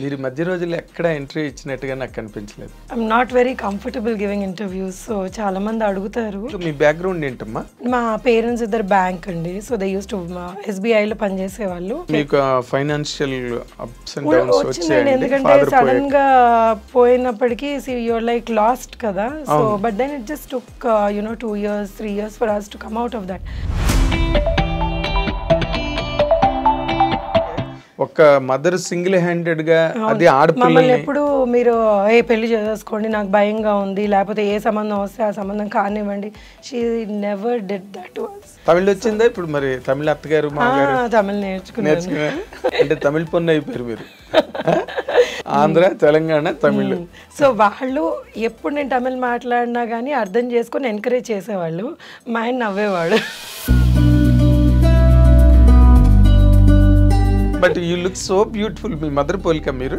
మీరు మధ్య రోజుల్లో ఎక్కడ ఇంటర్వ్యూ ఇచ్చినట్టుగా నాకు కనిపించలేదు. I'm not very comfortable giving interviews. So చాలా మంది అడుగుతారు. మీ బ్యాక్గ్రౌండ్ ఏంటమ్మా? మా పేరెంట్స్ ఇద్దరు బ్యాంక్ అండి. సో దే యూస్ టు SBIలో పనిచేసేవాళ్ళు. మీకు ఫైనాన్షియల్ అప్స్ అండ్ డౌన్స్ వచ్చిందండి, ఎందుకంటే సడన్ గా పోయినప్పటికీ యూఆర్ లైక్ లాస్ట్ కదా. So but then it just took 2 years 3 years for us to come out of that. ఒక మదర్ సింగిల్ హ్యాండెడ్ గా అది మమ్మల్ని ఎప్పుడు మీరు పెళ్లి చేసుకోండి నాకు భయంగా ఉంది, లేకపోతే ఏ సంబంధం వస్తే ఆ సంబంధం కానివ్వండి, she never did that to us. తమిళ వచ్చిందా ఇప్పుడు? మరి తమిళ అత్తగారు మామగారు తమిళ నేర్చుకున్నారు అంటే తమిళ పొన్ను అయిపోయారు మీరు. ఆంధ్ర తెలంగాణ తమిళ్. సో వాళ్ళు ఎప్పుడు నేను తమిళ్ మాట్లాడినా కానీ అర్థం చేసుకొని ఎంకరేజ్ చేసేవాళ్ళు. మా ఆయన నవ్వేవాడు. But you look so beautiful. మీ మదర్ పోలిక మీరు?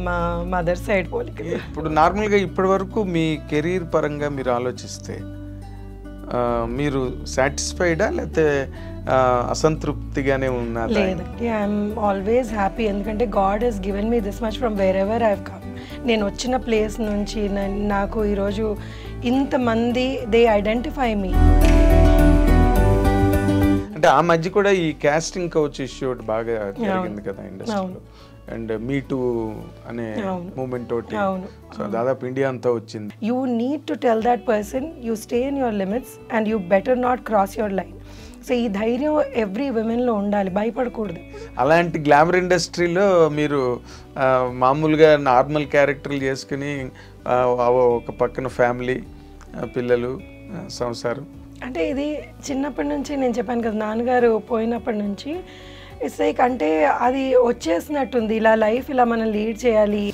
మా మదర్ సైడ్ పోలిక. ఇప్పుడు నార్మల్గా ఇప్పటి వరకు మీ కెరీర్ పరంగా మీరు ఆలోచిస్తే మీరు సాటిస్ఫైడా లేకపోతే అసంతృప్తిగానే ఉన్నదా? లేదండి, ఐఎమ్ ఆల్వేస్ హ్యాపీ. ఎందుకంటే God has given me this much from wherever I have come. నేను వచ్చిన ప్లేస్ నుంచి నాకు ఈరోజు ఇంతమంది దే ఐడెంటిఫై మీ. అంటే ఆ మధ్య కూడా ఈ కాస్టింగ్ కౌచ్ ఇష్యూ బాగా జరిగింది కదా ఇండస్ట్రీలో. అండ్ మీ టూ అనే మూమెంట్ తోటి సో దాదాపు ఇండియా అంతా వచ్చింది. You need to tell that person you stay in your limits and you better not cross your line. So ఈ ధైర్యం ఎవ్రీ విమెన్లో ఉండాలి, భయపడకూడదు. అలాంటి గ్లామర్ ఇండస్ట్రీలో మీరు మామూలుగా నార్మల్ క్యారెక్టర్లు చేసుకుని ఒక పక్కన ఫ్యామిలీ, పిల్లలు, సంసారం. అంటే ఇది చిన్నప్పటి నుంచి నేను చెప్పాను కదా, నాన్నగారు పోయినప్పటి నుంచి ఇట్స్ లైక్ అంటే అది వచ్చేసినట్టుంది. ఇలా లైఫ్ ఇలా మనం లీడ్ చేయాలి.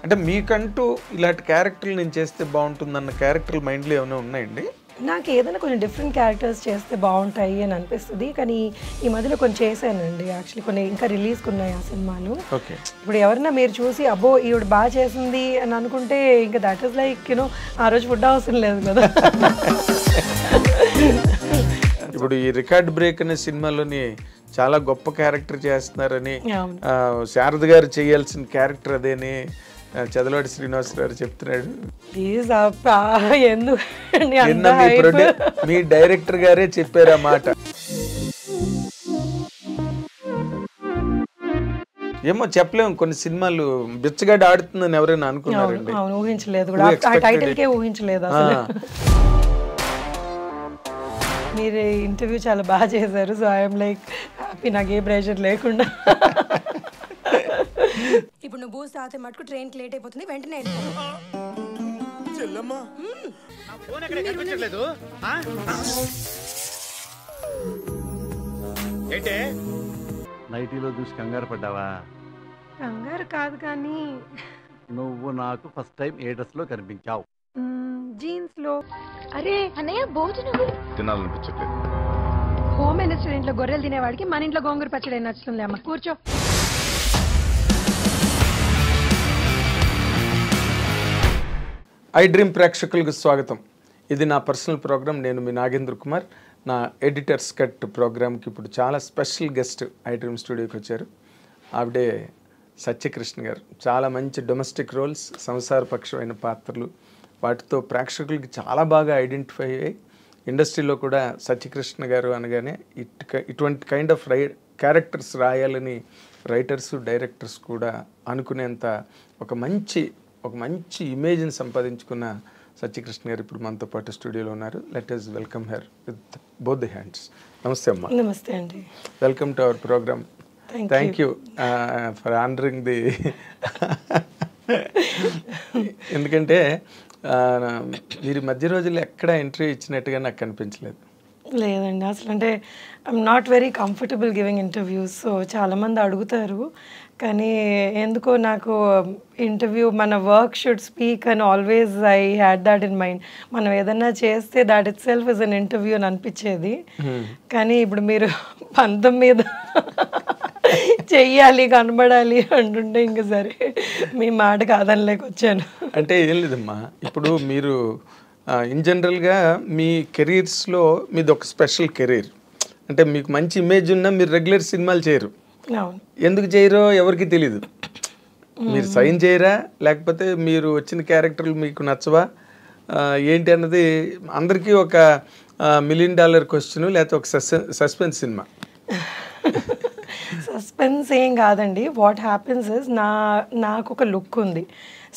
అంటే మీకంటూ ఇలాంటి క్యారెక్టర్లు నేను చేస్తే బాగుంటుందన్న క్యారెక్టర్లు మైండ్లో ఏమైనా ఉన్నాయండి? నాకు ఏదైనా కొంచెం డిఫరెంట్ క్యారెక్టర్స్ చేస్తే బాగుంటాయి అని అనిపిస్తుంది. కానీ ఈ మధ్యలో కొంచెం చేశానండి యాక్చువల్లీ, కొన్ని ఇంకా రిలీజ్కి ఉన్నాయి ఆ సినిమాలు. ఇప్పుడు ఎవరైనా మీరు చూసి అబ్బో ఈవిడ బాగా చేసింది అని అనుకుంటే ఇంకా దట్ ఈస్ లైక్ ఆ రోజు ఫుడ్ అవసరం లేదు కదా. ఇప్పుడు ఈ రికార్డ్ బ్రేక్ అనే సినిమాలోని చాలా గొప్ప క్యారెక్టర్ చేస్తున్నారని, శారద గారు చేయాల్సిన క్యారెక్టర్ అదేని చదలవాడి శ్రీనివాసరావు చెప్తున్నాడు. మీ డైరెక్టర్ గారే చెప్పారు ఆ మాట. ఏమో చెప్పలేము, కొన్ని సినిమాలు బిచ్చగాడు ఆడుతుందని ఎవరైనా అనుకున్నారండి? ఊహించలేదు కూడా, టైటిల్కే ఊహించలేదు అసలు. మీరు ఇంటర్వ్యూ చాలా బాగా చేశారు. సో ఐఎమ్ లైక్ హ్యాపీ, నాకు ఏ ప్రెషర్ లేకుండా. ఇప్పుడు నువ్వు బూస్ తాగితే మటుకు ట్రైన్ లేట్ అయిపోతుంది, వెంటనే నైటీలో చూసి కంగారు పడ్డావా? కంగారు కాదు కానీ నువ్వు నాకు ఫస్ట్ టైం ఏ డ్రెస్ లో కనిపించావు? జీన్స్ లో. అరే అన్నయ్య భోజనం తినాలనిపించట్లేదు. హోమ్ మినిస్టర్ ఇంట్లో గొర్రెలు తినేవాడికి మన ఇంట్లో గోంగూర పచ్చడి నచ్చుతుంది. అమ్మ కూర్చో. ఐ డ్రీమ్ ప్రేక్షకులకు స్వాగతం. ఇది నా పర్సనల్ ప్రోగ్రామ్. నేను మీ నాగేంద్ర కుమార్. నా ఎడిటర్స్ కట్ ప్రోగ్రామ్కి ఇప్పుడు చాలా స్పెషల్ గెస్ట్ ఐ డ్రీమ్ స్టూడియోకి వచ్చారు. ఆవిడే సత్యకృష్ణ గారు. చాలా మంచి డొమెస్టిక్ రోల్స్, సంసారపక్షమైన పాత్రలు, వాటితో ప్రేక్షకులకి చాలా బాగా ఐడెంటిఫై అయ్యాయి. ఇండస్ట్రీలో కూడా సత్యకృష్ణ గారు అనగానే ఇటువంటి కైండ్ ఆఫ్ క్యారెక్టర్స్ రాయాలని రైటర్స్, డైరెక్టర్స్ కూడా అనుకునేంత ఒక మంచి ఇమేజ్ని సంపాదించుకున్న సత్యకృష్ణ గారు ఇప్పుడు మనతో పాటు స్టూడియోలో ఉన్నారు. Let us welcome her with both the hands. నమస్తే అమ్మా. నమస్తే అండి. Welcome to our program. Thank you for honouring the ఎందుకంటే మీరు మధ్య రోజుల్లో ఎక్కడ ఇంటర్వ్యూ ఇచ్చినట్టుగా నాకు కనిపించలేదు. లేదండి అసలు, అంటే I'm not very comfortable giving interviews. So చాలామంది అడుగుతారు, కానీ ఎందుకో నాకు ఇంటర్వ్యూ మన వర్క్ షుడ్ స్పీక్ అని always I had that in mind. మనం ఏదన్నా చేస్తే that itself is an interview అని అనిపించేది. కానీ ఇప్పుడు మీరు పంతం మీద చెయ్యాలి, కనబడాలి అంటుంటే ఇంకా సరే మీ మాట కాదనిలేక వచ్చాను. అంటే ఏం లేదమ్మా, ఇప్పుడు మీరు ఇన్ జనరల్గా మీ కెరీర్స్లో మీది ఒక స్పెషల్ కెరీర్. అంటే మీకు మంచి ఇమేజ్ ఉన్నా మీరు రెగ్యులర్ సినిమాలు చేయరు. అవును. ఎందుకు చేయరో ఎవరికి తెలీదు. మీరు సైన్ చేయరా, లేకపోతే మీరు వచ్చిన క్యారెక్టర్లు మీకు నచ్చవా ఏంటి అన్నది అందరికీ ఒక $1 మిలియన్ క్వశ్చన్, లేకపోతే ఒక సస్పెన్స్ సినిమా. సస్పెన్స్ ఏం కాదండి. వాట్ హ్యాపెన్స్ ఇస్ నాకు ఒక లుక్ ఉంది.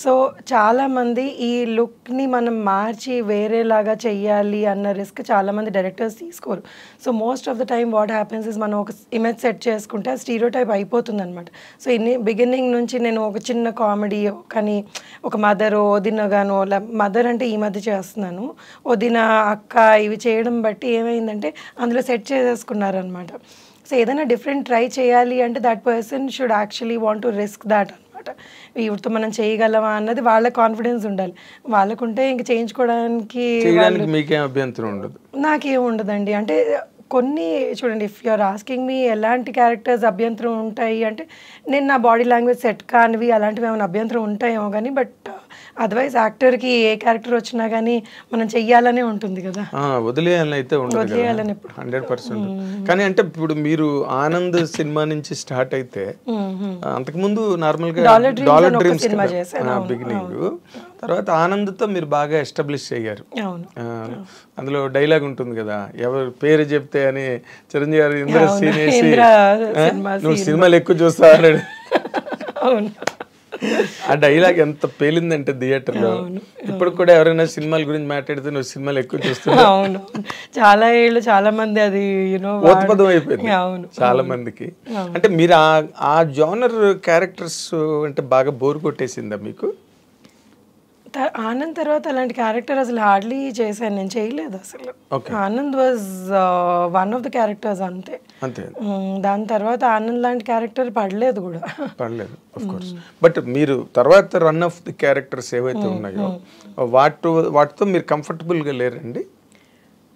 సో చాలామంది ఈ లుక్ని మనం మార్చి వేరేలాగా చెయ్యాలి అన్న రిస్క్ చాలామంది డైరెక్టర్స్ తీసుకోరు. So most of the time what happens is మనం ఒక ఇమేజ్ సెట్ చేసుకుంటే ఆ స్టీరియోటైప్ అయిపోతుంది అనమాట. సో బిగినింగ్ నుంచి నేను ఒక చిన్న కామెడీ కానీ ఒక మదర్ వదినగాను, మదర్ అంటే ఈ మధ్య చేస్తున్నాను, వదిన అక్క ఇవి చేయడం బట్టి ఏమైందంటే అందులో సెట్ చేసేసుకున్నారనమాట. సో ఏదైనా డిఫరెంట్ ట్రై చేయాలి అంటే that person should actually want to risk that అనమాట. వీటితో మనం చేయగలమా అన్నది వాళ్ళ కాన్ఫిడెన్స్ ఉండాలి. వాళ్ళకుంటే ఇంక చేయించుకోవడానికి మీకేం అభ్యంతరం ఉండదు. నాకేం ఉండదండి. అంటే కొన్ని చూడండి, ఇఫ్ యూఆర్ ఆస్కింగ్ మీ ఎలాంటి క్యారెక్టర్స్ అభ్యంతరం ఉంటాయి అంటే నేను నా బాడీ లాంగ్వేజ్ సెట్ కానివి అలాంటివి ఏమైనా అభ్యంతరం ఉంటాయేమో కానీ, బట్ అదర్వైజ్ యాక్టర్కి ఏ క్యారెక్టర్ వచ్చినా కానీ మనం చెయ్యాలనే ఉంటుంది కదా, వదిలేయాలని అయితే ఉండదు 100%. కానీ అంటే ఇప్పుడు మీరు ఆనంద్ సినిమా నుంచి స్టార్ట్ అయితే అంతకుముందు నార్మల్గా డాలర్ డ్రీమ్స్ బిగినింగ్, తర్వాత ఆనంద్తో మీరు బాగా ఎస్టాబ్లిష్ అయ్యారు. అందులో డైలాగ్ ఉంటుంది కదా, ఎవరు పేరు చెప్తే అని చిరంజీవి గారు ఇంద్ర సీన్ వేసి నువ్వు సినిమాలు ఎక్కువ చూస్తా అన్నాడు. ఆ డైలాగ్ ఎంత పేలిందంటే థియేటర్లో. ఇప్పుడు కూడా ఎవరైనా సినిమాల గురించి మాట్లాడితే నువ్వు సినిమాలు ఎక్కువ చూస్తున్నావు. అవును, చాలా ఏళ్ళు చాలా మంది అది ఓత్పదం అయిపోయింది చాలా మందికి. అంటే మీరు ఆ జోనర్ క్యారెక్టర్స్ అంటే బాగా బోర్ కొట్టేసిందా మీకు? ఆనంద్ తర్వాత అలాంటి క్యారెక్టర్ అసలు హార్డ్లీ చేశాను, నేను చేయలేదు అసలు. Anand was one of the characters అంతే. దాని తర్వాత ఆనంద్ లాంటి క్యారెక్టర్ పడలేదు కూడా. బట్ మీరు తర్వాత రన్ ఆఫ్ ది క్యారెక్టర్స్ ఏవైతే ఉన్నాయో వాటితో మీరు కంఫర్టబుల్గా లేరండి?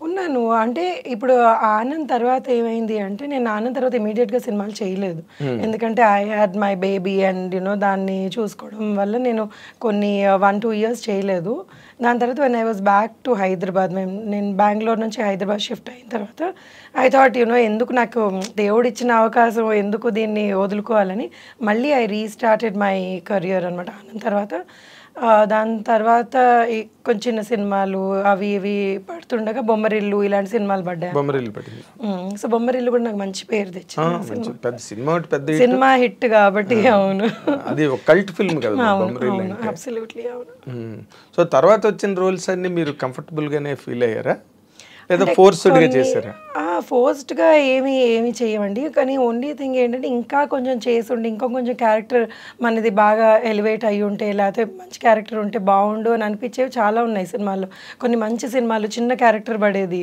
ఉన్నాను. అంటే ఇప్పుడు ఆనంద్ తర్వాత ఏమైంది అంటే నేను ఆనంద్ తర్వాత ఇమీడియట్గా సినిమాలు చేయలేదు. ఎందుకంటే I had my baby and దాన్ని చూసుకోవడం వల్ల నేను కొన్ని 1-2 years చేయలేదు. దాని తర్వాత when I was back to Hyderabad, నేను బెంగళూరు నుంచి హైదరాబాద్ షిఫ్ట్ అయిన తర్వాత ఐ థాట్ ఎందుకు నాకు దేవుడు ఇచ్చిన అవకాశం ఎందుకు దీన్ని వదులుకోవాలని మళ్ళీ ఐ రీస్టార్టెడ్ మై కెరియర్ అనమాట ఆనంద్ తర్వాత. దాని తర్వాత కొంచెం చిన్న సినిమాలు అవి ఇవి పడుతుండగా బొమ్మరిల్లు ఇలాంటి సినిమాలు పడ్డాయి. సో బొమ్మరిల్లు కూడా నాకు మంచి పేరు తెచ్చింది, సినిమా హిట్ కాబట్టి. అవును, అది ఒక కల్ట్ ఫిల్మ్ కదా బొమ్మరిల్లు. అబ్సల్యూట్లీ అవును. సో తర్వాత వచ్చిన రోల్స్ అన్ని మీరు కంఫర్టబుల్ గానే ఫీల్ అయ్యారా, లేదా ఫోర్స్డ్గా చేశారా? ఫోర్స్డ్గా ఏమి చేయమండి. కానీ ఓన్లీ థింగ్ ఏంటంటే ఇంకా కొంచెం చేసి ఉండి ఇంకా కొంచెం క్యారెక్టర్ మనది బాగా ఎలివేట్ అయ్యి ఉంటే, లేకపోతే మంచి క్యారెక్టర్ ఉంటే బాగుండు అని అనిపించేవి చాలా ఉన్నాయి సినిమాల్లో. కొన్ని మంచి సినిమాలు చిన్న క్యారెక్టర్ పడేది.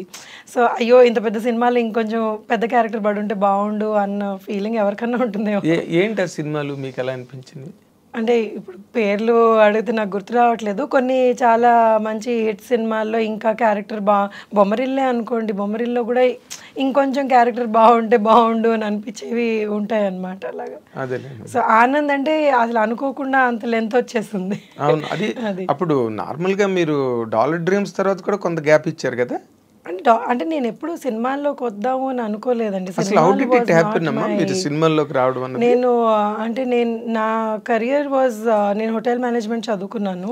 సో అయ్యో ఇంత పెద్ద సినిమాలో ఇంకొంచెం పెద్ద క్యారెక్టర్ పడి ఉంటే బాగుండు అన్న ఫీలింగ్ ఎవరికన్నా ఉంటుందేమో. ఏంటి ఆ సినిమాలు మీకు ఎలా అనిపించింది? అంటే ఇప్పుడు పేర్లు అడిగితే నాకు గుర్తు రావట్లేదు. కొన్ని చాలా మంచి హిట్ సినిమాల్లో ఇంకా క్యారెక్టర్ బొమ్మరిల్లే అనుకోండి, బొమ్మరిల్లో కూడా ఇంకొంచెం క్యారెక్టర్ బాగుంటే బాగుండు అని అనిపించేవి ఉంటాయి అన్నమాట. అలాగా. సో ఆనంద్ అంటే అసలు అనుకోకుండా అంత లెంత్ వచ్చేస్తుంది. అది అప్పుడు నార్మల్గా మీరు డాలర్ డ్రీమ్స్ తర్వాత కూడా కొంత గ్యాప్ ఇచ్చారు కదా. అంటే నేను ఎప్పుడు సినిమాల్లోకి వద్దాము అని అనుకోలేదండి. నేను అంటే నా కెరియర్ వాజ్, నేను హోటల్ మేనేజ్మెంట్ చదువుకున్నాను.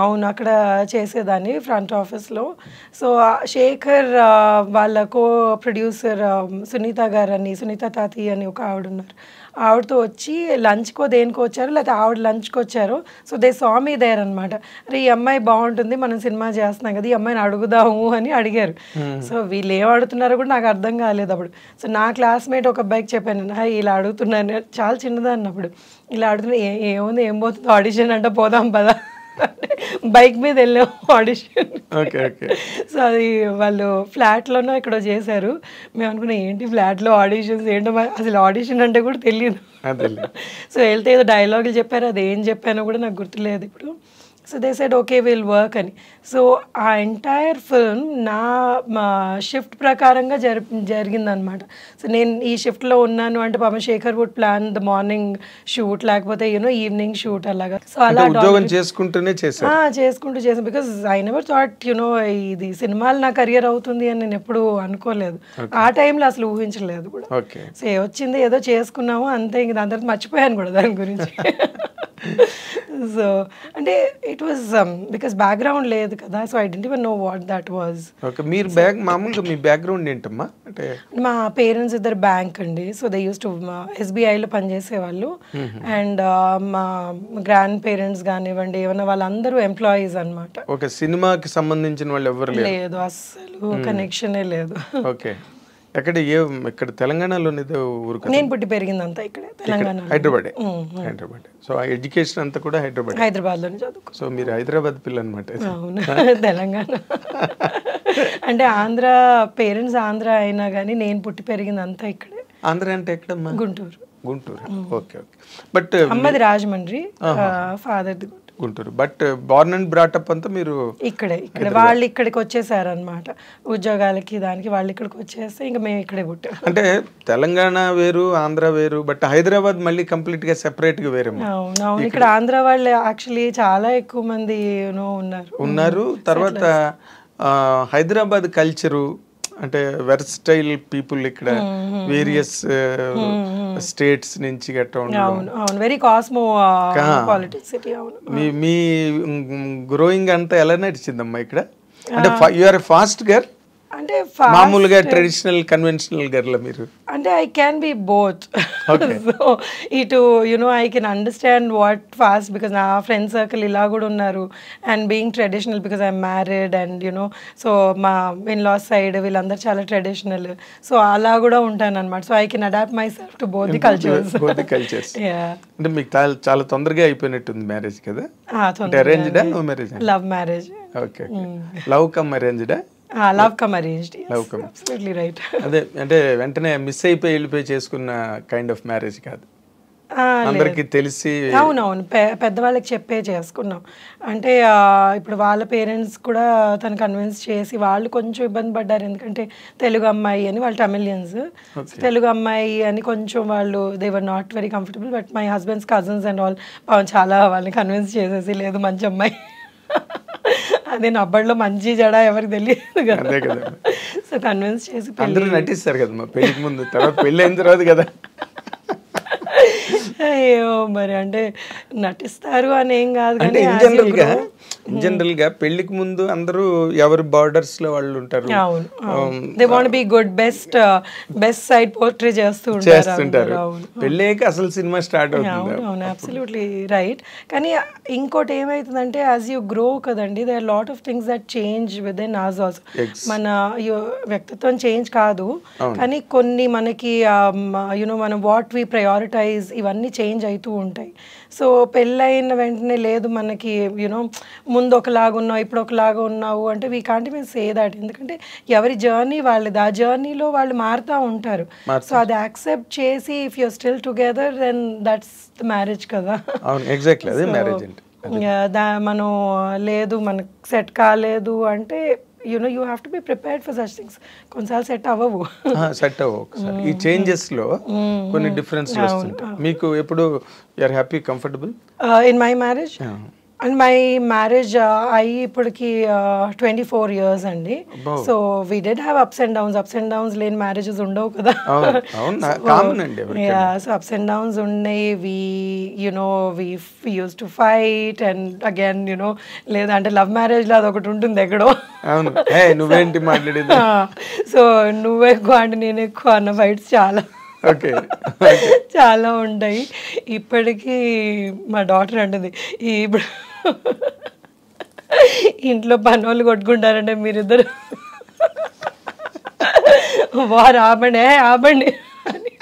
అవును, అక్కడ చేసేదాన్ని ఫ్రంట్ ఆఫీస్లో. సో శేఖర్ వాళ్ళ కో ప్రొడ్యూసర్ సునీత గారు అని, సునీత తాతి అని ఒక ఆవిడ ఉన్నారు. ఆవిడతో వచ్చి లంచ్కో దేనికో వచ్చారు, లేకపోతే ఆవిడ లంచ్కి వచ్చారు. So they saw me there అనమాట. అరే ఈ అమ్మాయి బాగుంటుంది, మనం సినిమా చేస్తున్నాం కదా, ఈ అమ్మాయిని అడుగుదాము అని అడిగారు. సో వీళ్ళు ఏం అడుగుతున్నారో కూడా నాకు అర్థం కాలేదు అప్పుడు. సో నా క్లాస్మేట్ ఒక అబ్బాయికి చెప్పాను, ఇలా అడుగుతున్నాను, చాలా చిన్నదాన్ని అప్పుడు, ఇలా అడుగుతున్నా ఏముంది ఏం పోతుంది ఆడిషన్ అంటే పోదాం పదా, బైక్ మీద వెళ్ళాం ఆడిషన్. సో అది వాళ్ళు ఫ్లాట్లోనో ఇక్కడ చేశారు. మేము అనుకున్నాం ఏంటి ఫ్లాట్లో ఆడిషన్స్ ఏంటో, అసలు ఆడిషన్ అంటే కూడా తెలియదు. సో వెళ్తే ఏదో డైలాగులు చెప్పారు, అది ఏం చెప్పానో కూడా నాకు గుర్తులేదు ఇప్పుడు. So they said okay will work అని. సో ఆ ఎంటైర్ ఫిల్మ్ నా షిఫ్ట్ ప్రకారంగా జరిగిందనమాట. సో నేను ఈ షిఫ్ట్లో ఉన్నాను అంటే పాపం Shekhar would plan the morning shoot, లేకపోతే ఈవినింగ్ షూట్ అలాగా. సో అలా ఉద్యోగం చేసుకుంటూనే చేసుకుంటూ చేసాను. బికాస్ ఐ నెవర్ థాట్ ఇది సినిమాలు నా కెరియర్ అవుతుంది అని నేను ఎప్పుడు అనుకోలేదు. ఆ టైంలో అసలు ఊహించలేదు కూడా. సో వచ్చింది ఏదో చేసుకున్నాము అంతే, ఇంక దాని తర్వాత మర్చిపోయాను కూడా దాని గురించి. సో అంటే ఇట్ వాజ్ బికాస్ బ్యాక్గ్రౌండ్ లేదు కదా, so I didn't even know what that was. మీరు మామూలుగా మీ బ్యాక్గ్రౌండ్ ఏంటమ్మా? అంటే మా పేరెంట్స్ ఇద్దరు బ్యాంక్ అండి. సో దే యూస్ టు SBIలో పనిచేసేవాళ్ళు. అండ్ మా గ్రాండ్ పేరెంట్స్ కానివ్వండి ఏమన్నా వాళ్ళందరూ ఎంప్లాయీస్ అనమాట. ఓకే, సినిమాకి సంబంధించిన వాళ్ళు ఎవరు లేదు, అస్సలు కనెక్షనే లేదు. ఓకే, ఇక్కడ తెలంగాణలోనే ఊరు? నేను పుట్టి పెరిగిందంతా ఇక్కడే తెలంగాణ, హైదరాబాద్. సో ఆ ఎడ్యుకేషన్ అంతా కూడా హైదరాబాద్లోనే చదువుకో. సో మీరు హైదరాబాద్ పిల్ల అనమాట. అవును, తెలంగాణ అంటే ఆంధ్ర, పేరెంట్స్ ఆంధ్ర అయినా కానీ నేను పుట్టి పెరిగిందంతా ఇక్కడే. ఆంధ్ర అంటే ఎక్కడమ్మా? గుంటూరు. ఓకే. బట్ అమ్మది రాజమండ్రి, ఫాదర్ది గుంటూరు. బట్ బార్న్ అండ్ బ్రాటప్ అంతా మీరు ఇక్కడ వాళ్ళు ఇక్కడికి వచ్చేసారు అనమాట ఉద్యోగాలకి, దానికి వాళ్ళు ఇక్కడికి వచ్చేస్తే ఇంకా మేము ఇక్కడే పుట్టాం. అంటే తెలంగాణ వేరు, ఆంధ్ర వేరు, బట్ హైదరాబాద్ మళ్ళీ కంప్లీట్ గా సెపరేట్ గా వేరే. అవును, ఇక్కడ ఆంధ్ర వాళ్ళు యాక్చువల్లీ చాలా ఎక్కువ మంది ఉన్నారు. తర్వాత హైదరాబాద్ కల్చరు అంటే వెర్స్టైల్ పీపుల్, ఇక్కడ వేరియస్ స్టేట్స్ నుంచి గట్రా ఉండడం, వెరీ కాస్మో పాలిటిక్స్ సిటీ. మీ గ్రోయింగ్ అంతా ఎలా నడిచిందమ్మా ఇక్కడ? అంటే you are a fast girl అంటే మామూలుగా ట్రెడిషనల్ కన్వెన్షనల్ గర్ల్ మీరు? అంటే I can be both. So ఇటు I can understand what fast, because నా ఫ్రెండ్ సర్కిల్ ఇలా కూడా ఉన్నారు. And being traditional because I'm married and so మా ఇన్-లాస్ సైడ్ వీళ్ళందరూ చాలా ట్రెడిషనల్. సో అలా కూడా ఉంటాను అనమాట. So I can adapt my self to both the cultures. అంటే మీకు చాలా తొందరగా అయిపోయినట్టుంది మ్యారేజ్ కదా? అరేంజ్డా love marriage? Love marriage. Okay, love come అరేంజ్డా? Love come arranged. Absolutely right. అదే అంటే వెంటనే మిస్ అయిపోయి వెళ్ళిపోయి చేసుకున్న కైండ్ ఆఫ్ మ్యారేజ్ కాదు, అందరికి తెలిసి. అవునవును, పెద్దవాళ్ళకి చెప్పే చేసుకున్నాం. అంటే ఇప్పుడు వాళ్ళ పేరెంట్స్ కూడా తను కన్విన్స్ చేసి, వాళ్ళు కొంచెం ఇబ్బంది పడ్డారు ఎందుకంటే తెలుగు అమ్మాయి అని, వాళ్ళు తమిళియన్స్. తెలుగు అమ్మాయి అని కొంచెం వాళ్ళు they were not very comfortable. But my husband's cousins and all చాలా వాళ్ళని కన్విన్స్ చేసేసి, లేదు మంచి అమ్మాయి, అదే నబ్బడిలో మంచి జడ ఎవరికి తెలియదు కదా, సో కన్విన్స్ చేసి నటిస్తారు కదా పెళ్లికి ముందు, తర్వాత పెళ్ళి అయిన తర్వాత కదా. అయ్యో మరి అంటే నటిస్తారు అని ఏం కాదు, కానీ జనరల్ గా పెళ్లికి ముందు అందరూ ఎవరి బార్డర్స్ లో వాళ్ళు ఉంటారు. They want be good, best side portray చేస్తుంటారు. పెళ్ళేక అసలు సినిమా స్టార్ట్ అవుతుంది. అవును, అబ్సల్యూట్లీ రైట్. కానీ ఇంకోటి ఏమైతుందంటే యాజ్ యూ గ్రో కదండి, they are lot of things that change within us also. మన వ్యక్తిత్వం చేంజ్ కాదు, కానీ కొన్ని మనకి మనం వాట్ వి ప్రయారిటైజ్ ఇవన్నీ చేంజ్ అవుతూ ఉంటాయి. సో పెళ్ళైన వెంటనే లేదు మనకి ముందు ఒకలాగా ఉన్నావు ఇప్పుడు ఒకలాగా ఉన్నావు అంటే we can't even say that. ఎందుకంటే ఎవరి జర్నీ వాళ్ళది, ఆ జర్నీలో వాళ్ళు మారుతూ ఉంటారు. సో అది యాక్సెప్ట్ చేసి if you're still together then that's the marriage కదా. మనం లేదు మనకు సెట్ కాలేదు అంటే you have to be prepared for such things. కొన్నిసార్లు సెట్ అవ్వవు. ఈ చేంజెస్ లో కొన్ని డిఫరెన్స్ వస్తుంటాయి. మీకు ఎప్పుడు you are happy, comfortable in my marriage? And my marriage అయ్యి ఇప్పటికి 24 years అండి. So we did have ups and downs లేని మ్యారేజెస్ ఉండవు కదా. సో అప్స్ అండ్ డౌన్స్ ఉన్నాయి. We used to fight and again లేదంటే లవ్ మ్యారేజ్ లో అదొకటి ఉంటుంది ఎక్కడో. నువ్వేంటి మాట్లాడేది, సో నువ్వు ఎక్కువ అంటే నేను ఎక్కువ అన్న ఫైట్స్ చాలా ఉంటాయి. ఇప్పటికీ మా డాటర్ అంటుంది, ఇప్పుడు ఇంట్లో పని కొట్టుకుంటారంటే మీరిద్దరు వారు ఆపండి అని.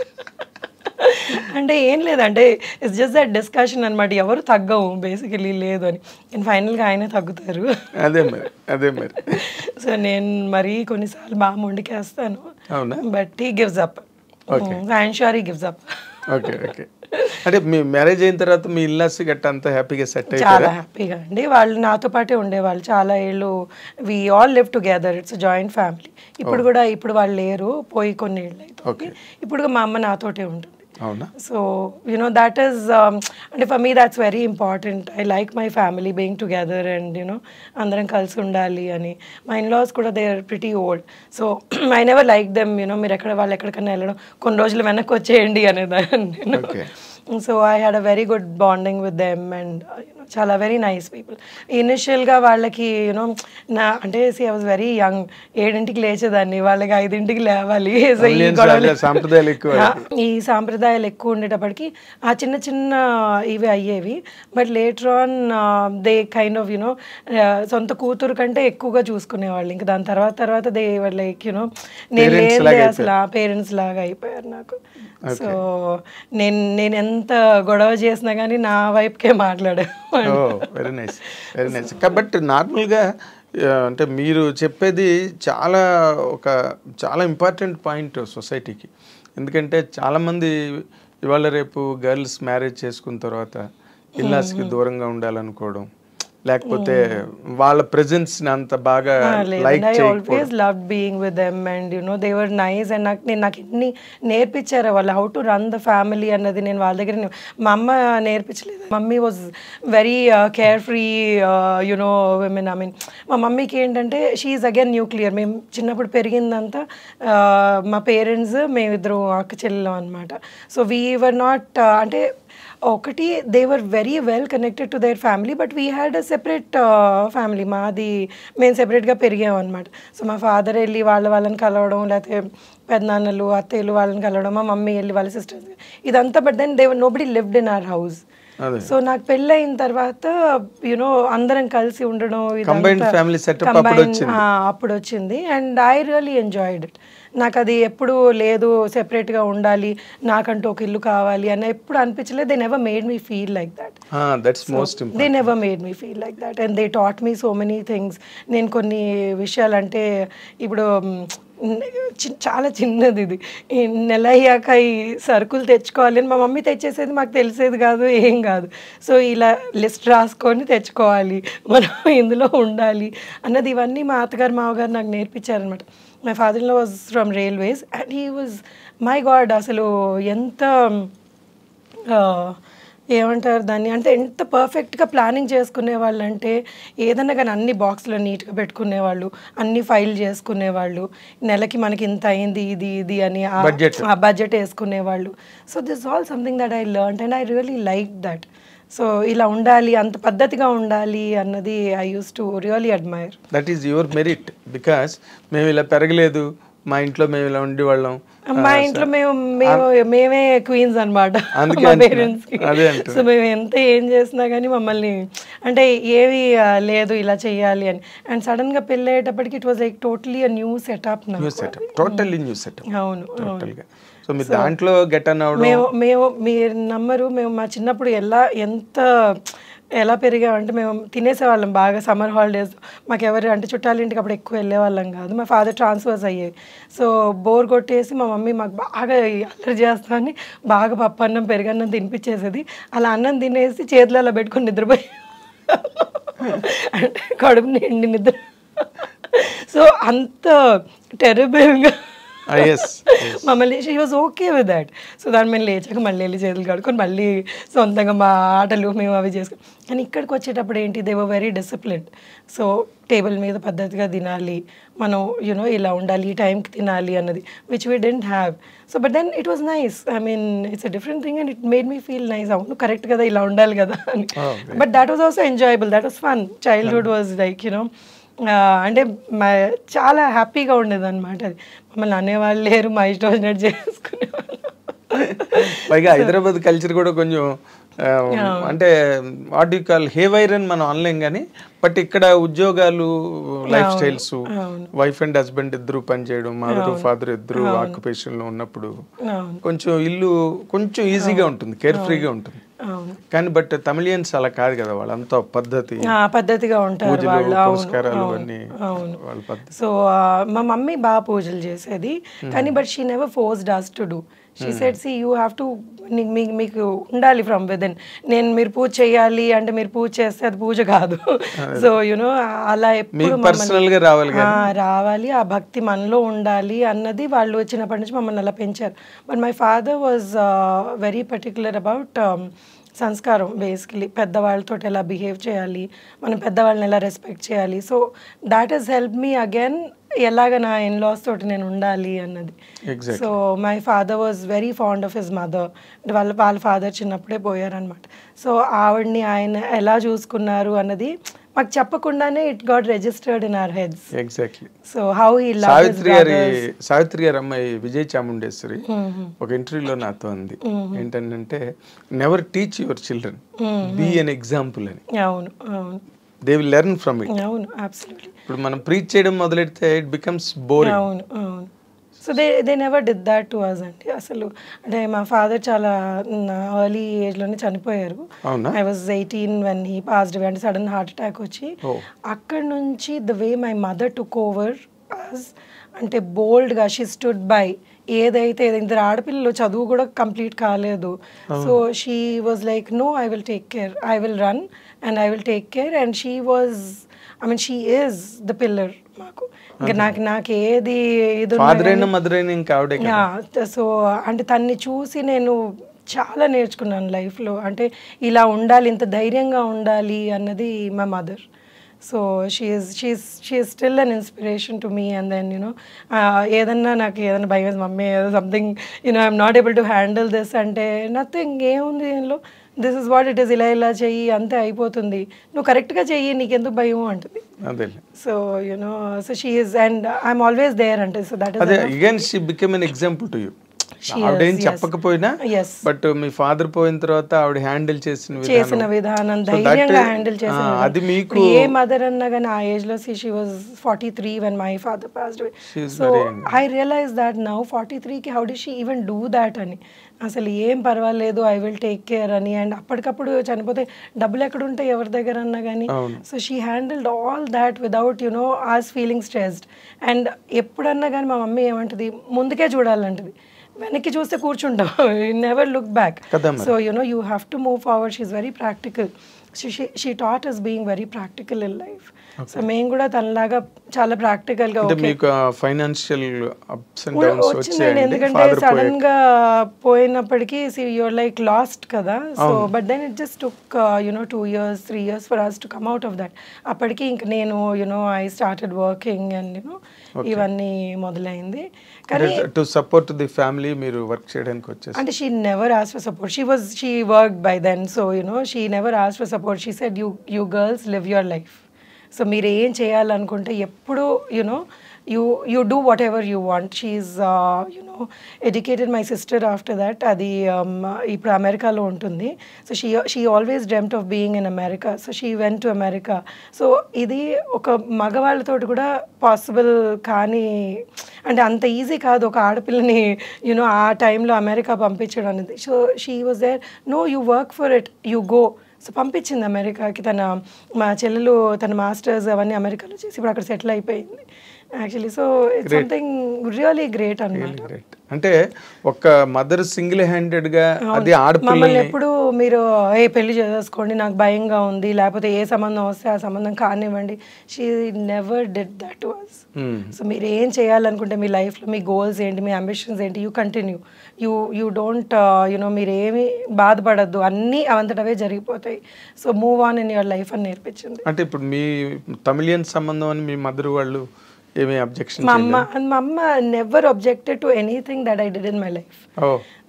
అంటే ఏం లేదంటే ఇట్స్ జస్ట్ దట్ డిస్కషన్ అనమాట. ఎవరు తగ్గవు బేసికలీ, లేదు అని. నేను ఫైనల్గా ఆయనే తగ్గుతారు. అదే మరి. సో నేను మరీ కొన్నిసార్లు బాగా మొండికేస్తాను, but he gives up. I'm sure he gives up. అంటే మీ మ్యారేజ్ అయిన తర్వాత మీ ఇల్లాస్ గట్ట అంతా హ్యాపీగా సెట్ చాలా అయిపోయారా? హ్యాపీగా అండి. వాళ్ళు నాతో పాటే ఉండేవాళ్ళు చాలా ఏళ్ళు. We all live together, it's joint family. ఇప్పుడు వాళ్ళు లేరు, పోయి కొన్ని ఏళ్ళు అవుతుంది. ఇప్పుడు మా అమ్మ నాతోటే ఉంటుంది. అవునా? సో that is అంటే for me that's very important. I like my family being together and అందరం కలిసి ఉండాలి అని. మా ఇన్లాస్ కూడా they are pretty old. So I never like them మీరు వాళ్ళు ఎక్కడికన్నా వెళ్ళడం కొన్ని రోజులు వెనక్కి వచ్చేయండి అనేదాన్ని. So I had a very good bonding with them and చాలా వెరీ నైస్ పీపుల్. ఇనిషియల్గా వాళ్ళకి అంటే ఐ వాజ్ వెరీ యంగ్. 7ంటికి లేచేదాన్ని, వాళ్ళకి 5ంటికి లేవాలి. ఈ సాంప్రదాయాలు ఎక్కువ ఉండేటప్పటికి ఆ చిన్న చిన్న ఇవి అయ్యేవి. But later on they kind of సొంత కూతురు కంటే ఎక్కువగా చూసుకునేవాళ్ళు. ఇంకా దాని తర్వాత దే లైక్ నేను లేదే అసలు ఆ పేరెంట్స్ లాగా అయిపోయారు నాకు. సో నేను ఎంత గొడవ చేసినా కానీ నా వైపుకే మాట్లాడేవాడు. Very nice, very nice. But నార్మల్గా అంటే మీరు చెప్పేది చాలా ఇంపార్టెంట్ పాయింట్ సొసైటీకి. ఎందుకంటే చాలామంది ఇవాళ రేపు గర్ల్స్ మ్యారేజ్ చేసుకున్న తర్వాత ఇల్లాస్కి దూరంగా ఉండాలనుకోవడం, లేకపోతే వాళ్ళ ప్రెజెన్స్ అంత బాగా లైక్ చేయకపోవడం. I always loved being with them and they were nice and నాకు ఎన్ని నేర్పించారు వాళ్ళు how to run the family అన్నది. నేను వాళ్ళ దగ్గర మా అమ్మ నేర్పించలేదు. Mummy was very care free women. మా మమ్మీకి ఏంటంటే షీఈ్ అగైన్ న్యూక్లియర్. మేము చిన్నప్పుడు పెరిగిందంతా మా పేరెంట్స్ మేమిద్దరు అక్క చెల్లెలం అనమాట. సో వీ వర్ నాట్ అంటే ఒకటి they were very well connected to their family, but we had a separate family. మేము సెపరేట్గా పెరిగాం అనమాట. సో మా ఫాదర్ వెళ్ళి వాళ్ళని కలవడం, లేకపోతే పెద్దనాన్నలు అత్తయ్యలు వాళ్ళని కలవడం, మా మమ్మీ వెళ్ళి వాళ్ళ సిస్టర్స్ ఇదంతా. But then nobody lived in our house. So నాకు పెళ్ళి అయిన తర్వాత అందరం కలిసి ఉండడం అప్పుడు వచ్చింది. And I really enjoyed it. నాకు అది ఎప్పుడు లేదు సెపరేట్గా ఉండాలి, నాకంటూ ఒక ఇల్లు కావాలి అని ఎప్పుడు అనిపించలేదు. They never made me feel like that. They never made me feel like that and they taught me so many things. నేను కొన్ని విషయాలు అంటే ఇప్పుడు చాలా చిన్నది ఇది, నెల అయ్యాక ఈ సరుకులు తెచ్చుకోవాలి అని మా మమ్మీ తెచ్చేసేది, మాకు తెలిసేది కాదు, ఏం కాదు. సో ఇలా లిస్ట్ రాసుకొని తెచ్చుకోవాలి, మనం ఇందులో ఉండాలి అన్నది ఇవన్నీ మా అత్తగారు మామగారు నాకు నేర్పించారనమాట. My father in law was from railways and he was my God అసలు ఎంత ఏమంటారు దాన్ని అంటే ఎంత పర్ఫెక్ట్గా ప్లానింగ్ చేసుకునేవాళ్ళు అంటే ఏదన్నా కానీ అన్ని బాక్స్లో నీట్గా పెట్టుకునేవాళ్ళు, అన్ని ఫైల్ చేసుకునేవాళ్ళు, నెలకి మనకి ఇంత అయింది ఇది అని ఆ బడ్జెట్ వేసుకునేవాళ్ళు. So this all something that I learned and I really like that. So ఇలా ఉండాలి, అంత పద్ధతిగా ఉండాలి అన్నది I used to really admire. That is your merit. Because మేము ఇలా పెరగలేదు, మా ఇంట్లో మేము ఇలా ఉండేవాళ్ళం, మా ఇంట్లో మేమే క్వీన్స్ అనమాట మా పేరెంట్స్ కి. సో మేము ఎంత ఏం చేసినా కానీ మమ్మల్ని అంటే ఏవి లేదు ఇలా చెయ్యాలి అని. అండ్ సడన్ గా పెళ్ళి అయ్యేటప్పటికి it was like totally a new setup. అవును. సో మీరు దాంట్లో గెట్ అన్ అవడం. మీరు నమ్మరు, మేము మా చిన్నప్పుడు ఎలా పెరిగామంటే మేము తినేసేవాళ్ళం బాగా. సమ్మర్ హాలిడేస్ మాకు ఎవరు అంటే చుట్టాల ఇంటికి అప్పుడు ఎక్కువ వెళ్ళేవాళ్ళం కాదు. మా ఫాదర్ ట్రాన్స్ఫర్స్ అయ్యాయి. సో బోర్ కొట్టేసి మా మమ్మీ మాకు బాగా అల్లరి చేస్తామని బాగా పప్పు అన్నం పెరుగన్నం తినిపించేసేది. అలా అన్నం తినేసి చేతులు అలా పెట్టుకొని నిద్రపోయి అంటే కడుపు నిండి నిద్ర. సో అంత టెరబుల్గా మమ్మల్ని she was okay with that. So దాన్ని మేము లేచాక మళ్ళీ వెళ్ళి చేతులు కడుక్కొని మళ్ళీ సొంతంగా మా ఆటలు మేము అవి చేసుకుని. కానీ ఇక్కడికి వచ్చేటప్పుడు ఏంటి, they were very disciplined. So table మీద పద్ధతిగా తినాలి, మనం ఇలా ఉండాలి, ఈ టైంకి తినాలి అన్నది which we didn't have. So but then it was nice. I mean it's a different thing and it made me feel nice. అవును కరెక్ట్ కదా, ఇలా ఉండాలి కదా అని. But that was also enjoyable, that was fun. Childhood was like అంటే చాలా హ్యాపీగా ఉండేది అనమాట. అది మమ్మల్ని అనేవాళ్ళు లేరు, మా ఇష్టం వచ్చినట్టు చేసుకునేవాళ్ళు. పైగా హైదరాబాద్ కల్చర్ కూడా కొంచెం అంటే వాట్ యు కాల్ హేవైర్ అని మనం అనలేం కానీ, బట్ ఇక్కడ ఉద్యోగాలు, life styles, wife and husband ఇద్దరు పనిచేయడం, మదర్ ఫాదర్ ఇద్దరు ఆక్యుపేషన్ లో ఉన్నప్పుడు కొంచెం ఇల్లు కొంచెం ఈజీగా ఉంటుంది, కేర్ ఫ్రీగా ఉంటుంది. కానీ బట్ తమిళియన్స్ అలా కాదు కదా, వాళ్ళంతా పద్ధతిగా ఉంటారు వాళ్ళు. సో మా మమ్మీ బాగా పూజలు చేసేది, కానీ but she never forced us to do. She said, see, you have to, మీకు ఉండాలి ఫ్రమ్ విదిన్. మీరు పూజ చేయాలి అంటే మీరు పూజ చేస్తే అది పూజ కాదు. సో యునో అలా ఎప్పుడు రావాలి, ఆ భక్తి మనలో ఉండాలి అన్నది వాళ్ళు చిన్నప్పటి నుంచి మమ్మల్ని అలా పెంచారు. But my father was very particular about సంస్కారం. బేసికలీ పెద్దవాళ్ళతో ఎలా బిహేవ్ చేయాలి, మనం పెద్దవాళ్ళని ఎలా రెస్పెక్ట్ చేయాలి. So that has help me again ఎలాగ నా ఇన్లాస్ తోటి నేను ఉండాలి అన్నది. So my father was very fond of his mother. అంటే వాళ్ళ ఫాదర్ చిన్నప్పుడే పోయారనమాట. సో ఆవిడ్ని ఆయన ఎలా చూసుకున్నారు అన్నది మాకు చెప్పకుండానే it got registered in our heads. Exactly. So how he Savitri గారి అమ్మాయి విజయ చాముండేశ్వరి ఒక ఇంటర్వ్యూలో నాతో అంది ఏంటంటే, never teach your children, be an example అని. అవును అవును, they will learn from it. అవును అబ్సల్యూట్లీ. ఇప్పుడు మనం ప్రీచ్ చేయడం మొదలెడితే ఇట్ బికమ్స్ బోరింగ్. అవును అవును. So they never did that to us అండి. అసలు అంటే మా ఫాదర్ చాలా ఎర్లీ ఏజ్లోనే చనిపోయారు. I was 18 when he passed away. అంటే సడన్ హార్ట్ అటాక్ వచ్చి అక్కడ నుంచి the way my mother took over us అంటే బోల్డ్గా షీ స్టుడ్ బై. ఏదైతే ఇద్దరు ఆడపిల్లలు చదువు కూడా కంప్లీట్ కాలేదు. So she was like no, I will take care, I will run and I will take care. And she was she is the pillar మాకు. ఇంకా నాకు ఏది ఇది సో అంటే తన్ని చూసి నేను చాలా నేర్చుకున్నాను లైఫ్లో. అంటే ఇలా ఉండాలి, ఇంత ధైర్యంగా ఉండాలి అన్నది మా mother. So she is still an inspiration to me. And then ఏదన్నా నాకు ఏదైనా భయం వేసి మమ్మీ ఏదో something I'm not able to handle this అంటే నథింగ్, ఏముంది దీనిలో, this is what it is, ఇలా చెయ్యి అంతే అయిపోతుంది, నువ్వు కరెక్ట్గా చెయ్యి, నీకెందుకు భయం అంటుంది. So so she is and I'm always there అంటే. So that is again she become an example to you. ఆవిడేం చెప్పకపోయినా బట్ మీ ఫాదర్ పోయిన తర్వాత ఆవిడ హ్యాండిల్ చేసిన విధానం, ధైర్యంగా హ్యాండిల్ చేసిన అది మీకు ఏ మదర్ అన్నా కానీ ఆ ఏజ్ లో she was 43 when my father passed away. So I realized that now 43 కి how did she even do that అని. అసలు ఏం పర్వాలేదు, ఐ విల్ టేక్ కేర్ అని. అండ్ అప్పటికప్పుడు చనిపోతే డబ్బులు ఎక్కడ ఉంటాయి ఎవరి దగ్గర అన్నా కానీ. So she handled all that without us feeling stressed. And ఎప్పుడన్నా కానీ మా మమ్మీ ఏమంటుంది, ముందుకే చూడాలంటది, వెనక్కి చూస్తే కూర్చుంటాం, never look back. So you have to move forward. She is very practical. She taught us being very practical in life. సో మేము కూడా తనలాగా చాలా ప్రాక్టికల్ గా ఫైనాన్షియల్ అప్స్ అండ్ డౌన్స్ వచ్చిందండి. ఎందుకంటే సడన్ గా పోయినప్పటికీ యూఆర్ లైక్ లాస్ట్ కదా. So but then it just took 2 years 3 years for us to come out of that. అప్పటికి ఇంక నేను ఐ స్టార్టెడ్ వర్కింగ్ అండ్ ఇవన్నీ మొదలైంది. కానీ టు సపోర్ట్ ది ఫ్యామిలీ మీరు వర్క్ చేయడానికి వచ్చేసి అంటే she never asked for support. She worked by then. So she never asked for support. She said you girls live your life. So మీరు ఏం చేయాలనుకుంటే ఎప్పుడు you do whatever you want. She's educated my sister after that. అది ఇప్పుడు అమెరికాలో ఉంటుంది. So she always dreamt of being in America. So she went to America. So ఇది ఒక మగవాళ్ళతోటి కూడా పాసిబుల్ కానీ అంటే అంత ఈజీ కాదు ఒక ఆడపిల్లని ఆ టైంలో అమెరికా పంపించడం అనేది. So she was there, no you work for it, you go. So పంపించింది అమెరికాకి. మా చెల్లెలు తన మాస్టర్స్ అవన్నీ అమెరికాలో చేసి ఇప్పుడు అక్కడ సెటిల్ అయిపోయింది actually. So it's something really great అన్నమాట. అంటే ఒక మదర్ సింగిల్ హ్యాండెడ్ గా అది మమ్మల్ని ఎప్పుడు మీరు పెళ్లి చేసుకోండి నాకు భయంగా ఉంది, లేకపోతే ఏ సంబంధం వస్తే ఆ సంబంధం కానివ్వండి, she never did that to us. So మీరు ఏం చేయాలనుకుంటే మీ లైఫ్లో మీ గోల్స్ ఏంటి, మీ అంబిషన్స్ ఏంటి, యూ కంటిన్యూ. యూ డోంట్ మీరు ఏమి బాధపడద్దు, అన్నీ అవంతటవే జరిగిపోతాయి. So move on in your life అని నేర్పించింది. అంటే ఇప్పుడు మీ తమిళియన్ సంబంధం అని మీ మదర్ వాళ్ళు ఏమీ అబ్జెక్షన్ మా అమ్మ never objected to anything that I did in my life.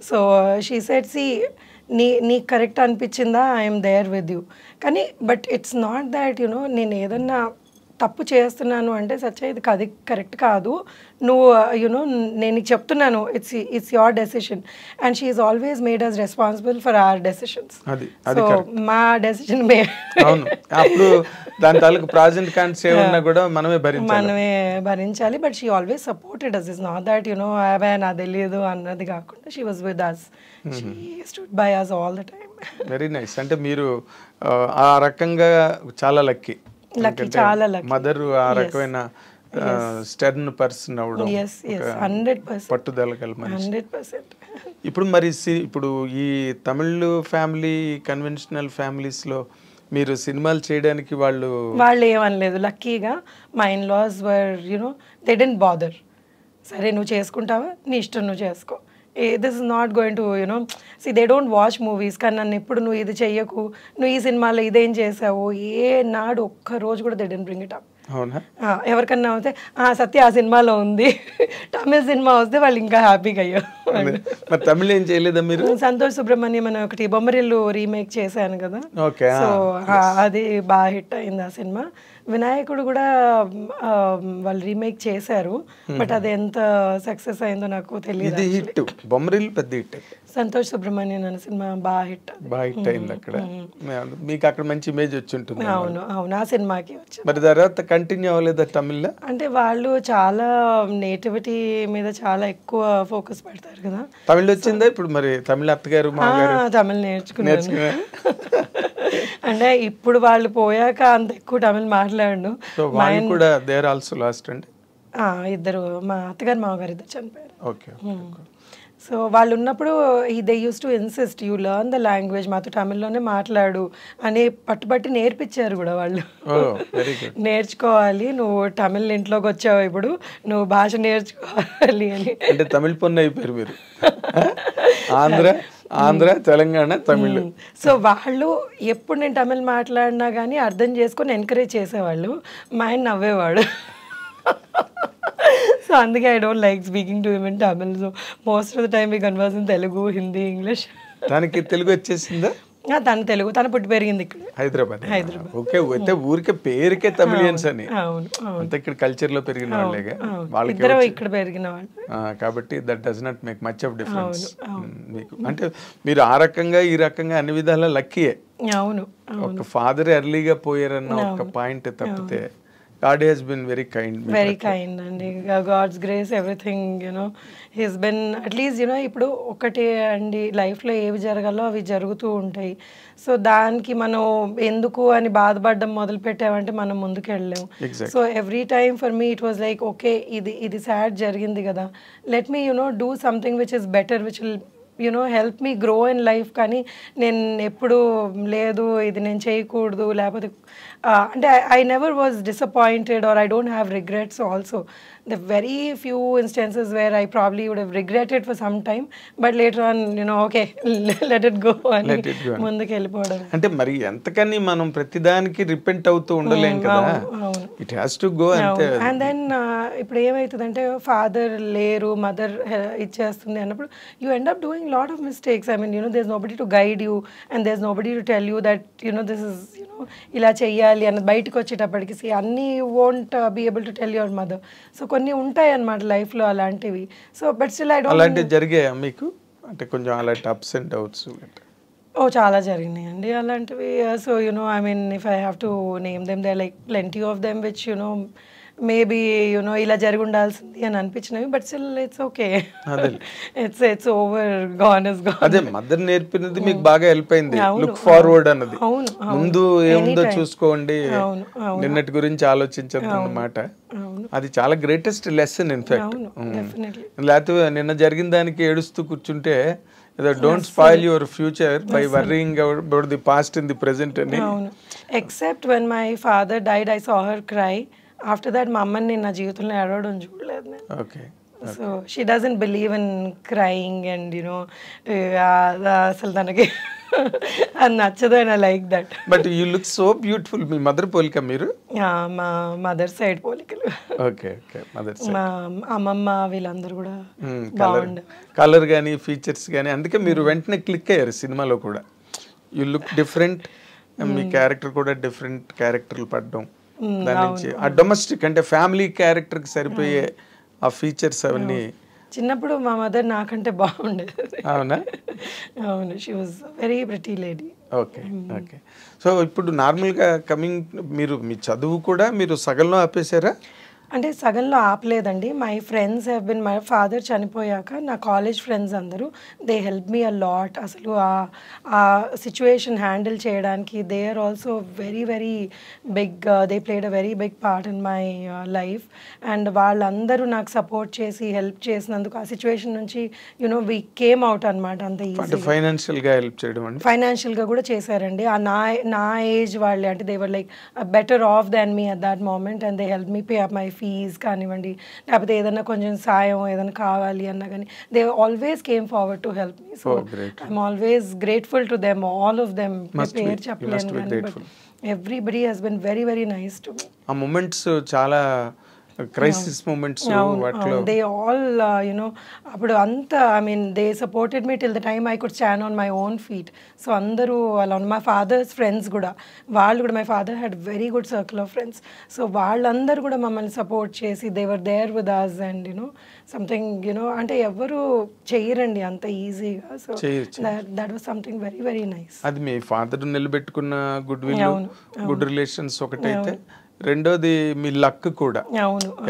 So she said see నీకు కరెక్ట్ అనిపించిందా, ఐఎమ్ దేర్ విత్ యూ. కానీ బట్ ఇట్స్ నాట్ దాట్ నేను ఏదన్నా తప్పు చేస్తున్నాను అంటే సచ్చ ఇది అది కరెక్ట్ కాదు, నువ్వు నేను నీకు చెప్తున్నాను, it's your decision. And she is always made us responsible for our decisions. So మా డెసిషన్ అప్పుడు దాని తాలూకు ప్రాజెక్ట్ కాన్సే ఉన్నా కూడా మనమే భరించాలి. But she always supported us. Is not that అవే నాకు తెలియదు అన్నది కాకుండా she was with us. She stood by us all the time. Very nice. అంటే మీరు ఆ రకంగా చాలా లక్కీ. చాలా మదర్ ఆ రకమైన స్టర్న్ పర్సన్ అవడం, ఎస్ 100%, పట్టుదల గల మనిషి. 100%. ఇప్పుడు మరి ఇప్పుడు ఈ తమిళ్ ఫ్యామిలీ కన్వెన్షనల్ ఫ్యామిలీస్లో మీరు సినిమాలు చేయడానికి వాళ్ళు ఏమనలేదు. లక్కీగా మా in-laws were they didn't bother. సరే నువ్వు చేసుకుంటావా, నీ ఇష్టం, నువ్వు చేసుకో, this is not going to see they don't watch movies. కానీ నన్ను ఎప్పుడు నువ్వు ఇది చెయ్యకు, నువ్వు ఈ సినిమాలో ఇదేం చేసావు, నాడు ఒక్క రోజు కూడా they didn't bring it up. అవునా? ఎవరికన్నా వస్తే సత్య ఆ సినిమాలో ఉంది, తమిళ సినిమా వస్తే వాళ్ళు ఇంకా హ్యాపీగా అయ్యారు. మరి తమిళ ఏం చేయలేదా మీరు? సంతోష్ సుబ్రహ్మణ్యం అని ఒకటి బొమ్మరిల్లు రీమేక్ చేశాను కదా, సో అది బాగా హిట్ అయింది ఆ సినిమా. వినాయకుడు కూడా వాళ్ళు రీమేక్ చేశారు, బట్ అది ఎంత సక్సెస్ అయిందో నాకు తెలియదు. హిట్ బొమ్మరిల్లు పెద్ద హిట్. సంతోష్ సుబ్రహ్మణ్యం అనే సినిమా బాగా హిట్ అయింది అక్కడ. మీకు అక్కడ మంచి ఇమేజ్ వచ్చి ఉంటుంది. అవును అవును, ఆ సినిమాకి వచ్చింది. మరి తర్వాత కంటిన్యూ అవ్వలేదా తమిళ్లో? అంటే వాళ్ళు చాలా నేటివిటీ మీద చాలా ఎక్కువ ఫోకస్ పెడతారు కదా. తమిళ్ వచ్చిందా ఇప్పుడు? మరి తమిళ అత్తగారు తమిళ్ నేర్చుకున్నాను. అంటే ఇప్పుడు వాళ్ళు పోయాక అంత ఎక్కువ తమిళ్ మాట్లాడను. ఇద్దరు, మా అత్తగారు మామగారు ఇద్దరు చనిపోయారు. సో వాళ్ళు ఉన్నప్పుడు they used to insist you learn the language, మాతో తమిళ్లోనే మాట్లాడు అని పట్టుబట్టి నేర్పించారు కూడా వాళ్ళు. నేర్చుకోవాలి, నువ్వు తమిళ్ ఇంట్లోకి వచ్చావు, ఇప్పుడు నువ్వు భాష నేర్చుకోవాలి అని. అంటే తమిళ్ పొన్ను అయిపోయారు మీరు. ఆంధ్ర తెలంగాణ తమిళ్. సో వాళ్ళు ఎప్పుడు నేను తమిళ్ మాట్లాడినా కానీ అర్థం చేసుకొని ఎంకరేజ్ చేసేవాళ్ళు. మా ఆయన నవ్వేవాడు. సో అందుకే I don't like speaking to him in Tamil. So most of the time we converse in Telugu, Hindi, English. దానికి తెలుగు వచ్చేసిందా? తను తెలుగు, తను పుట్టి పెరిగింది ఇక్కడ హైదరాబాద్. ఓకే, అయితే ఊరికే పేరుకే తమిళియన్స్ అని, అంత ఇక్కడ కల్చర్ లో పెరిగిన వాళ్ళేగా, వాళ్ళకి ఇక్కడ పెరిగిన వాళ్ళు కాబట్టి that does not make much of difference మీకు. అంటే మీరు ఆ రకంగా ఈ రకంగా అన్ని విధాలా లక్కీయే. అవును, ఒక ఫాదర్ ఎర్లీగా పోయారన్న ఒక పాయింట్ తప్పితే God has been very kind. Very kind, and God's grace, everything, he's been at least, ఇప్పుడు ఒకటి అండి, లైఫ్లో ఏవి జరగాలో అవి జరుగుతూ ఉంటాయి. సో దానికి మనం ఎందుకు అని బాధపడడం మొదలు పెట్టామంటే మనం ముందుకు వెళ్ళలేము. So every time for me it was like okay, ఇది సాడ్ జరిగింది కదా, let me do something which is better, which will help me grow in life. కానీ నేను ఎప్పుడు లేదు ఇది నేను చేయకూడదు, లేకపోతే అంటే I never was disappointed or I don't have regrets also. The very few instances where I probably would have regretted for some time, but later on, okay, let it go అని ముందుకు వెళ్ళిపోవడం. అంటే మరి ఎంతకని మనం ప్రతిదానికి రిపెంట్ అవుతూ ఉండలేం కదా, ఇట్ హ్యాస్ టు గో అంతే. అండ్ దెన్ ఇప్పుడు ఏమవుతుందంటే ఫాదర్ లేరు, మదర్ ఇచ్చేస్తుంది అన్నప్పుడు you end up doing lot of mistakes. I mean there is nobody to guide you and there is nobody to tell you that this is ఇలా చెయ్యాలి అన్నది. బయటకు వచ్చేటప్పటికి అన్నీ you won't be able to tell your mother. So కొన్ని ఉంటాయి అన్నమాట లైఫ్లో అలాంటివి. So but still I don't. అలాంటివి జరిగాయా మీకు? అంటే కొంచెం అలాంటి అప్స్ అండ్ డౌట్స్? చాలా జరిగినాయండి అలాంటివి. So I mean if I have to name them, they are like plenty of them which maybe ఇలా జరిగి ఉండాల్సింది అని అనిపించినవి. But still it's okay, it's over, gone is gone. అదే మదర్ నేర్పినది మీకు బాగా హెల్ప్ అయింది, లుక్ ఫార్వర్డ్ అన్నది. ముందు ఏముందో చూసుకోండి, నిన్నటి గురించి ఆలోచించద్దు అన్నమాట. అది చాలా గ్రేటెస్ట్ లెసన్ ఇన్ఫాక్ట్. లేకపోతే నిన్న జరిగిన దానికి ఏడుస్తూ కూర్చుంటే don't spoil your future by worrying about the past in the present అని. Except when my father died I saw her cry. After that మా అమ్మని నేను నా జీవితంలో ఏడవడం చూడలేదు నేను. Okay. So she doesn't believe in crying and అసలు తనకి అది నచ్చదు and I like that. But you look so beautiful. మీ మదర్ పోలిక మీరు? మా మదర్ సైడ్ పోలికలు. Okay okay, mother side. మా అమ్మమ్మ వీళ్ళందరూ కూడా బాగుండే, కలర్ కానీ ఫీచర్స్ కానీ. అందుకే మీరు వెంటనే క్లిక్ అయ్యారు సినిమాలో కూడా. You look different, me character కూడా డిఫరెంట్ క్యారెక్టర్లు పడడం. దాని నుంచి ఆ డొమెస్టిక్ అంటే ఫ్యామిలీ క్యారెక్టర్కి సరిపోయే ఆ ఫీచర్స్ అవన్నీ. చిన్నప్పుడు మా మదర్ నాకంటే బాగుండేది. అవునా? అవును, she was very pretty lady. Okay okay. So ఇప్పుడు నార్మల్గా కమింగ్, మీరు మీ చదువు కూడా మీరు సగంలో ఆపేశారా? అంటే సగంలో ఆపలేదండి. My friends have been, my father చనిపోయాక నా కాలేజ్ ఫ్రెండ్స్ అందరూ they help me a lot. అసలు ఆ సిచ్యువేషన్ హ్యాండిల్ చేయడానికి they are also very very big, they played a very big part in my life. And వాళ్ళందరూ నాకు support చేసి help చేసినందుకు ఆ సిచ్యువేషన్ నుంచి యునో వి కేమ్ అవుట్ అనమాట. అంత ఈజీ ఫైనాన్షియల్గా హెల్ప్ చేయడం అండి. ఫైనాన్షియల్గా కూడా చేశారండి. నా ఏజ్ వాళ్ళే, అంటే they were like better off than me at that moment and they help me pay up my fees కానివ్వండి, లేకపోతే ఏదైనా కొంచెం సాయం ఏదైనా కావాలి అన్నా కానీ they always came forward to help me. So I'm always grateful to them, all of them. పేరు చెప్పలేను కానీ but everybody he's been very very nice to me. ఆ మూమెంట్స్ చాలా క్రైసిస్ మూమెంట్స్ వాటిలో దే ఆల్ యునో అప్పుడు అంతా I mean they supported me till the time I could stand on my own feet. So అందరూ అలా my father's friends కూడా, వాళ్ళు కూడా, my father had very good circle of friends. So వాళ్ళందరూ కూడా మమ్మల్ని సపోర్ట్ చేసి they were there with us and you know something you know అంటే ఎవరు చెయ్యరండి అంత ఈజీగా. So that was something very very nice. అది మీ ఫాదర్ నిలబెట్టుకున్న గుడ్ విల్, గుడ్ రిలేషన్స్ ఒకటైతే, రెండోది మీ లక్ కూడా.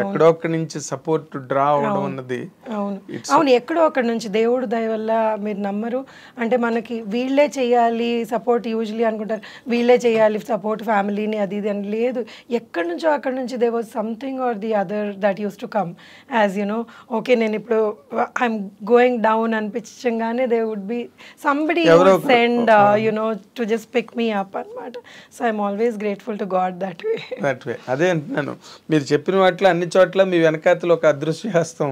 ఎక్కడో అక్కడి నుంచి సపోర్ట్ డ్రా అవడం అన్నది. అవును, ఎక్కడో అక్కడి నుంచి దేవుడు దయ వల్ల. మీరు నమ్మరు, అంటే మనకి వీళ్ళే చేయాలి సపోర్ట్ యూజువలీ అనుకుంటారు, వీళ్ళే చేయాలి సపోర్ట్ ఫ్యామిలీని అది ఇది అని. లేదు, ఎక్కడి నుంచో అక్కడి నుంచి they was something or the other that used to come as you know okay నేను ఇప్పుడు ఐఎమ్ గోయింగ్ డౌన్ అనిపించగానే they would be somebody send you know to just pick me up అనమాట. So I'm always grateful to God that way. అదే అంటున్నాను, మీరు చెప్పిన వాటిలో అన్ని చోట్ల మీ వెనకాతలు ఒక అదృశ్యహస్తం,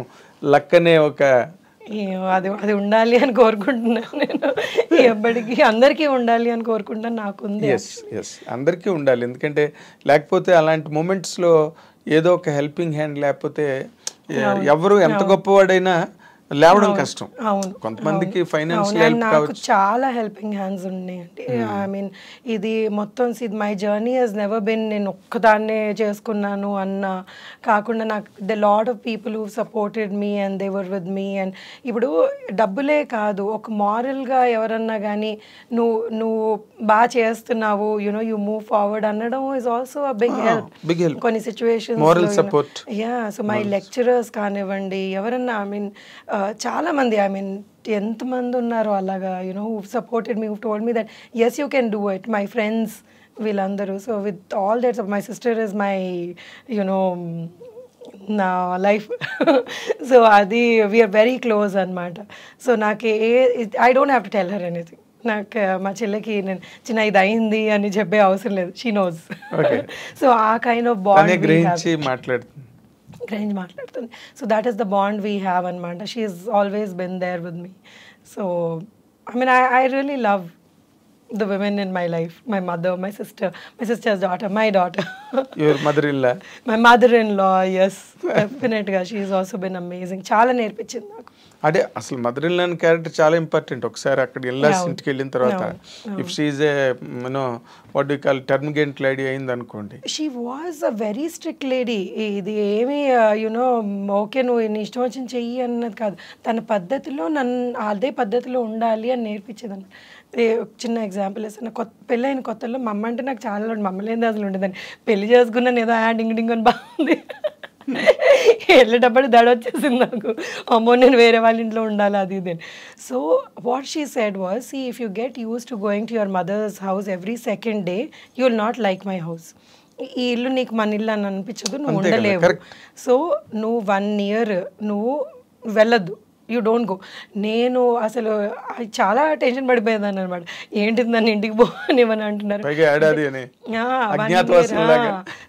లక్ అనే ఒక అది ఉండాలి అని కోరుకుంటున్నాను నేను. ఎప్పటికీ అందరికీ ఉండాలి అని కోరుకుంటాను. నాకుంది. ఎస్ అందరికీ ఉండాలి, ఎందుకంటే లేకపోతే అలాంటి మూమెంట్స్లో ఏదో ఒక హెల్పింగ్ హ్యాండ్ లేకపోతే ఎవరు ఎంత గొప్పవాడైనా లేవడం కష్టం. అవును, కొంతమందికి ఫైనాన్షియల్ హెల్ప్ నాకు చాలా హెల్పింగ్ హ్యాండ్స్ ఉన్నాయండి. ఐ మీన్ ఇది మొత్తం my journey has never been నేను ఒక్కదాన్నే చేసుకున్నాను అన్న కాకుండా నాకు the lot of people who supported me and they were with me. And ఇప్పుడు డబ్బులే కాదు, ఒక మారల్గా ఎవరన్నా కానీ నువ్వు బాగా చేస్తున్నావు యునో యూ మూవ్ ఫార్వర్డ్ అనడం is also a big help కొన్ని situations. Yeah, so my lecturers కానివ్వండి, ఎవరన్నా ఐ మీన్ చాలా మంది, ఐ మీన్ ఎంతమంది ఉన్నారో అలాగా you know who supported me, who told me that yes you can do it. My friends వీళ్ళందరూ. So with all that my sister is my you know నా life. So అది వీఆర్ వెరీ క్లోజ్ అనమాట. So నాకు I don't have to tell her anything. నాకు మా చెల్లెకి నేను చిన్న ఇది అయింది అని చెప్పే అవసరం లేదు, షీ నోస్. సో ఆ కైండ్ ఆఫ్ బాండ్ గ్రహించి మాట్లాడుతుంది. So that is the bond we have అనమాట. She is always been there with me. So I mean I really love the women in my life, my mother, my sister's daughter, my daughter. Your mother-in-law? My mother-in-law, yes, definitely. She has also been amazing. చాలా నేర్పించింది నాకు. అదే అసలు మదర్-ఇన్-లా character చాలా important. ఒకసారి అక్కడ ఇల్లాస్ ఇంటికి వెళ్ళిన తర్వాత if she is a you know what you call termagant lady అయింది అనుకోండి, she was a very strict lady. ఇది ఏమి యునో ఓకే నువ్వు నీ ఇష్టం వచ్చింది చెయ్యి అన్నది కాదు, తన పద్ధతిలో నన్ను అదే పద్ధతిలో ఉండాలి అని నేర్పించేదాన్ని. చిన్న ఎగ్జాంపుల్ వేస్తాను, పెళ్ళైన కొత్తలో మా అమ్మ అంటే నాకు చాలా మమ్మల్ని అసలు ఉండేదాన్ని. పెళ్లి చేసుకున్నాను ఏదో డింగ్ డింగ్ అని బాగుంది, వెళ్ళేటప్పుడు దడ వచ్చేసింది నాకు, అమ్మో నేను వేరే వాళ్ళ ఇంట్లో ఉండాలి అది ఇది. So what she said was, see if you get used to going to your mother's house every second day you will not like my house. ఈ ఇల్లు నీకు మన ఇల్లు అని అనిపించదు, నువ్వు ఉండలేవు. సో నువ్వు 1 year నువ్వు వెళ్ళొద్దు, యూ డోంట్ గో. నేను అసలు చాలా టెన్షన్ పడిపోయేదాన్ని అనమాట, ఏంటిది నన్ను ఇంటికి పోనివని అంటున్నారు.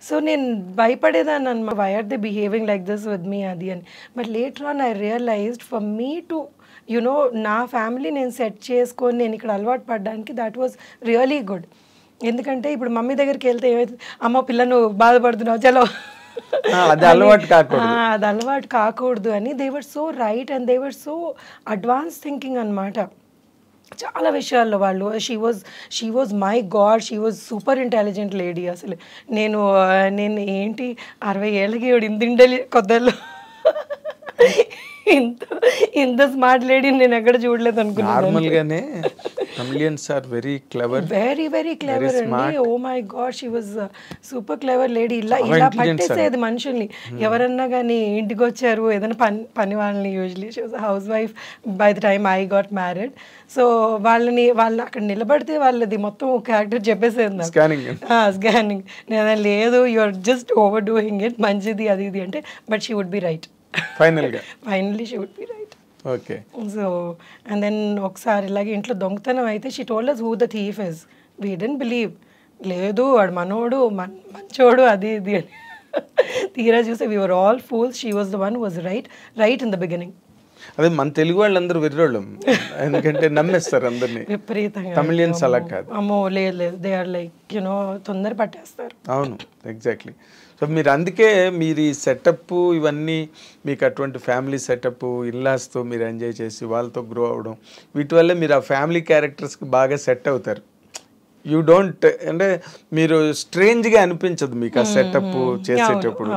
సో నేను భయపడేదాన్ని అనమాట, why are they behaving like this with me అది అని. But later on I realized for me to you know నా ఫ్యామిలీ నేను సెట్ చేసుకొని నేను ఇక్కడ అలవాటు పడడానికి దట్ వాజ్ రియలీ గుడ్. ఎందుకంటే ఇప్పుడు మమ్మీ దగ్గరికి వెళ్తే ఏమైతుంది, అమ్మ పిల్ల నువ్వు బాధపడుతున్నావు చలో అది అలవాటు కాకూడదు అని. They were so right and they were so advance thinking అనమాట చాలా విషయాల్లో వాళ్ళు. She was my God, she was super intelligent lady. అసలు నేను ఏంటి 60 ఏళ్ళకి ఇంత కొత్తలో ఇంత స్మార్ట్ లేడీని నేను ఎక్కడ చూడలేదు అనుకున్నాను. నార్మల్గానే Tamilians are very clever. Very clever అండి. Oh my God, she was super clever lady. ఇలా పట్టేసేది మనుషుల్ని. ఎవరన్నా కానీ ఇంటికి వచ్చారు ఏదైనా పని వాళ్ళని, usually she was house wife by the time I got married. So వాళ్ళు అక్కడ నిలబడితే వాళ్ళది మొత్తం క్యారెక్టర్ చెప్పేసేది నాకు. స్కానింగ్. నేను లేదు, you are just overdoing it, మంచిది అది ఇది అంటే, but she would be right. Finally she would be right. Okay. So and then ఒకసారి ఇలాగే ఇంట్లో దొంగతనం అయితే she told us who the thief is. We didn't believe. లేదు వాడు మనోడు మంచోడు అది ఇది అని. తీరా చూస్తే we were all fools. She was the one who was right in the beginning. అదే మన తెలుగు వాళ్ళందరూ వెర్రోళ్ళం, ఎందుకంటే నమ్మేస్తారు అందరినీ. విపరీతంగా. తమిళియన్స్ అలా కాదు. అమ్మో లేదు, దే ఆర్ లైక్ తొందర పట్టేస్తారు. అవును, ఎగ్జాక్ట్లీ. సో మీరు అందుకే మీరు ఈ సెటప్ ఇవన్నీ మీకు అటువంటి ఫ్యామిలీ సెటప్ ఇల్లాస్తో మీరు ఎంజాయ్ చేసి వాళ్ళతో గ్రో అవ్వడం, వీటి వల్ల మీరు ఆ ఫ్యామిలీ క్యారెక్టర్స్కి బాగా సెట్ అవుతారు. యూ డోంట్ అంటే మీరు స్ట్రేంజ్గా అనిపించదు మీకు ఆ సెటప్ చేసేటప్పుడు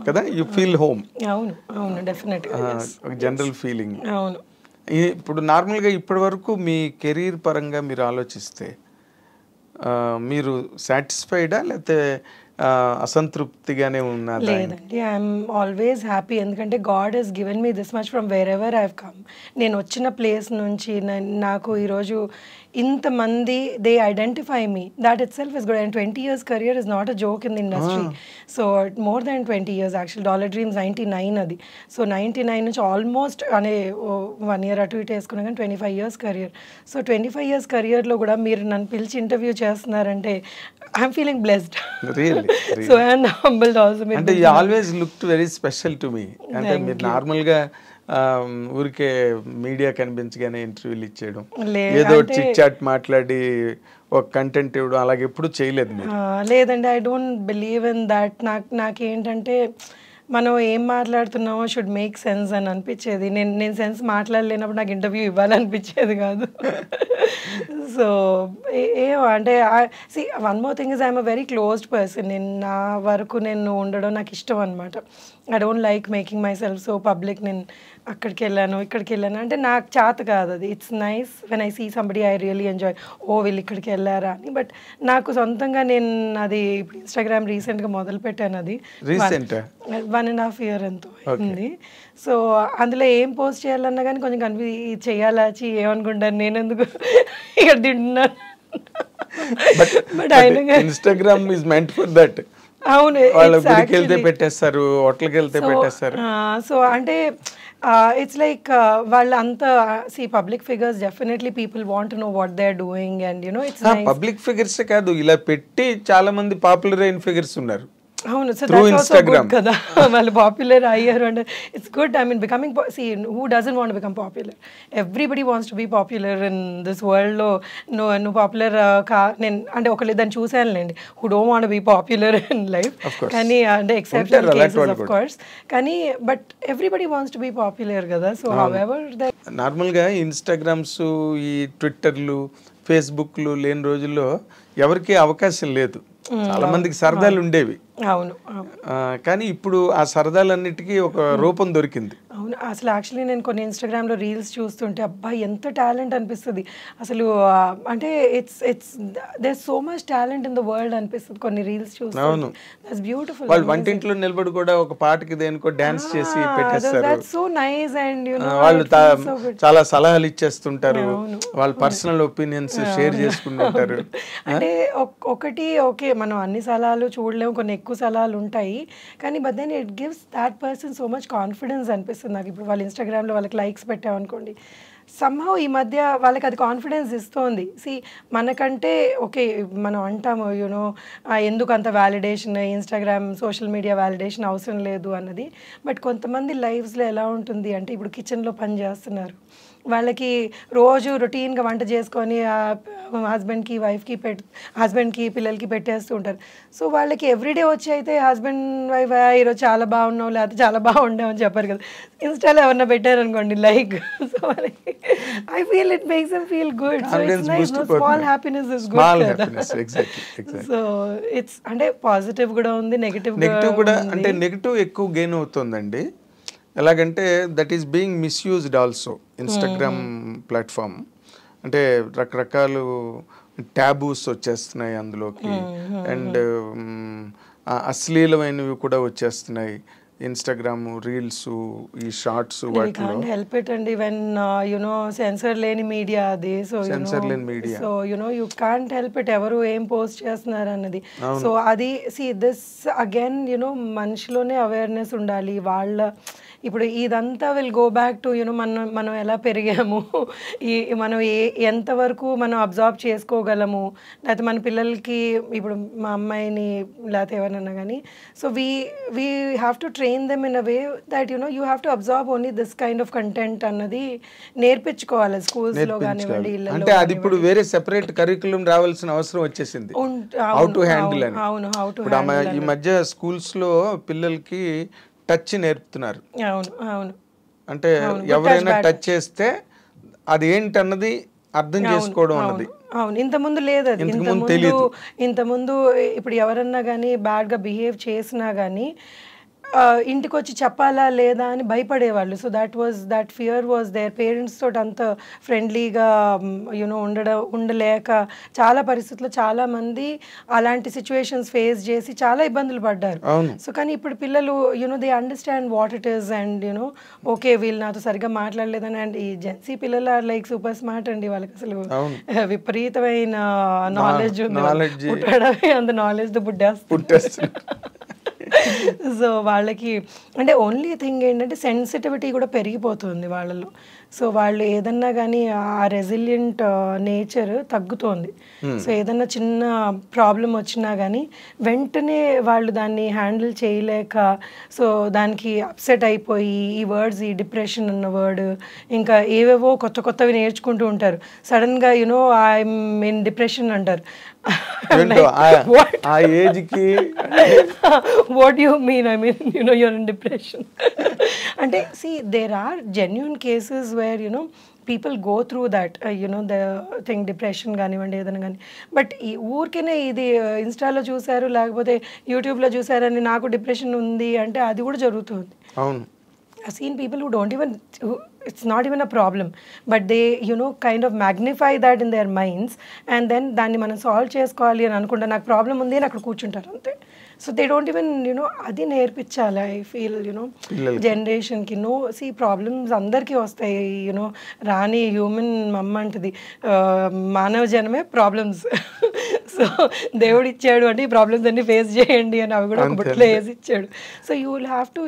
కదా, యూ ఫీల్ హోమ్. అవును అవును, డెఫినెట్గా ఒక జనరల్ ఫీలింగ్. అవును. ఇప్పుడు నార్మల్గా ఇప్పటి వరకు మీ కెరీర్ పరంగా మీరు ఆలోచిస్తే మీరు సాటిస్ఫైడా లేకపోతే అసంతృప్తిగానే ఉన్నదా? లేదండి, ఐఎమ్ ఆల్వేస్ హ్యాపీ. ఎందుకంటే God has given me this much from wherever I have come. నేను వచ్చిన ప్లేస్ నుంచి నాకు ఈరోజు ఇంతమంది they identify me, that itself is good. And 20 years career is not a joke in the industry. So more than 20 years actual. Dollar dreams 99 అది. So 99 నుంచి almost అనే 1 year అటు ఇటు వేసుకున్నా కానీ 25 years career. సో 25 years careerలో కూడా మీరు నన్ను పిలిచి ఇంటర్వ్యూ చేస్తున్నారంటే I'm feeling blessed. So and humbled also. అంటే you always looked very special to me. అంటే మీరు నార్మల్గా ఊరికే మీడియా కనిపించగానే ఇంటర్వ్యూలు ఇచ్చేయడం, ఏదో చిట్ చాట్ మాట్లాడి ఒక కంటెంట్ ఇవ్వడం, అలాగే ఎప్పుడు చేయలేదు మీరు? లేదండి, I don't believe in that. నాకేంటంటే మనం ఏం మాట్లాడుతున్నామో షుడ్ మేక్ సెన్స్ అని అనిపించేది. నేను సెన్స్ మాట్లాడలేనప్పుడు నాకు ఇంటర్వ్యూ ఇవ్వాలనిపించేది కాదు. సో అంటే one more thing is I'm a very closed person. నేను నా వరకు నేను ఉండడం నాకు ఇష్టం అనమాట. I don't like making my self so public. నేను అక్కడికి వెళ్ళాను ఇక్కడికి వెళ్ళాను అంటే నాకు చేత కాదు అది. It's nice when I see somebody I really enjoy, oh వీళ్ళు ఇక్కడికి వెళ్ళారా అని. బట్ నాకు సొంతంగా నేను అది ఇప్పుడు ఇన్స్టాగ్రామ్ రీసెంట్గా మొదలు పెట్టాను. అది 1.5 year ఎంతో అయింది. సో అందులో ఏం పోస్ట్ చేయాలన్నా కానీ కొంచెం చేయాలా ఏమనుకుంటాను నేను ఎందుకు ఇక్కడ తింటున్నాను. But Instagram is meant for that. అవును, వాళ్ళ గుడికి వెళ్తే పెట్టేస్తారు, హోటల్కి వెళ్తే పెట్టేస్తారు. సో అంటే it's like వాళ్ళంతా public figures, definitely people want to know what they're doing and it's nice. Public figures కాదు, ఇలా పెట్టి చాలా మంది పాపులర్ అయిన ఫిగర్స్ ఉన్నారు. అవును, సో దట్స్ ఆల్సో గుడ్ కదా. వాళ్ళు పాపులర్ అయ్యారు అంటే it's good. I mean becoming who doesn't want become popular? Everybody wants to be popular in this వరల్డ్లో. నువ్వు పాపులర్ నేను అంటే ఒకళ్ళు దాన్ని చూసానులేండి who don't want be popular in life. కానీ అంటే ఎక్సెప్షనల్ కేసెస్ ఆఫ్ కోర్స్, కానీ but everybody wants to be popular కదా. సో హౌఎవర్ నార్మల్గా ఇన్స్టాగ్రామ్స్, ఈ ట్విట్టర్లు, ఫేస్బుక్లు లేని రోజుల్లో ఎవరికి అవకాశం లేదు. చాలా మందికి సరదాలు ఉండేవి. అవును, కానీ ఇప్పుడు ఆ సరదాలన్నిటికీ ఒక రూపం దొరికింది. అవును, అసలు యాక్చువల్లీ నేను కొన్ని ఇన్స్టాగ్రామ్లో రీల్స్ చూస్తుంటే అబ్బాయి ఎంత టాలెంట్ అనిపిస్తుంది అసలు. అంటే it's there so much talent in the world అనిపిస్తుంది కొన్ని రీల్స్ చూస్తే. అవును, దట్స్ బ్యూటిఫుల్. వాళ్ళు వంటింట్లో నిలబడి కూడా ఒక పాటకి దేనికో డాన్స్ చేసి పెట్టేస్తారు. That's so nice. అండ్ వాళ్ళు చాలా సలహాలు ఇచ్చేస్తుంటారు, వాళ్ళ పర్సనల్ ఒపీనియన్స్ షేర్ చేసుకుంటుంటారు. అంటే ఒకటి ఓకే, మనం అన్ని సలహాలు చూడలేము, కొన్ని ఎక్కువ సలహాలు ఉంటాయి, కానీ but then it gives that person so much confidence అనిపిస్తుంది నాకు. ఇప్పుడు వాళ్ళు ఇన్స్టాగ్రామ్లో వాళ్ళకి లైక్స్ పెట్టామనుకోండి, సమ్హౌ ఈ మధ్య వాళ్ళకి అది కాన్ఫిడెన్స్ ఇస్తోంది. మనకంటే ఓకే మనం అంటాము ఎందుకు అంత validation, Instagram social media validation అవసరం లేదు అన్నది. బట్ కొంతమంది లైఫ్స్లో ఎలా ఉంటుంది అంటే ఇప్పుడు కిచెన్లో పని చేస్తున్నారు, వాళ్ళకి రోజు రొటీన్గా వంట చేసుకొని హస్బెండ్కి వైఫ్కి హస్బెండ్కి పిల్లలకి పెట్టేస్తూ ఉంటారు. సో వాళ్ళకి ఎవ్రీడే వచ్చి అయితే హస్బెండ్ వైఫ్ ఈరోజు చాలా బాగున్నావు లేకపోతే చాలా బాగుండావు అని చెప్పారు కదా. ఇన్స్టాలో ఎవరన్నా పెట్టారనుకోండి లైక్, సో వాళ్ళకి I feel it makes them feel good. So it's nice, small happiness is good కదా. సో ఇట్స్ అంటే పాజిటివ్ కూడా ఉంది, నెగిటివ్ కూడా. అంటే నెగిటివ్ ఎక్కువ గెయిన్ అవుతుందండి. ఎలాగంటే that is being misused also. Instagram platform అంటే రకరకాలు ట్యాబూస్ వచ్చేస్తున్నాయి అందులోకి, అండ్ అశ్లీలమైనవి కూడా వచ్చేస్తున్నాయి. ఇన్స్టాగ్రామ్ రీల్స్, ఈ షార్ట్స్, వాటిలో can't help it and when sensor లేని మీడియా అది. సో సెన్సర్ లేని media, so you can't help it ఎవరు ఏం పోస్ట్ చేస్తున్నారు అన్నది. సో అది దిస్ అగైన్ మనిషిలోనే అవేర్నెస్ ఉండాలి. వాళ్ళ ఇప్పుడు ఇదంతా విల్ గో బ్యాక్ టు మనం ఎలా పెరిగాము, మనం ఎంతవరకు మనం అబ్జర్వ్ చేసుకోగలము, లేకపోతే మన పిల్లలకి ఇప్పుడు మా అమ్మాయిని లేకపోతే ఎవరన్నా కానీ. So we have to train them in a way that you have to observe only this kind of content అన్నది నేర్పించుకోవాలి స్కూల్స్లో కానివ్వండి. అంటే అది ఇప్పుడు వేరే సెపరేట్ కరికులం రావాల్సిన అవసరం వచ్చేసింది. హౌ టు హ్యాండిల్ అని. అవును, హౌ టు ఇప్పుడు ఈ మధ్య స్కూల్స్లో పిల్లలకి టచ్ నేర్పుతున్నారు. అవును అవును. అంటే ఎవరైనా టచ్ చేస్తే అది ఏంటి అన్నది అర్థం చేసుకోవడం అన్నది. అవును, ఇంతకుముందు లేదు అది. ఇంతకుముందు ఇప్పుడు ఎవరన్నా కానీ బ్యాడ్గా బిహేవ్ చేసినా కానీ ఇంటికి వచ్చి చెప్పాలా లేదా అని భయపడేవాళ్ళు. So that fear was there. Parents తోటి అంత ఫ్రెండ్లీగా ఉండలేక చాలా పరిస్థితుల్లో చాలా మంది అలాంటి సిచ్యువేషన్స్ ఫేస్ చేసి చాలా ఇబ్బందులు పడ్డారు. సో కానీ ఇప్పుడు పిల్లలు they understand what it is and okay వీళ్ళు నాతో సరిగ్గా మాట్లాడలేదని. అండ్ ఈ జెన్సీ పిల్లలు ఆర్ లైక్ సూపర్ స్మార్ట్ అండి. వాళ్ళకి అసలు విపరీతమైన నాలెడ్జ్ ఉంది. పుట్టడమే అంత నాలెడ్జ్తో పుట్టేస్తారు. సో వాళ్ళకి అంటే ఓన్లీ థింగ్ ఏంటంటే సెన్సిటివిటీ కూడా పెరిగిపోతుంది వాళ్ళలో. సో వాళ్ళు ఏదన్నా కానీ ఆ రెసిలియంట్ నేచర్ తగ్గుతోంది. సో ఏదన్నా చిన్న ప్రాబ్లం వచ్చినా కానీ వెంటనే వాళ్ళు దాన్ని హ్యాండిల్ చేయలేక సో దానికి అప్సెట్ అయిపోయి ఈ వర్డ్స్, ఈ డిప్రెషన్ అన్న వర్డ్ ఇంకా ఏవేవో కొత్త కొత్తవి నేర్చుకుంటూ ఉంటారు. సడన్గా ఐఎమ్ ఇన్ డిప్రెషన్ అంటారు. ఆ ఏజ్కి what you mean? I mean you're in depression అంటే there are genuine cases where people go through that the thing depression కానివ్వండి ఏదైనా కానీ. బట్ ఈ ఊరికేనే ఇది ఇన్స్టాలో చూసారు లేకపోతే యూట్యూబ్లో చూసారని నాకు డిప్రెషన్ ఉంది అంటే అది కూడా జరుగుతుంది. అవును, I've seen people who don't even, it's not even a problem, but they kind of magnify that in their minds and then దాన్ని మనం సాల్వ్ చేసుకోవాలి అని అనుకుంటా నాకు ప్రాబ్లం ఉంది అని అక్కడ కూర్చుంటారు అంతే. సో దే డోంట్ ఈవెన్ అది నేర్పించాలి. ఐ ఫీల్ జనరేషన్కి ప్రాబ్లమ్స్ అందరికీ వస్తాయి. రాని హ్యూమన్ మమ్మ అంటది మానవ జనమే ప్రాబ్లమ్స్. సో దేవుడు ఇచ్చాడు అంటే ఈ ప్రాబ్లమ్స్ అన్ని ఫేస్ చేయండి అని అవి కూడా ఒక బుట్టలో వేసి ఇచ్చాడు. So you will have to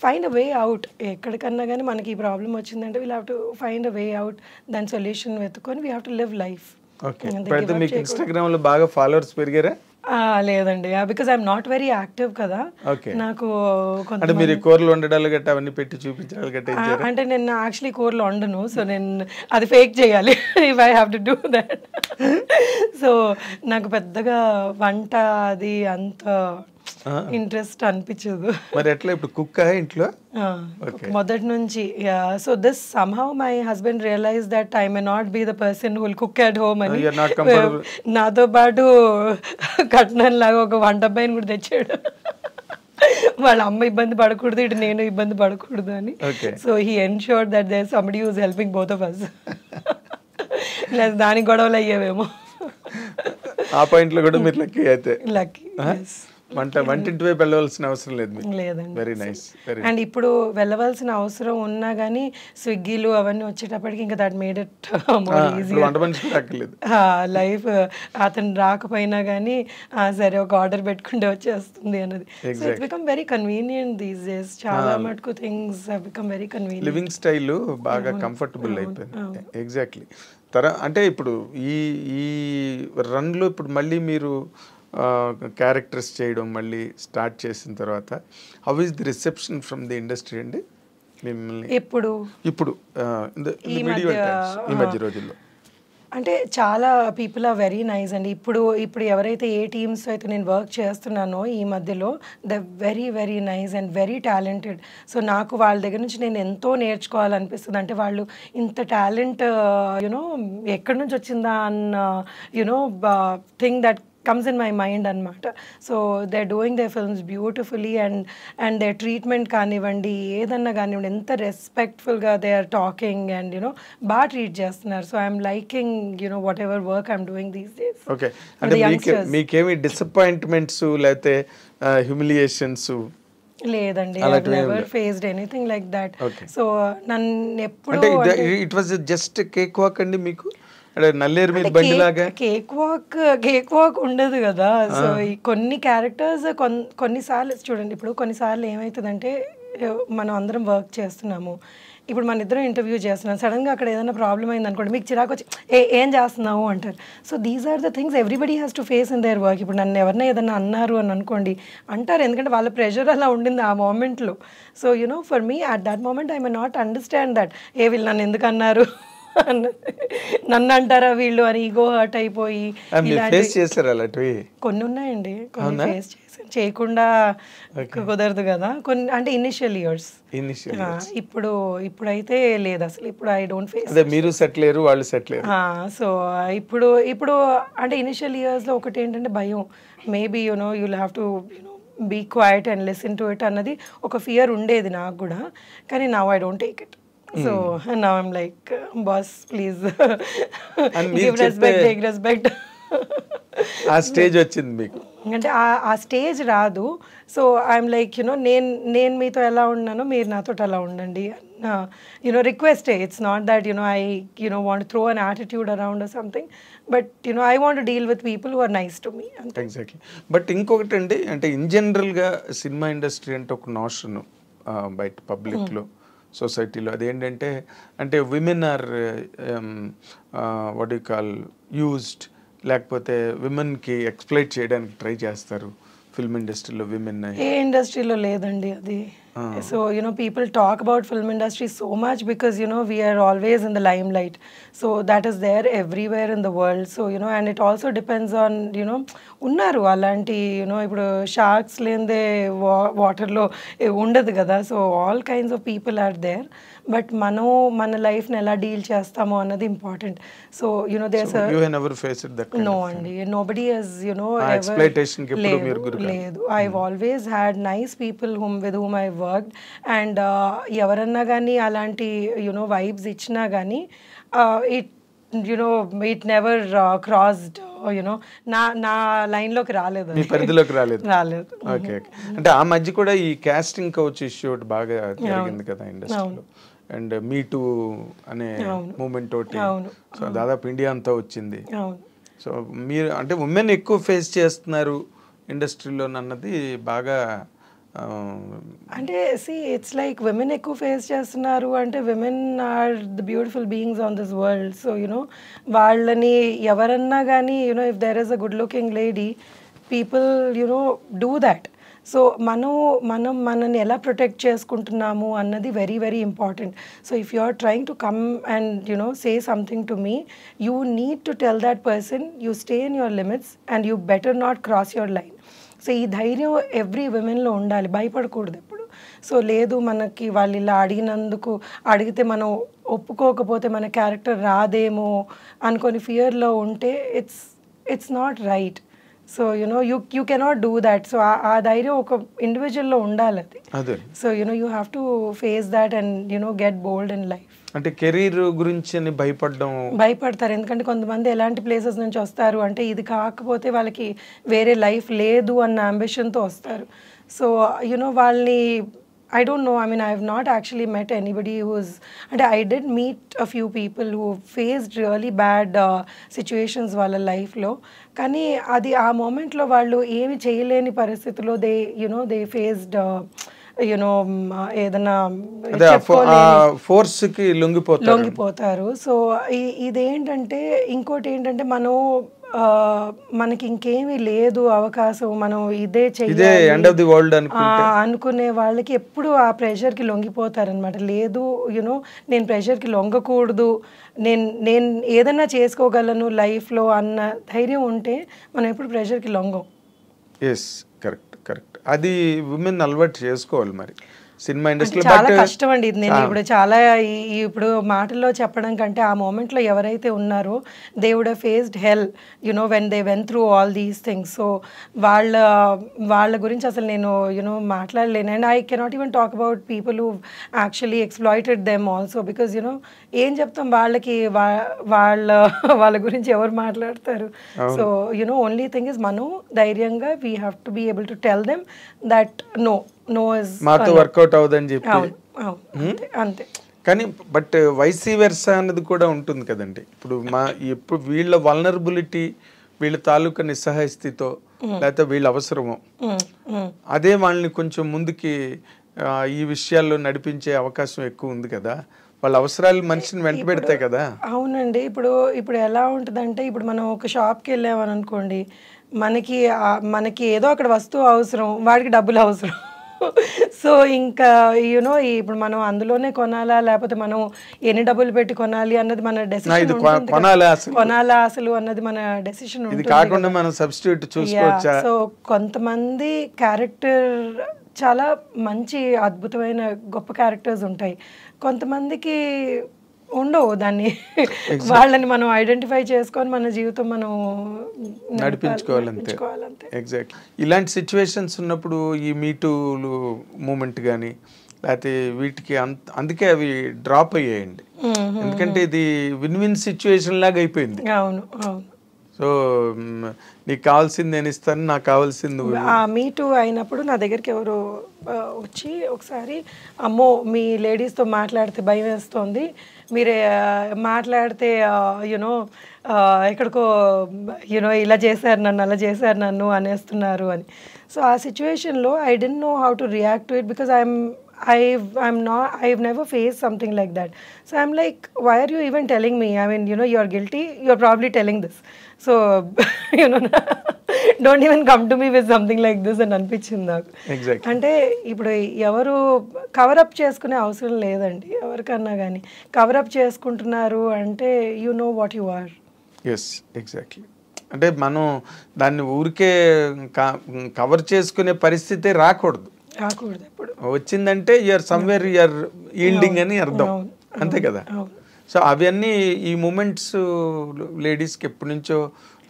find a way out. ఎక్కడికన్నా కానీ మనకి ఈ ప్రాబ్లం వచ్చిందంటే we'll have to find a way out. దాని సొల్యూషన్ వెతుకొని we have to live life. మీకు ఇన్స్టాగ్రామ్లో బాగా ఫాలోవర్స్ పెరిగారా? లేదండి, because I'm not very active కదా. నాకు అంటే మీరు కూరలు వండడాలు గట్ట అవన్నీ పెట్టి చూపించాలి గట్ట అంటే నేను యాక్చువల్లీ కూరలు వండను. సో నేను అది ఫేక్ చేయాలి if I have to do that. So నాకు పెద్దగా వంట అది అంత ఇంట్రెస్ట్ అనిపించదు. మరి ఎట్లా ఇప్పుడు కుక్ ఇంట్లో మొదటి నుంచి. So this somehow my husband realise that I may not be the person who will cook at home అని నాతో పాటు కట్నం లాగా ఒక వంట అబ్బాయిని కూడా తెచ్చాడు. వాళ్ళ అమ్మ ఇబ్బంది పడకూడదు, ఇటు నేను ఇబ్బంది పడకూడదు అని. So he ensured that there somebody who is helping both of us. లేదా దానికి గొడవలు అయ్యేవేమో. ఆ పాయింట్లో కూడా మీరు లక్కీ అయితే. లక్కీ. వంటింటి వైపు వెళ్ళవలసిన అవసరం లేదు. లేదండి. Very nice. అండ్ ఇప్పుడు వెళ్ళవలసిన అవసరం ఉన్నా కానీ స్విగ్గీలు అవన్నీ వచ్చేటప్పటికి ఇంకా that made it more easy. Life అతను రాకపోయినా కానీ సరే ఒక ఆర్డర్ పెట్టుకుంటే వచ్చేస్తుంది అన్నది. So it's become very convenient these days. చాలా మటుకు things have become very convenient. Living style బాగా కంఫర్టబుల్ అయిపోయింది. ఎగ్జాక్ట్లీ. అంటే ఇప్పుడు ఈ రన్లో ఇప్పుడు మళ్ళీ మీరు క్యారెక్టర్స్ చేయడం మళ్ళీ స్టార్ట్ చేసిన తర్వాత how is the reception from the industry అండి మిమ్మల్ని ఇప్పుడు ఈ మధ్య రోజుల్లో? అంటే చాలా పీపుల్ ఆర్ వెరీ నైస్ అండి. ఇప్పుడు ఎవరైతే ఏ టీమ్స్ అయితే నేను వర్క్ చేస్తున్నానో ఈ మధ్యలో the very very nice and very talented. So నాకు వాళ్ళ దగ్గర నుంచి నేను ఎంతో నేర్చుకోవాలనిపిస్తుంది. అంటే వాళ్ళు ఇంత టాలెంట్ ఎక్కడి నుంచి వచ్చిందా అన్న thing that comes in my mind అనమాట. So they are doing they films beautifully and they treatment కానివ్వండి ఏదన్నా కానివ్వండి ఎంత రెస్పెక్ట్ఫుల్గా దే ఆర్ టాకింగ్ అండ్ బాగా ట్రీట్ చేస్తున్నారు. So I'm liking whatever work I'm doing these days. Okay, అంటే మీకేమి డిసప్పాయింట్మెంట్స్ లేకపోతే హ్యూమిలియేషన్స్ లేదండి, I never faced anything like that. So నన్ను ఎప్పుడు అంటే it was just cakewalk అండి మీకు, అంటే నల్లేరు మీద బండిలాగా కేక్ వాక్ ఉండదు కదా. సో ఈ కొన్ని క్యారెక్టర్స్ కొన్నిసార్లు చూడండి, ఇప్పుడు కొన్నిసార్లు ఏమవుతుందంటే మనం అందరం వర్క్ చేస్తున్నాము, ఇప్పుడు మన ఇద్దరం ఇంటర్వ్యూ చేస్తున్నాం, సడన్గా అక్కడ ఏదైనా ప్రాబ్లం అయింది అనుకోండి, మీకు చిరాకు వచ్చి ఏం చేస్తున్నావు అంటారు. So these are the things everybody has to face in their work. ఇప్పుడు నన్ను ఎవరైనా ఏదైనా అన్నారు అని అనుకోండి అంటారు, ఎందుకంటే వాళ్ళ ప్రెషర్ అలా ఉండింది ఆ మూమెంట్లో. So for me at that moment I may not understand that వీళ్ళు నన్ను ఎందుకు అన్నారు, నన్ను అంటారా వీళ్ళు అని ఈగో హర్ట్ అయిపోయి కొన్ని ఉన్నాయండి. కొన్ని ఫేస్ చేసాను, చేయకుండా కుదరదు కదా కొన్ని, అంటే ఇనిషియల్ ఇయర్స్. ఇప్పుడైతే లేదు అసలు, ఇప్పుడు ఐ డోంట్ ఫేస్. మీరు సెటిల్ అయ్యారు, వాళ్ళు సెటిల్ అయ్యారు. సో ఇప్పుడు అంటే ఇనిషియల్ ఇయర్స్లో ఒకటి ఏంటంటే భయం, maybe you'll have to be quiet and listen to it అన్నది ఒక ఫియర్ ఉండేది నాకు కూడా. కానీ now I don't take it. So now I'm like, boss, please give respect, take respect. ఆ స్టేజ్ వచ్చింది మీకు, అంటే ఆ స్టేజ్ రాదు. సో ఐఎమ్ లైక్ నేను మీతో ఎలా ఉన్నానో మీరు నాతో అలా ఉండండి రిక్వెస్టే. It's not that I want to throw an attitude around or something, but I want to deal with people who are nice to me. Exactly. But ఇంకొకటి అండి, అంటే ఇన్ జనరల్గా సినిమా ఇండస్ట్రీ అంటే ఒక నోషన్ బయట పబ్లిక్లో సొసైటీలో అదేంటంటే, అంటే women are what you call used, లేకపోతే విమెన్కి ఎక్స్ప్లైట్ చేయడానికి ట్రై చేస్తారు ఫిల్మ్ ఇండస్ట్రీలో. విమెన్ ఏ ఇండస్ట్రీలో లేదండి అది. So people talk about film industry so much because we are always in the limelight. So that is there everywhere in the world. So and it also depends on unnaru alanti ఇప్పుడు sharks లేందే వాటర్లో ఉండదు కదా. So all kinds of people are there, but మన లైఫ్ని ఎలా deal చేస్తామో అన్నది ఇంపార్టెంట్. సో నో అండి, నోబడీ హస్ లేదు. I've always had nice people with whom I worked, and ఎవరన్నా కానీ అలాంటి వైబ్స్ ఇచ్చినా కానీ it never crossed నా లైన్లోకి రాలేదు, మీ పరిధిలోకి రాలేదు. ఓకే. అంటే ఆ మధ్య కూడా ఈ కాస్టింగ్ కౌచ్ ఇష్యూ ఒకటి బాగా జరిగింది కదా ఇండస్ట్రీలో, అండ్ మీ టూ అనే మూమెంట్ ఒకటి. సో దాదాపు ఇండియా అంతా వచ్చింది. సో మీరు అంటే ఉమెన్ ఎక్కువ ఫేస్ చేస్తున్నారు ఇండస్ట్రీలో అన్నది బాగా, అంటే ఇట్స్ లైక్ విమెన్ ఎక్కువ ఫేస్ చేస్తున్నారు అంటే women are the beautiful beings on this world. So వాళ్ళని ఎవరన్నా కానీ if there is a good looking lady, people do that. So మనని ఎలా ప్రొటెక్ట్ చేసుకుంటున్నాము అన్నది very very important. So if you are trying to come and say something to me, you need to tell that person you stay in your limits and you better not cross your line. So ఈ ధైర్యం every విమెన్లో ఉండాలి, భయపడకూడదు ఎప్పుడు. So లేదు మనకి వాళ్ళు ఇలా అడిగితే మనం ఒప్పుకోకపోతే మన క్యారెక్టర్ రాదేమో అనుకొని ఫియర్లో ఉంటే it's not right. So you cannot do that. So ఆ ధైర్యం ఒక ఇండివిజువల్లో ఉండాలి అది. So you have to face that and get bold in life. అంటే కెరీర్ గురించి భయపడతారు, ఎందుకంటే కొంతమంది ఎలాంటి ప్లేసెస్ నుంచి వస్తారు అంటే ఇది కాకపోతే వాళ్ళకి వేరే లైఫ్ లేదు అన్న అంబిషన్తో వస్తారు. సో వాళ్ళని I don't know, I mean, I have not actually met anybody and I did meet a few people who faced really bad situations వాళ్ళ లైఫ్లో. కానీ అది ఆ మూమెంట్లో వాళ్ళు ఏమి చేయలేని పరిస్థితుల్లో they faced ఏదైనా ఫోర్స్కి లొంగిపోతారు. సో ఇదేంటంటే ఇంకోటి ఏంటంటే మనకి ఇంకేమీ లేదు అవకాశం, మనం ఇదే చెయ్యాలి అనుకునే వాళ్ళకి ఎప్పుడు ఆ ప్రెషర్కి లొంగిపోతారనమాట. లేదు నేను ప్రెషర్కి లొంగకూడదు, నేను ఏదైనా చేసుకోగలను లైఫ్లో అన్న ధైర్యం ఉంటే మనం ఎప్పుడు ప్రెషర్కి లొంగం. కరెక్ట్. అది ఉమెన్ అలవాటు చేసుకోవాలి మరి. సినిమా ఇండస్ట్రీలో. చాలా కష్టం అండి ఇది. నేను ఇప్పుడు చాలా ఇప్పుడు మాటల్లో చెప్పడం కంటే ఆ మూమెంట్లో ఎవరైతే ఉన్నారో they would have faced hell you know when they went through all these things. So వాళ్ళ గురించి అసలు నేను మాట్లాడలేను. And I cannot even talk about people who actually exploited them also, because ఏం చెప్తాం వాళ్ళకి, వాళ్ళ గురించి ఎవరు మాట్లాడతారు. సో ఓన్లీ థింగ్ ఇస్ మనం ధైర్యంగా we have to be able to tell them that no మాతో వర్కౌట్ అవుదని చెప్పి. అంతే. కానీ బట్ వైసీ వెర్సా అన్నది కూడా ఉంటుంది కదండి. ఇప్పుడు వీళ్ళ వల్నరబిలిటీ, వీళ్ళ తాలూకా నిస్సహాయ స్థితితో లేకపోతే వీళ్ళ అవసరమో అదే వాళ్ళని కొంచెం ముందుకి ఈ విషయాల్లో నడిపించే అవకాశం ఎక్కువ ఉంది కదా. వాళ్ళ అవసరాలు మనిషిని వెంట పెడతాయి కదా. అవునండి. ఇప్పుడు ఎలా ఉంటుందంటే, ఇప్పుడు మనం ఒక షాప్కి వెళ్ళామని అనుకోండి, మనకి ఏదో అక్కడ వస్తువు అవసరం, వాడికి డబ్బులు అవసరం. సో ఇంకా ఇప్పుడు మనం అందులోనే కొనాలా లేకపోతే మనం ఎన్ని డబ్బులు పెట్టి కొనాలి అన్నది మన డెసిషన్. కొనాలా అసలు అన్నది మన డెసిషన్ ఉంటుంది. సో కొంతమంది క్యారెక్టర్ చాలా మంచి అద్భుతమైన గొప్ప క్యారెక్టర్స్ ఉంటాయి, కొంతమందికి ఉండవు. దాన్ని వాళ్ళని మనం ఐడెంటిఫై చేసుకొని మన జీవితం మనం నడిపించుకోవాలంతే. ఎగ్జాక్ట్లీ. ఇలాంటి సిచ్యువేషన్స్ ఉన్నప్పుడు ఈ మీటూలు మూమెంట్ కానీ లేకపోతే వీటికి అందుకే అవి డ్రాప్ అయ్యాయండి. ఎందుకంటే ఇది విన్ విన్ సిచ్యువేషన్ లాగా అయిపోయింది. అవును అవును. సో నీకు కావాల్సింది నేను ఇస్తాను, నాకు కావాల్సింది. మీటూ అయినప్పుడు నా దగ్గరికి ఎవరో వచ్చి ఒకసారి, అమ్మో మీ లేడీస్తో మాట్లాడితే భయం వేస్తుంది, మీరే మాట్లాడితే ఎక్కడికో ఇలా చేశారు నన్ను, అలా చేశారు నన్ను అనేస్తున్నారు అని. సో ఆ సిచ్యువేషన్లో I don't know how to react to it, because I've never faced something like that. So I'm like, why are you even telling me? I mean, you're guilty. You're probably telling this. So, don't even come to me with something like this అని అనిపించింది నాకు. అంటే ఇప్పుడు ఎవరు cover up చేసుకునే అవసరం లేదండి ఎవరికన్నా కానీ. కవరప్ చేసుకుంటున్నారు అంటే you know what you are. Yes, exactly. అంటే మనం దాన్ని ఊరికే కవర్ చేసుకునే పరిస్థితి రాకూడదు. ఎప్పుడు వచ్చిందంటే యూఆర్ సమ్వేర్ యూఆర్ ఈల్డింగ్ అని అర్థం, అంతే కదా. సో అవన్నీ ఈ మూమెంట్స్ లేడీస్కి ఎప్పటి నుంచో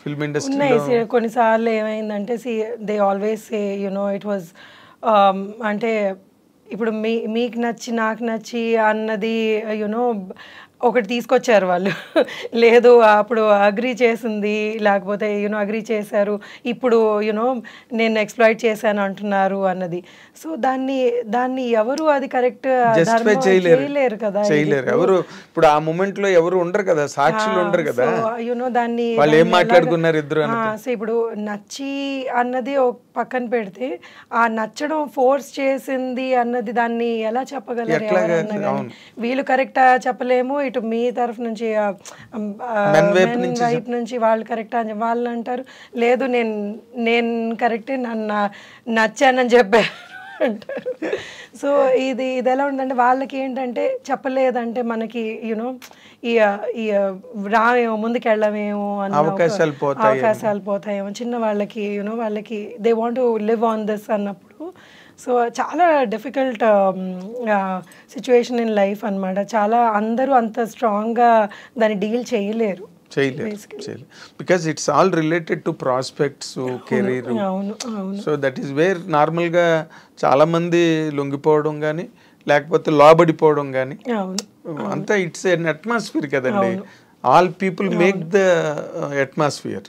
ఫిల్మ్ ఇండస్ట్రీ ఉన్నాయి. కొన్నిసార్లు ఏమైందంటే they always say it was అంటే ఇప్పుడు మీకు నచ్చి నాకు నచ్చి అన్నది ఒకటి తీసుకొచ్చారు వాళ్ళు, లేదు అప్పుడు అగ్రీ చేసింది, లేకపోతే అగ్రీ చేశారు, ఇప్పుడు నేను ఎక్స్ప్లాయిట్ చేశాను అంటున్నారు అన్నది. సో దాన్ని ఎవరు అది కరెక్ట్ చేయలేరు కదా. ఎవరు ఇప్పుడు ఆ మూమెంట్ లో ఎవరు ఉండరు కదా, సాక్షులు ఉండరు కదా. దాన్ని వాళ్ళు ఏం మాట్లాడుకున్నారు ఇద్దరు. సో ఇప్పుడు నచ్చి అన్నది పక్కన పెడితే ఆ నచ్చడం ఫోర్స్ చేసింది అన్నది దాన్ని ఎలా చెప్పగలరు ఎవరన్నా కానీ. వీళ్ళు కరెక్టా చెప్పలేము, ఇటు మీ తరఫు నుంచి వైపు నుంచి వాళ్ళు కరెక్టా అని వాళ్ళు అంటారు, లేదు నేను కరెక్టే, నన్ను నచ్చానని చెప్పారు అంటారు. సో ఇది ఎలా ఉందంటే వాళ్ళకి ఏంటంటే చెప్పలేదంటే మనకి రామేమో ముందుకెళ్ళమేమో అన్న అవకాశాలు పోతాయేమో చిన్న వాళ్ళకి వాళ్ళకి they want to live on this అన్నప్పుడు. సో చాలా డిఫికల్ట్ సిచ్యువేషన్ ఇన్ లైఫ్ అనమాట. చాలా అందరూ అంత స్ట్రాంగ్గా దాన్ని డీల్ చేయలేరు. Because it's all related to prospects, career. So that is where నార్మల్గా చాలా మంది లొంగిపోవడం కానీ లేకపోతే లోబడిపోవడం కానీ అంతా ఇట్స్ ఎన్ అట్మాస్ఫియర్ కదండి. All people make the atmosphere,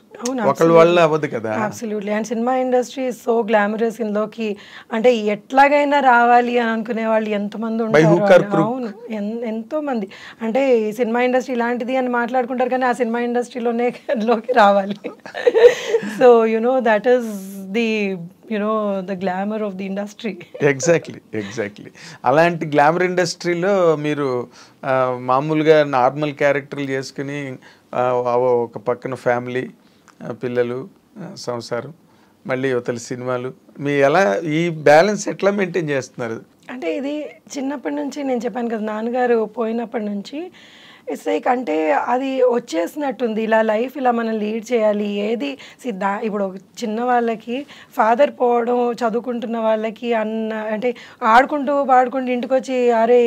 ఒకళ్ళ వల్ల అవ్వదు కదా. Absolutely. And cinema industry is so glamorous. ఇందులోకి అంటే ఎట్లాగైనా రావాలి అని అనుకునే వాళ్ళు ఎంతమంది ఉంటారు. అవును, ఎంతో మంది. అంటే ఈ సినిమా ఇండస్ట్రీ ఇలాంటిది అని మాట్లాడుకుంటారు కానీ ఆ సినిమా ఇండస్ట్రీలోకి రావాలి. So that is the glamour of the industry. Exactly. అలాంటి గ్లామర్ ఇండస్ట్రీలో మీరు మామూలుగా నార్మల్ క్యారెక్టర్లు చేసుకుని ఒక పక్కన ఫ్యామిలీ, పిల్లలు, సంసారం, మళ్ళీ యువతల సినిమాలు, మీ ఎలా ఈ బ్యాలెన్స్ ఎట్లా మెయింటైన్ చేస్తున్నారు? అంటే ఇది చిన్నప్పటి నుంచి నేను చెప్పాను కదా, నాన్నగారు పోయినప్పటి నుంచి ఇట్స్ లైక్ అంటే అది వచ్చేసినట్టుంది, ఇలా లైఫ్ ఇలా మనం లీడ్ చేయాలి. ఏది ఇప్పుడు ఒక చిన్న వాళ్ళకి ఫాదర్ పోవడం, చదువుకుంటున్న వాళ్ళకి అంటే ఆడుకుంటూ పాడుకుంటూ ఇంటికి వచ్చి అరే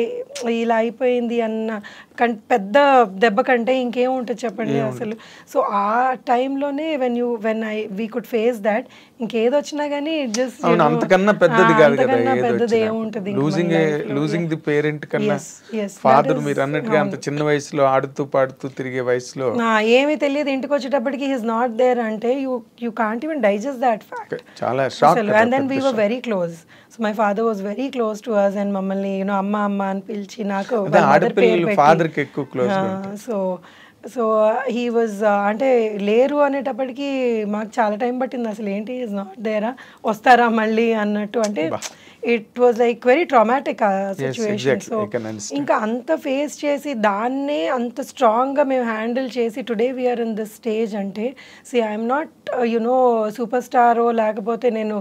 ఇలా అయిపోయింది అన్న పెద్ద దెబ్బ కంటే ఇంకేం ఉంటుంది చెప్పండి అసలు. సో ఆ టైంలోనే వీ కుడ్ ఫేస్ దాట్. ఇంకేది వచ్చినా కానీ జస్ట్ అంతకన్నా పెద్దది కాదు కదా, పెద్దది ఏముంటుంది. లూజింగ్ ది పేరెంట్ కన్నా ఫాదర్ మీరు అన్నట్టుగా అంత చిన్న వయసులో ఆడుతూ పాడుతూ తిరిగే వయసులో ఏమీ తెలియదు, ఇంటికి వచ్చేటప్పటికి హీస్ నాట్ దేర్ అంటే you can't even digest that fact. చాలా shock. And then we were very close. So my father was very close to us and మమ్మల్ని అమ్మ అమ్మ అని పిలిచి నాకు ఫాదర్ కి ఎక్కువ క్లోజ్. సో హీ వాజ్ అంటే లేరు అనేటప్పటికి మాకు చాలా టైం పట్టింది, అసలు ఏంటి ఈజ్ నాట్ దేరా, వస్తారా మళ్ళీ అన్నట్టు. అంటే it was like very traumatic situation. So ఇంకా అంత ఫేస్ చేసి దాన్నే అంత స్ట్రాంగ్గా మేము హ్యాండిల్ చేసి today we're in this stage అంటే ఐఎమ్ నాట్ సూపర్ స్టారో లేకపోతే నేను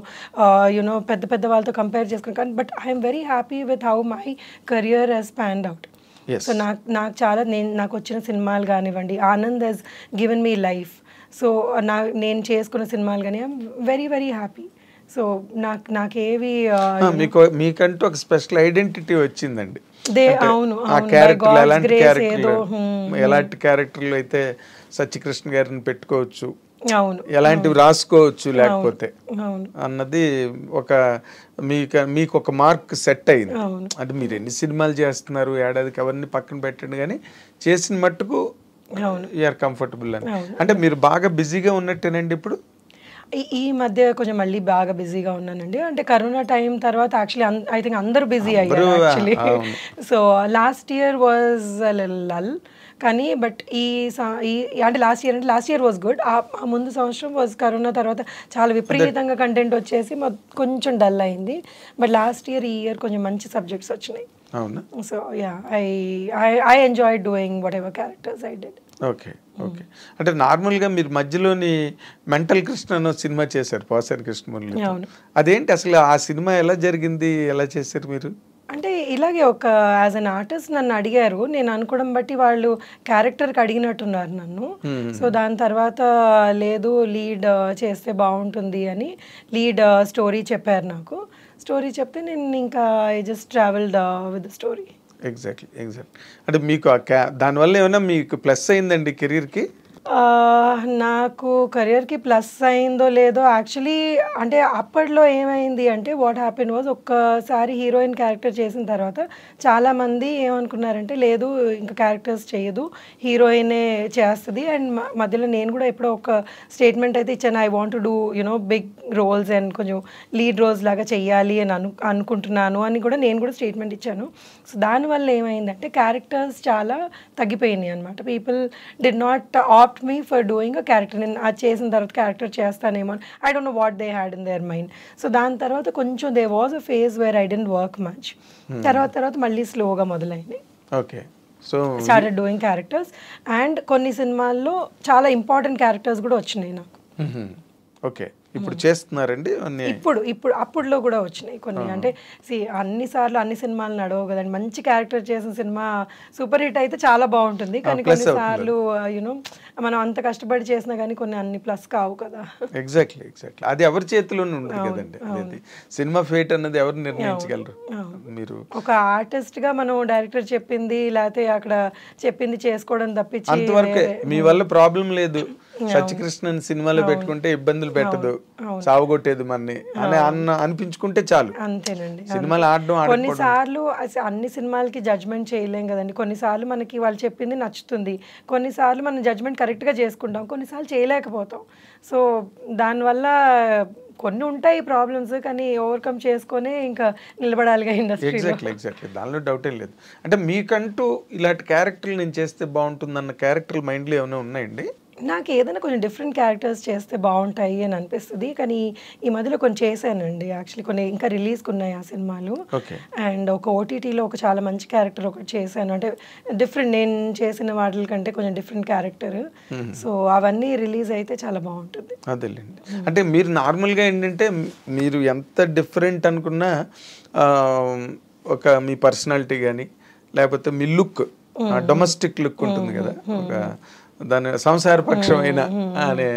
పెద్ద పెద్ద వాళ్ళతో కంపేర్ చేసుకున్నాను కానీ but I'm very happy with how my career has panned out. So నాకు చాలా నాకు వచ్చిన సినిమాలు కానివ్వండి, Anand has given me life. So నేను చేసుకున్న సినిమాలు కానీ I'm very very happy. So నాకేవి మీకంటూ ఒక స్పెషల్ ఐడెంటిటీ వచ్చిందండి. అవును, ఆ క్యారెక్టర్ ఎలాంటి క్యారెక్టర్లు అయితే సత్యకృష్ణ గారిని పెట్టుకోవచ్చు, అవును, ఎలాంటివి రాసుకోవచ్చు లేకపోతే అన్నది ఒక మీకు ఒక మార్క్ సెట్ అయింది. అంటే మీరు ఎన్ని సినిమాలు చేస్తున్నారు ఏడాదికి అవన్నీ పక్కన పెట్టండి కానీ చేసిన మట్టుకు యూఆర్ కంఫర్టబుల్ అని. అంటే మీరు బాగా బిజీగా ఉన్నట్టేనండి ఇప్పుడు? ఈ మధ్య కొంచెం మళ్ళీ బాగా బిజీగా ఉన్నానండి. అంటే కరోనా టైం తర్వాత యాక్చువల్లీ ఐ థింక్ అందరూ బిజీ అయ్యారు actually. So last year was lull కానీ బట్ అంటే లాస్ట్ ఇయర్ వాజ్ గుడ్. ఆ ముందు సంవత్సరం వాజ్ కరోనా తర్వాత చాలా విపరీతంగా కంటెంట్ వచ్చేసి కొంచెం డల్ అయింది. బట్ లాస్ట్ ఇయర్ ఈ ఇయర్ కొంచెం మంచి సబ్జెక్ట్స్ వచ్చినాయి. So yeah I enjoy doing what ever characters I did. Okay okay. అంటే నార్మల్గా మీరు మధ్యలోని మెంటల్ కృష్ణ అనే సినిమా చేశారు పోసారి కృష్ణమురళి. అదేంటి అసలు ఆ సినిమా ఎలా జరిగింది, ఎలా చేశారు మీరు? అంటే ఇలాగే ఒక యాజ్ అన్ ఆర్టిస్ట్ నన్ను అడిగారు, నేను అనుకోవడం బట్టి వాళ్ళు క్యారెక్టర్కి అడిగినట్టున్నారు నన్ను. సో దాని తర్వాత లేదు లీడ్ చేస్తే బాగుంటుంది అని లీడ్ స్టోరీ చెప్పారు నాకు. స్టోరీ చెప్తే నేను ఇంకా I just travelled with the story. Exactly. అంటే మీకు దానివల్ల ఏమైనా మీకు ప్లస్ అయిందండి కెరీర్కి? నాకు కెరియర్కి ప్లస్ అయిందో లేదో యాక్చువల్లీ అంటే అప్పట్లో ఏమైంది అంటే వాట్ హ్యాపెన్ వాజ్ ఒక్కసారి హీరోయిన్ క్యారెక్టర్ చేసిన తర్వాత చాలామంది ఏమనుకున్నారంటే లేదు ఇంకా క్యారెక్టర్స్ చేయదు హీరోయినే చేస్తుంది. అండ్ మధ్యలో నేను కూడా ఎప్పుడో ఒక స్టేట్మెంట్ అయితే ఇచ్చాను, I want to do big roles and కొంచెం లీడ్ రోల్స్ లాగా చెయ్యాలి అని అనుకుంటున్నాను అని కూడా నేను కూడా స్టేట్మెంట్ ఇచ్చాను. సో దానివల్ల ఏమైందంటే క్యారెక్టర్స్ చాలా తగ్గిపోయినాయి అనమాట. People did not opt me for doing a character. నేను అది చేసిన తర్వాత క్యారెక్టర్ చేస్తానేమో I don't know what they had in their mind. So దాని తర్వాత కొంచెం they was a phase where I didn't work much. తర్వాత మళ్ళీ స్లోగా మొదలైంది. Okay. So started doing characters and కొన్ని సినిమాల్లో చాలా ఇంపార్టెంట్ క్యారెక్టర్స్ కూడా వచ్చినాయి నాకు. ఓకే. ఇప్పుడు చేస్తున్నారండి ఇప్పుడు అప్పుడులో కూడా వచ్చినాయి కొన్ని. అంటే అన్నిసార్లు అన్ని సినిమాలు నడవవు కదండి. మంచి క్యారెక్టర్ చేసిన సినిమా సూపర్ హిట్ అయితే చాలా బాగుంటుంది కానీ కొన్నిసార్లు మనం అంత కష్టపడి చేసినా కానీ కొన్ని అన్ని ప్లస్ కావు కదా. ఎగ్జాక్ట్లీ. అది ఎవరి చేతిలోనే ఉండదు కదండి. అది సినిమా ఫేట్ అన్నది ఎవరు నిర్ణయించగలరు? మీరు ఒక ఆర్టిస్ట్ గా మనం డైరెక్టర్ చెప్పింది లేకపోతే అక్కడ చెప్పింది చేసుకోవడం తప్పించి అంతవరకే. మీ వల్ల ప్రాబ్లం లేదు, సత్యకృష్ణన్ సినిమాలో పెట్టుకుంటే ఇబ్బందులు పెట్టదు, సావగొట్టేది మనని అని అనిపించుకుంటే చాలు. అంతేనండి. సినిమాలు ఆడడం కొన్నిసార్లు అన్ని సినిమాలకి జడ్జ్మెంట్ చేయలేం కదండి. కొన్నిసార్లు మనకి వాళ్ళు చెప్పింది నచ్చుతుంది, కొన్నిసార్లు మనం జడ్జ్మెంట్ కరెక్ట్గా చేసుకుంటాం, కొన్నిసార్లు చేయలేకపోతాం. సో దానివల్ల కొన్ని ఉంటాయి ప్రాబ్లమ్స్ కానీ ఓవర్కమ్ చేసుకొని ఇంకా నిలబడాలిగా ఇండస్ట్రీ. ఎగ్జాక్ట్లీ. దానిలో డౌటే లేదు. అంటే మీకంటూ ఇలాంటి క్యారెక్టర్లు నేను చేస్తే బాగుంటుందన్న క్యారెక్టర్లు మైండ్లో ఏమైనా ఉన్నాయండి? నాకు ఏదైనా కొంచెం డిఫరెంట్ క్యారెక్టర్స్ చేస్తే బాగుంటాయి అని అనిపిస్తుంది కానీ ఈ మధ్యలో కొన్ని చేశానండి యాక్చువల్లీ. కొన్ని ఇంకా రిలీజ్కి ఉన్నాయి ఆ సినిమాలు. అండ్ ఒక ఓటీటీలో ఒక చాలా మంచి క్యారెక్టర్ ఒకటి చేశాను. అంటే డిఫరెంట్ నేను చేసిన వాటి కంటే కొంచెం డిఫరెంట్ క్యారెక్టర్. సో అవన్నీ రిలీజ్ అయితే చాలా బాగుంటుంది. అదేలేండి. అంటే మీరు నార్మల్గా ఏంటంటే మీరు ఎంత డిఫరెంట్ అనుకున్నా ఒక మీ పర్సనాలిటీ కానీ లేకపోతే మీ లుక్ డొమెస్టిక్ లుక్ ఉంటుంది కదా, ఒక దాని సంసారపక్షమైన అనే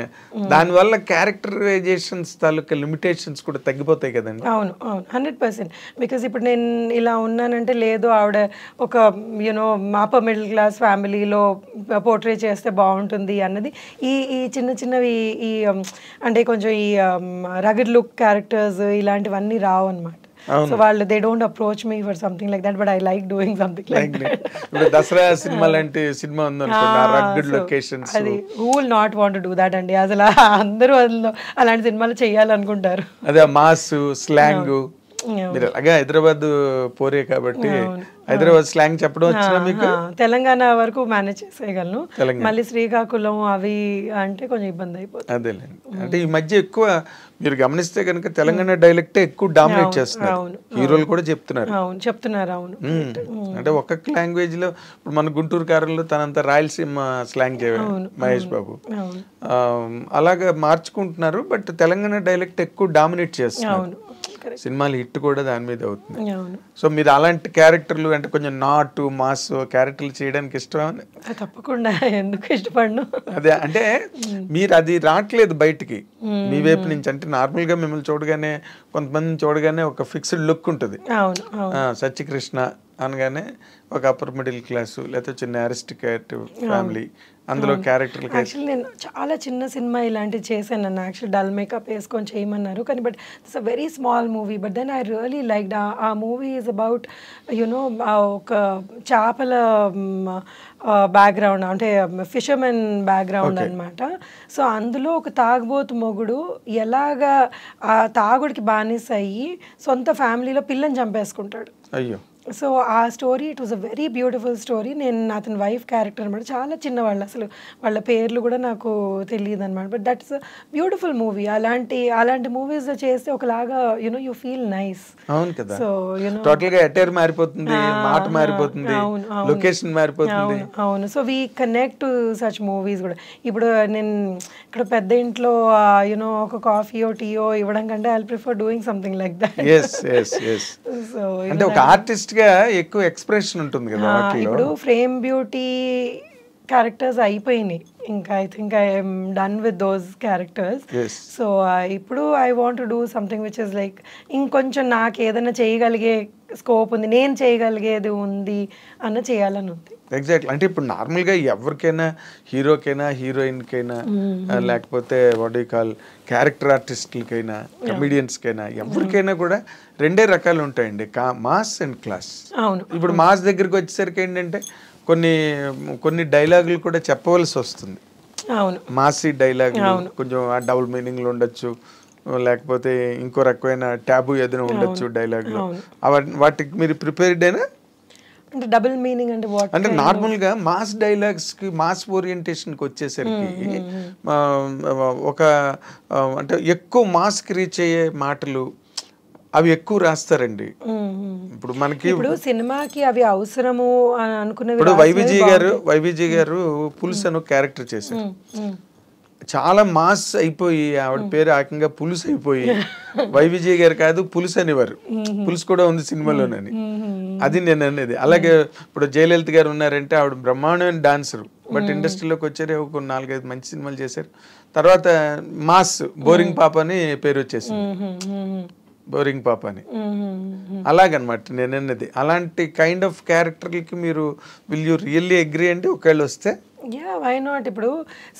దానివల్ల క్యారెక్టరైజేషన్స్ తాలూకా లిమిటేషన్స్ కూడా తగ్గిపోతాయి కదండి. అవును అవును 100%. బికాజ్ ఇప్పుడు నేను ఇలా ఉన్నానంటే లేదు ఆవిడ ఒక యూనో అప్పర్ మిడిల్ క్లాస్ ఫ్యామిలీలో పోర్ట్రే చేస్తే బాగుంటుంది అన్నది ఈ ఈ చిన్న చిన్నవి ఈ అంటే కొంచెం ఈ రగడ్ లుక్ క్యారెక్టర్స్ ఇలాంటివన్నీ రావు అనమాట. సో వాళ్ళు they don't approach me for something like that, but I like doing something like that. ఇప్పుడు దసరా సినిమా లాంటి సినిమా ఉందనుకోండి, రగ్గడ్ లొకేషన్స్, అది who will not want to do that అండి. అసలు అందరూ అలాంటి సినిమాలు చేయాలనుకుంటారు. అదే మాస్ స్లాంగ్. మీరు అలాగే హైదరాబాద్ పోరే కాబట్టి హైదరాబాద్ స్లాంగ్ చెప్పడం వచ్చినా మీకు? తెలంగాణ వరకు మేనేజ్ చేసేయగలను, మళ్ళీ శ్రీకాకుళం అవి అంటే కొంచెం ఇబ్బంది అయిపోతుంది. అదేలేండి. అంటే ఈ మధ్య ఎక్కువ మీరు గమనిస్తే కనుక తెలంగాణ డైలెక్టే ఎక్కువ డామినేట్ చేస్తున్నారు, హీరోలు కూడా చెప్తున్నారు. అవును చెప్తున్నారు. అవును అంటే ఒక్కొక్క లాంగ్వేజ్ లో ఇప్పుడు మన గుంటూరు కారంలో తనంత రాయలసీమ స్లాంగ్ మహేష్ బాబు అలాగా మార్చుకుంటున్నారు. బట్ తెలంగాణ డైలెక్ట్ ఎక్కువ డామినేట్ చేస్తున్నారు. సినిమాలు హిట్ కూడా దాని మీద అవుతుంది. సో మీరు అలాంటి క్యారెక్టర్లు అంటే కొంచెం నాటు మాస్ క్యారెక్టర్లు చేయడానికి ఇష్టం? తప్పకుండా, ఎందుకు ఇష్టపడను. అదే అంటే మీరు అది రావట్లేదు బయటికి మీ వైపు నుంచి. అంటే నార్మల్ గా మిమ్మల్ని చూడగానే కొంతమంది చూడగానే ఒక ఫిక్స్డ్ లుక్ ఉంటుంది. సత్యకృష్ణ అనగానే ఒక అప్పర్ మిడిల్ క్లాస్ లేకపోతే చిన్న అరిస్టికేట్ ఫ్యామిలీ, అందులో క్యారెక్టర్. యాక్చువల్లీ నేను చాలా చిన్న సినిమా ఇలాంటివి చేశాను. నన్ను యాక్చువల్లీ డల్ మేకప్ వేసుకొని చేయమన్నారు, కానీ but it's a very small movie. But then I really like ఆ movie is about you know చేపల బ్యాక్గ్రౌండ్, అంటే ఫిషర్మెన్ బ్యాక్గ్రౌండ్ అనమాట. సో అందులో ఒక తాగుబోతు మొగుడు ఎలాగా ఆ తాగుడికి బానిస అయ్యి సొంత ఫ్యామిలీలో పిల్లని చంపేసుకుంటాడు. అయ్యో. సో ఆ story it was a very beautiful story. నేను అతని వైఫ్ క్యారెక్టర్ అనమాట, చాలా చిన్నవాళ్ళు, అసలు వాళ్ళ పేర్లు కూడా నాకు తెలియదు అనమాట. But that's a beautiful movie. అలాంటి మూవీస్ చేస్తే ఒకలాగా యునో యూ ఫీల్ నైస్. అవును కదా. సో యునో టోటల్ గా అటైర్ మారిపోతుంది, మాట మారిపోతుంది, లొకేషన్ మారిపోతుంది. అవును. So we connect to such movies కూడా. ఇప్పుడు నేను ఇక్కడ పెద్ద ఇంట్లో యునో ఒక కాఫీయో టీయో ఇవ్వడం కంటే I prefer doing something like that. So అంటే ఒక ఆర్టిస్ట్ గా ఎక్కువ ఎక్స్ప్రెషన్ ఉంటుంది కదా. ఇప్పుడు ఫ్రేమ్ బ్యూటీ క్యారెక్టర్స్ అయిపోయినాయి, ఇంకా I think I'm done with those characters. So ఇప్పుడు I want to do something which is like ఇంకొంచెం నాకు ఏదైనా చేయగలిగే స్కోప్ ఉంది, నేను చేయగలిగేది ఉంది అన్న చేయాలని ఉంది. ఎగ్జాక్ట్లీ. అంటే ఇప్పుడు నార్మల్గా ఎవరికైనా, హీరోకైనా హీరోయిన్కైనా లేకపోతే వాట్ యు కాల్ క్యారెక్టర్ ఆర్టిస్టులకైనా కమెడియన్స్కైనా ఎవరికైనా కూడా రెండే రకాలు ఉంటాయండి, మాస్ అండ్ క్లాస్. ఇప్పుడు మాస్ దగ్గరికి వచ్చేసరికి ఏంటంటే కొన్ని డైలాగులు కూడా చెప్పవలసి వస్తుంది. మాసీ డైలాగులు కొంచెం డబుల్ మీనింగ్లు ఉండొచ్చు, లేకపోతే ఇంకో రకమైన ట్యాబు ఏదైనా ఉండొచ్చు డైలాగులు. వాటికి మీరు ప్రిపేర్డ్ అయినా? అంటే డబుల్ మీనింగ్ అంటే వాట్? అంటే నార్మల్ గా మాస్ డైలాగ్స్ కి మాస్ ఓరియంటేషన్ కి వచ్చేసరికి ఒక అంటే ఎక్కువ మాస్ కి రీచ్ అయ్యే మాటలు అవి ఎక్కువ రాస్తారండి. ఇప్పుడు మనకి ఇప్పుడు సినిమాకి అవి అవసరము అని అనుకునేవి. ఇప్పుడు వైవిజీ గారు పులుసు అని క్యారెక్టర్ చేశారు, చాలా మాస్ అయిపోయి ఆవిడ పేరు ఏకంగా పులుసు అయిపోయి వైవిజయ్ గారు కాదు పులుసు అనేవారు. పులుసు కూడా ఉంది సినిమాలోనని, అది నేను అనేది. అలాగే ఇప్పుడు జయలలిత గారు ఉన్నారంటే ఆవిడ బ్రహ్మాండమైన డాన్సర్, బట్ ఇండస్ట్రీలోకి వచ్చారు, ఒక 4-5 మంచి సినిమాలు చేశారు. తర్వాత మాస్ బోరింగ్ పాప అని పేరు వచ్చేసింది, బోరింగ్ పాప అని. అలాగనమాట నేను అన్నది. అలాంటి కైండ్ ఆఫ్ క్యారెక్టర్లకి మీరు విల్ యూ రియల్లీ అగ్రీ అంటే ఒకవేళ వస్తే? Yeah, why not. ఇప్పుడు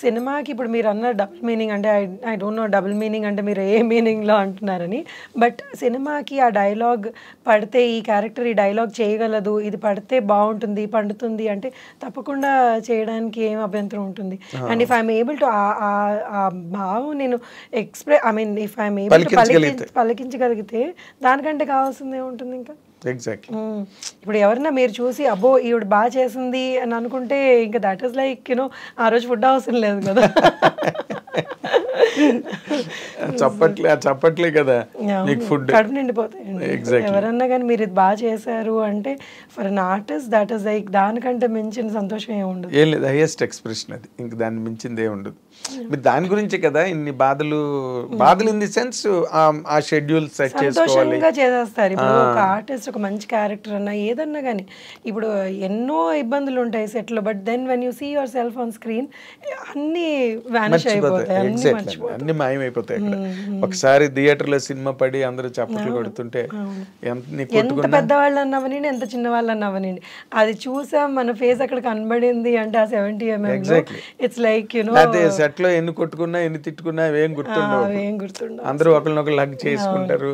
సినిమాకి ఇప్పుడు మీరు అన్న డబుల్ మీనింగ్ అంటే I don't know double meaning అంటే మీరు ఏ మీనింగ్లో అంటున్నారని. బట్ సినిమాకి ఆ డైలాగ్ పడితే ఈ క్యారెక్టర్ ఈ డైలాగ్ చేయగలదు, ఇది పడితే బాగుంటుంది, పండుతుంది అంటే తప్పకుండా చేయడానికి ఏం అభ్యంతరం ఉంటుంది. And if I'm able to ఆ భావం నేను ఇఫ్ ఐఎమ్ ఏబుల్ టు పలికించగలిగితే దానికంటే కావాల్సింది ఏముంటుంది ఇంకా. ఎగ్జాక్ట్లీ. ఇప్పుడు ఎవరైనా మీరు చూసి అబ్బో ఈవిడ బాగా చేసింది అని అనుకుంటే ఇంకా దట్ ఈస్ లైక్ యూనో ఆ రోజు ఫుడ్ అవసరం లేదు కదా. చప్పట్లే కదా మీకు ఫుడ్ కడుపు నిండిపోతాయండి. ఎవరన్నా కానీ మీరు ఇది బాగా చేశారు అంటే for an artist that is like దానికంటే మించిన సంతోషం ఏమి ఉండదు. ఏం లేదు, హైయెస్ట్ ఎక్స్ప్రెషన్ అది, ఇంక దాన్ని మించింది ఏమి ఉండదు. మీరు దాని గురించే కదా ఇన్ని బాధలు ఇన్ ది సెన్స్ ఆ షెడ్యూల్ సెట్ చేసుకోవాలి, సంతోషంగా చేసేస్తారు. ఇప్పుడు ఒక ఆర్టిస్ట్ ఒక మంచి క్యారెక్టర్ అన్నా ఏదన్నా కానీ ఇప్పుడు ఎన్నో ఇబ్బందులు ఉంటాయి సెట్ లో, but then when you see yourself on screen అన్ని వానిష్ అయిపోతాయి, అన్ని మాయమైపోతాయి. అక్కడ ఒకసారి థియేటర్ లో సినిమా పడి అందరూ చప్పట్లు కొడుతుంటే ఎంత పెద్దవాళ్ళు అన్నవనండి ఎంత చిన్న వాళ్ళు అన్నవనండి అది చూసాం మన ఫేస్ అక్కడ కనబడింది అంటే ఆ 70 mm it's like you know set లో ఎన్ని కొట్టుకున్నా ఎన్ని తిట్టుకున్నా ఏం గుర్తుండవు. అందరూ ఒకరినొకరు హగ్ చేసుకుంటారు,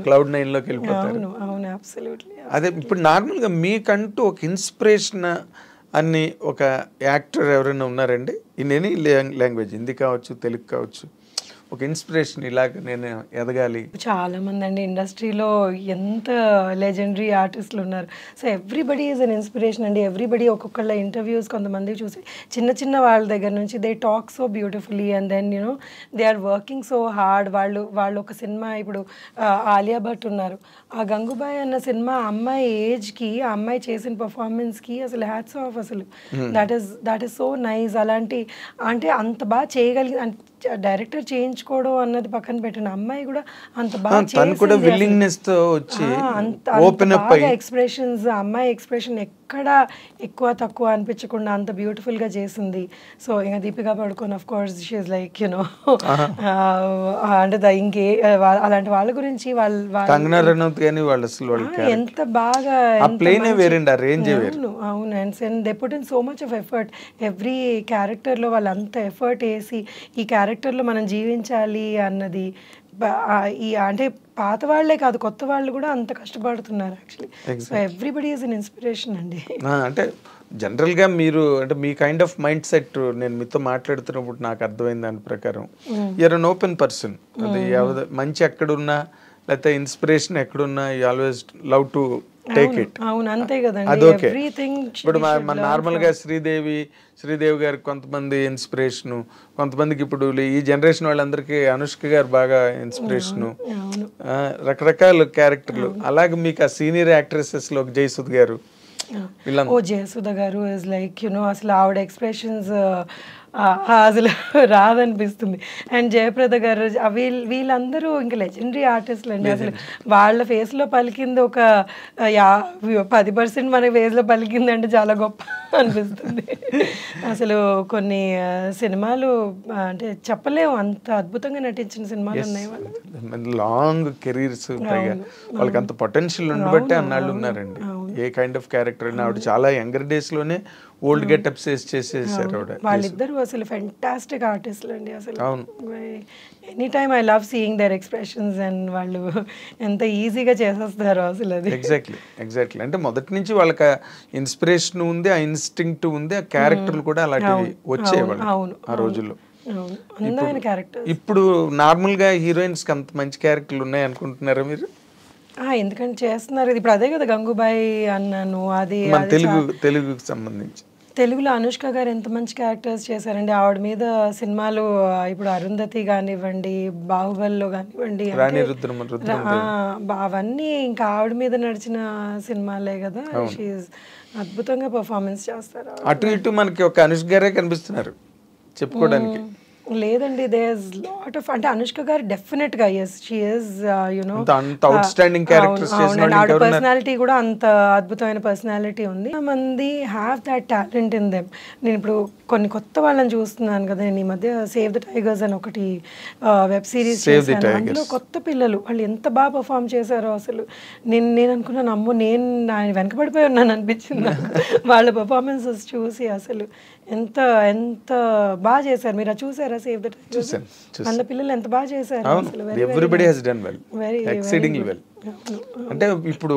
Cloud9 లోకి వెళ్ళిపోతారు. అదే ఇప్పుడు నార్మల్ గా మీకంటూ ఒక ఇన్స్పిరేషన్ అని ఒక యాక్టర్ ఎవరైనా ఉన్నారండి ఇన్ ఎనీ లాంగ్వేజ్, హిందీ కావచ్చు తెలుగు కావచ్చు, ఒక ఇన్స్పిరేషన్ ఇలాగ నేను ఎదగాలి? చాలా మంది అండి ఇండస్ట్రీలో ఎంత లెజెండరీ ఆర్టిస్టులు ఉన్నారు. So everybody is an inspiration అండి. ఎవ్రీబడి ఒక్కొక్కళ్ళ ఇంటర్వ్యూస్ కొంతమంది చూసి చిన్న చిన్న వాళ్ళ దగ్గర నుంచి they talk so beautifully and then you know they are working so hard. వాళ్ళు ఒక సినిమా ఇప్పుడు ఆలియా భట్ ఉన్నారు, ఆ గంగూబాయ్ అన్న సినిమా అమ్మాయి ఏజ్కి ఆ అమ్మాయి చేసిన పర్ఫార్మెన్స్కి అసలు హ్యాట్స్ ఆఫ్. అసలు దట్ ఈస్ సో నైస్. అలాంటి అంటే అంత బాగా చేయగలిగి డైరెక్టర్ చేయించుకోవడం అన్నది పక్కన పెట్టిన అమ్మాయి కూడా అంత బాగా ఎక్స్ప్రెషన్స్, అమ్మాయి ఎక్స్ప్రెషన్ ఎక్కడ ఎక్కువ తక్కువ అనిపించకుండా అంత బ్యూటిఫుల్ గా చేసింది. సో ఇంకా Deepika Padukone of course she is like you know అంటే ఇంకే అలాంటి వాళ్ళ గురించి ఎంత బాగా అవును. And they put in so much of effort every character లో వాళ్ళు అంత ఎఫర్ట్ వేసి ఈ క్యారెక్టర్లో మనం జీవించాలి అన్నది ఈ అంటే పాత వాళ్ళే కాదు కొత్త వాళ్ళు కూడా అంత కష్టపడుతున్నారు actually. So everybody is an inspiration అండి. అంటే జనరల్గా మీరు అంటే మీ కైండ్ ఆఫ్ మైండ్ సెట్ నేను మీతో మాట్లాడుతున్నప్పుడు నాకు అర్థమైంది దాని ప్రకారం యూఆర్ అన్ ఓపెన్ పర్సన్. అది మంచి ఎక్కడున్నా లేకపోతే ఇన్స్పిరేషన్ ఎక్కడున్నా you always love to take it. అవును అంతే కదండి. అదొకే. ఇప్పుడు మన నార్మల్ గా శ్రీదేవి గారికి కొంతమంది ఇన్స్పిరేషను, కొంతమందికి ఇప్పుడు ఈ జనరేషన్ వాళ్ళందరికీ అనుష్క గారు బాగా ఇన్స్పిరేషను, రకరకాల క్యారెక్టర్లు. అలాగే మీకు ఆ సీనియర్ యాక్ట్రెసెస్ లో జయసుధ గారు, జయసుధ గారు ఇస్ లైక్ యునో అసలు ఆవిడ ఎక్స్ప్రెషన్స్ అసలు రాదనిపిస్తుంది. అండ్ జయప్రద గారు వీళ్ళందరూ ఇంకా లెజెండరీ ఆర్టిస్టులు అండి. అసలు వాళ్ళ ఫేస్లో పలికింది ఒక 10% మన ఫేస్లో పలికింది అంటే చాలా గొప్ప అనిపిస్తుంది. అసలు కొన్ని సినిమాలు అంటే చెప్పలేము అంత అద్భుతంగా నటించిన సినిమాలు ఉన్నాయి. వాళ్ళు లాంగ్ కెరీర్స్, వాళ్ళకి అంత పొటెన్షియల్ ఉండబట్టే అన్నాళ్ళు ఉన్నారండి. ఏ కైండ్ ఆఫ్ క్యారెక్టర్ అయినా ఆవిడ చాలా యంగర్ డేస్ లోనే ఓల్డ్ గెటప్స్ చేసేసారు ఆవిడ. వాళ్ళిద్దరు అసలు ఫెంటాస్టిక్ ఆర్టిస్టులు అండి. అసలు any time I love seeing their expressions and వాళ్ళు ఎంత ఈజీగా చేసేస్తారు అసలు. అది ఎగ్జాక్ట్లీ అంటే మొదటి నుంచి వాళ్ళకి ఇన్స్పిరేషన్ ఉంది, ఆ ఇన్స్టింక్ట్ ఉంది, ఆ క్యారెక్టర్లు కూడా అలాంటివి వచ్చేవాళ్ళు ఆ రోజుల్లో. ఇప్పుడు నార్మల్ గా హీరోయిన్స్ కి అంత మంచి క్యారెక్టర్లు ఉన్నాయి అనుకుంటున్నారా మీరు? ఎందుకంటే చేస్తున్నారు. ఇప్పుడు అదే కదా గంగూబాయ్ అన్నాను, అది తెలుగుకి సంబంధించి తెలుగులో అనుష్క గారు ఎంత మంచి క్యారెక్టర్స్ చేశారండి. ఆవిడ మీద సినిమాలు ఇప్పుడు అరుంధతి కానివ్వండి, బాహుబలిలో కానివ్వండి, అవన్నీ ఇంకా ఆవిడ మీద నడిచిన సినిమాలే కదా. షీఈస్ అద్భుతంగా పర్ఫార్మెన్స్ చేస్తారు. అటు ఇటు మనకి ఒక అనుష్క గారే కనిపిస్తున్నారు చెప్పుకోవడానికి. లేదండి, దేర్ ఇస్ లాట్ ఆఫ్ అంటే అనుష్క గారు డెఫినెట్ గా yes she is you know out standing characters చేసిన ఆవిడ పర్సనాలిటీ కూడా అంత అద్భుతమైన పర్సనాలిటీ ఉంది. మంది have that talent in them. నేను ఇప్పుడు కొన్ని కొత్త వాళ్ళని చూస్తున్నాను కదా, నేను ఈ మధ్య సేవ్ ద టైగర్స్ అని ఒకటి వెబ్ సిరీస్ చేశాను. అందులో కొత్త పిల్లలు వాళ్ళు ఎంత బాగా పర్ఫామ్ చేశారో అసలు నేను అనుకున్నాను అమ్మో నేను వెనకబడిపోయి ఉన్నాను అనిపించింది వాళ్ళ పర్ఫార్మెన్సెస్ చూసి. అసలు ఎంత ఎంత బాగా చేశారు. మీరు చూసారా సేవ్ ద టైగర్స్? వాళ్ళ పిల్లలు ఎంత బాగా చేశారు అసలు. Everybody has done well, exceedingly well. అంటే ఇప్పుడు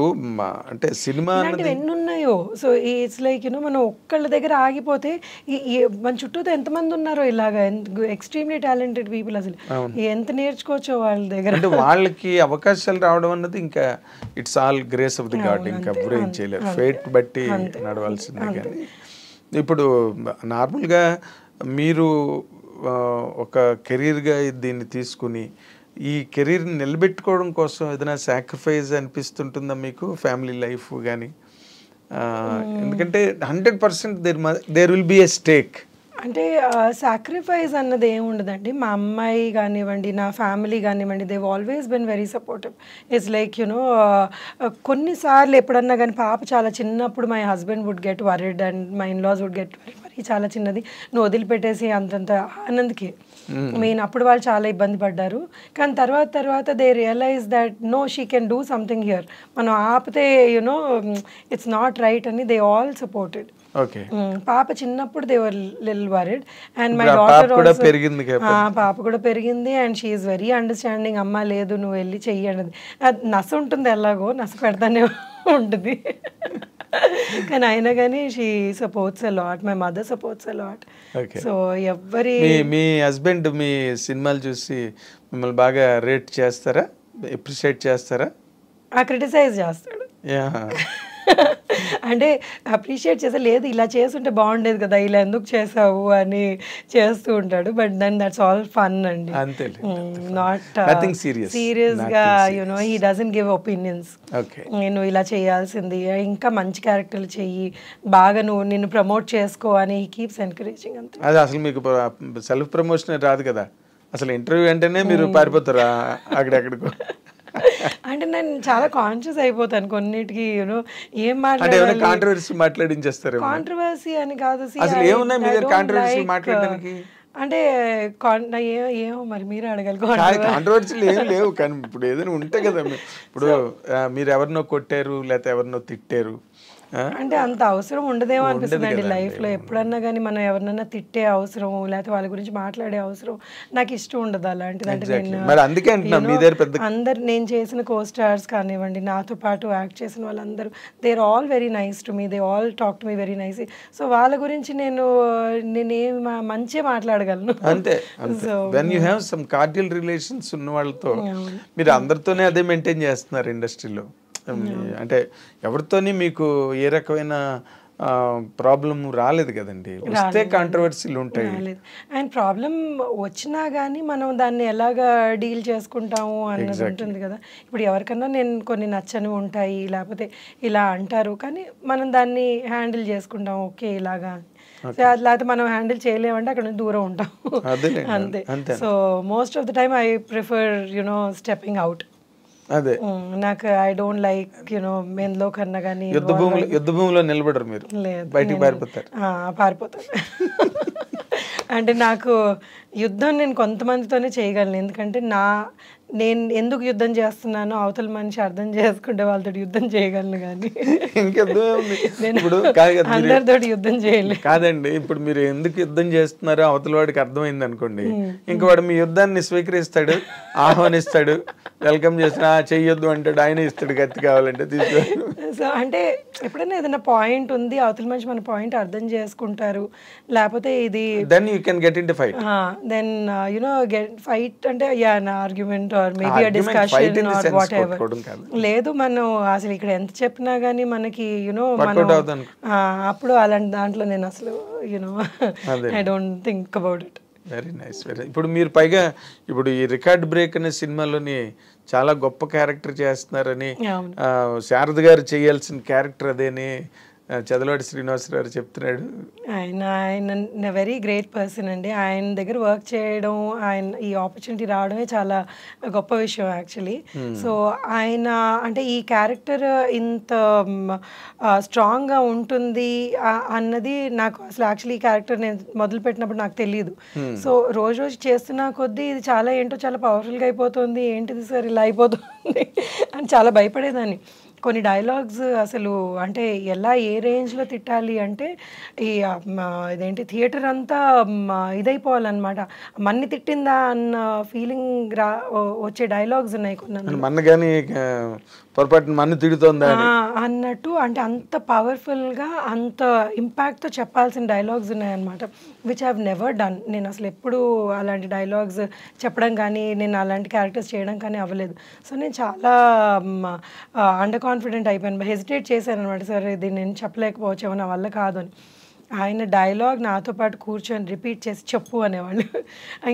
అంటే సినిమా ఎన్ని ఉన్నాయో. సో ఇట్స్ లైక్ యూనో మనం ఒక్కళ్ళ దగ్గర ఆగిపోతే మన చుట్టూతో ఎంతమంది ఉన్నారో ఇలాగా ఎక్స్ట్రీమ్లీ టాలెంటెడ్ పీపుల్. అసలు ఎంత నేర్చుకోవచ్చో వాళ్ళ దగ్గర. అంటే వాళ్ళకి అవకాశాలు రావడం అన్నది ఇంకా it's all grace of the God. ఇంకా ఎవ్వరూ ఏం చేయలేరు, ఫేట్ బట్టి నడవాల్సిందే. కానీ ఇప్పుడు నార్మల్గా మీరు ఒక కెరీర్గా దీన్ని తీసుకుని ఈ కెరీర్ని నిలబెట్టుకోవడం కోసం ఏదైనా సాక్రిఫైస్ అనిపిస్తుంటుందా మీకు ఫ్యామిలీ లైఫ్ కానీ? ఎందుకంటే 100% there will be a stake. అంటే సాక్రిఫైస్ అన్నది ఏమి ఉండదండి. మా అమ్మాయి కానివ్వండి, నా ఫ్యామిలీ కానివ్వండి, they've always been very supportive. It's like కొన్నిసార్లు ఎప్పుడన్నా కానీ పాప చాలా చిన్నప్పుడు my husband would get worried and my in-laws would get worried. మరి చాలా చిన్నది, నువ్వు వదిలిపెట్టేసి అంతంత ఆనంద్కి మెయిన్ అప్పుడు వాళ్ళు చాలా ఇబ్బంది పడ్డారు. కానీ తర్వాత they realise that no, she can do something here. మనం ఆపితే ఇట్స్ నాట్ రైట్ అని దే ఆల్ సపోర్టెడ్. ఓకే. పాప చిన్నప్పుడు they were little worried and my daughter also. పాప కూడా పెరిగింది and she is very understanding. అమ్మ లేదు నువ్వు వెళ్ళి చెయ్యి అన్నది. నస ఉంటుంది, ఎలాగో నస పెడతానే ఉంటుంది. కానీ అయినా కానీ she supports a lot. My mother supports a lot. So ఎవరి మీ హస్బెండ్ మీ సినిమాలు చూసి మిమ్మల్ని బాగా రేట్ చేస్తారా, అప్రిషియేట్ చేస్తారా? క్రిటిసైజ్ చేస్తాడు. అంటే అప్రిషియేట్ చేసా, లేదు ఇలా చేస్తుంటే బాగుండేది కదా, ఇలా ఎందుకు చేసావు అని చేస్తూ ఉంటాడు. But then that's all fun అండి. నాట్ సీరియస్ గా హీ డజంట్ గివ్ ఒపీనియన్స్. నేను ఇలా చేయాల్సింది, ఇంకా మంచి క్యారెక్టర్లు చెయ్యి, బాగా నిన్ను ప్రమోట్ చేసుకో అని హీ కీప్స్ ఎంకరేజింగ్. అంతే. అది అసలు మీకు సెల్ఫ్ ప్రమోషన్ రాదు కదా, అసలు ఇంటర్వ్యూ అంటేనే మీరు పారిపోతారా అక్కడెక్కడికో? అంటే నేను చాలా కాన్షియస్ అయిపోతాను కొన్నిటికి. ఏం మాట్లాడాలి, కాంట్రవర్సీ అని కాదు. అంటే ఏమో మరి మీరు అడగాలి. కాంట్రవర్సీలు ఏం లేవు, కానీ ఇప్పుడు ఏదైనా ఉంటే కదా. ఇప్పుడు మీరు ఎవరినో కొట్టారు లేకపోతే ఎవరినో తిట్టారు అంటే అంత అవసరం ఉండదేమో అనిపిస్తుంది అండి లైఫ్లో. ఎప్పుడన్నా కానీ మనం ఎవరినైనా తిట్టే అవసరం లేకపోతే వాళ్ళ గురించి మాట్లాడే అవసరం నాకు ఇష్టం ఉండదు అలాంటిది. అంటే అందరు నేను చేసిన కో స్టార్స్ కానివ్వండి, నాతో పాటు యాక్ట్ చేసిన వాళ్ళందరూ they are all very nice to me, they all talk to me very nice. So వాళ్ళ గురించి నేనేం మంచిగా మాట్లాడగలను. అంతే. When you have some cordial relations ఉన్న వాళ్ళతో మీరు అందరితోనే అదే మెయింటైన్ చేస్తున్నారు ఇండస్ట్రీలో. అంటే ఎవరితోని మీకు ఏ రకమైన ప్రాబ్లం రాలేదు కదండి, వస్తే కాంట్రవర్సీలు ఉంటాయి. అండ్ ప్రాబ్లం వచ్చినా కానీ మనం దాన్ని ఎలాగా డీల్ చేసుకుంటాము అన్నది ఉంటుంది కదా. ఇప్పుడు ఎవరికన్నా నేను కొన్ని నచ్చని ఉంటాయి, లేకపోతే ఇలా అంటారు, కానీ మనం దాన్ని హ్యాండిల్ చేసుకుంటాం. ఓకే ఇలాగా, లేకపోతే మనం హ్యాండిల్ చేయలేమంటే అక్కడ నుంచి దూరం ఉంటాం. అంతే. So most of the time I prefer stepping out. అదే నాకు ఐ డోంట్ లైక్ ఎందులో కన్నా కానీ యుద్ధ భూమిలో నిలబడరు మీరు, బయటికి పారిపోతారు. అంటే నాకు యుద్ధం నేను కొంతమందితోనే చేయగలను. ఎందుకంటే నేను ఎందుకు యుద్ధం చేస్తున్నానో అవతల మనిషి అర్థం చేసుకుంటే వాళ్ళతో యుద్ధం చేయగలను, కానీ అందరితో యుద్ధం చేయలేదు. కాదండి, ఇప్పుడు మీరు ఎందుకు యుద్ధం చేస్తున్నారో అవతల వాడికి అర్థమైంది అనుకోండి, ఇంకా వాడు మీ యుద్ధాన్ని స్వీకరిస్తాడు, ఆహ్వానిస్తాడు, వెల్కమ్ చేసిన చెయ్యొద్దు అంటాడు, ఆయన ఇస్తాడు కత్తి కావాలంటే తీసుకోవాలి. సో అంటే ఎప్పుడైనా ఏదైనా పాయింట్ ఉంది, అవతల మనిషి మన పాయింట్ అర్థం చేసుకుంటారు, లేకపోతే ఇది then you can get into fight. Then get fight అంటే argument or maybe a discussion or whatever. లేదు మనం అసలు ఇక్కడ ఎంత చెప్పినా కానీ మనకి మనం అప్పుడు అలాంటి దాంట్లో నేను అసలు I don't think about it. Very nice. ఇప్పుడు మీరు పైగా ఇప్పుడు ఈ రికార్డ్ బ్రేక్ అనే సినిమాలోని చాలా గొప్ప క్యారెక్టర్ చేస్తున్నారని, శారద గారు చేయాల్సిన క్యారెక్టర్ అదేని చదలవాడి శ్రీనివాసరావు చెప్తున్నాడు. ఆయన వెరీ గ్రేట్ పర్సన్ అండి. ఆయన దగ్గర వర్క్ చేయడం, ఆయన ఈ ఆపర్చునిటీ రావడమే చాలా గొప్ప విషయం యాక్చువల్లీ. సో ఆయన అంటే ఈ క్యారెక్టర్ ఇంత స్ట్రాంగ్గా ఉంటుంది అన్నది నాకు అసలు యాక్చువల్లీ ఈ క్యారెక్టర్ నేను మొదలుపెట్టినప్పుడు నాకు తెలియదు. సో రోజు చేస్తున్న కొద్దీ ఇది చాలా ఏంటో చాలా పవర్ఫుల్గా అయిపోతుంది, ఏంటిది సార్ ఇలా అయిపోతుంది అని చాలా భయపడేదాన్ని. కొన్ని డైలాగ్స్ అసలు అంటే ఎలా ఏ రేంజ్లో తిట్టాలి అంటే ఇదేంటి థియేటర్ అంతా ఇదైపోవాలన్నమాట, మన్ని తిట్టిందా అన్న ఫీలింగ్ వచ్చే డైలాగ్స్ ఉన్నాయి కొన్ని. పొరపాటు మన్ను తిడుతోందా అన్నట్టు, అంటే అంత పవర్ఫుల్గా అంత ఇంపాక్ట్తో చెప్పాల్సిన డైలాగ్స్ ఉన్నాయన్నమాట, which I have never done. నేను అసలు ఎప్పుడు అలాంటి డైలాగ్స్ చెప్పడం కానీ నేను అలాంటి క్యారెక్టర్స్ చేయడం కానీ అవ్వలేదు. సో నేను చాలా అండర్ కాన్ఫిడెంట్ అయిపోయాను, హెసిటేట్ చేశాను అనమాట. సార్ ఇది నేను చెప్పలేకపోవచ్చేమో, నా వల్ల కాదు అని. ఆయన డైలాగ్ నాతో పాటు కూర్చొని రిపీట్ చేసి చెప్పు అనేవాళ్ళు.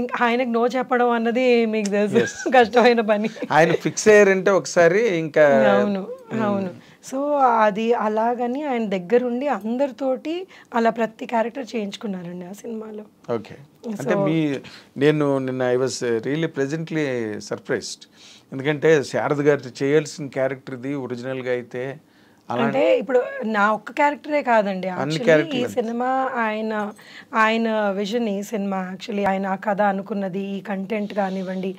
ఇంకా ఆయనకు నో చెప్పడం అన్నది మీకు తెలుసు కష్టమైన పని. ఆయన ఫిక్స్ అయ్యారంటే ఒకసారి ఇంకా అవును అవును. సో అది అలాగని ఆయన దగ్గరుండి అందరితోటి అలా ప్రతి క్యారెక్టర్ చేయించుకున్నారండి ఆ సినిమాలో. ఓకే. అంటే నేను నిన్న I was really presently surprised. ఎందుకంటే శారద గారు చేయాల్సిన క్యారెక్టర్ ఇది ఒరిజినల్గా అయితే అంటే ఇప్పుడు నా ఒక్క క్యారెక్టరే కాదండి, యాక్చువల్లీ ఈ సినిమా ఆయన విజన్, ఈ సినిమా యాక్చువల్లీ ఆయన ఆ కథ అనుకున్నది, ఈ కంటెంట్ కానివ్వండి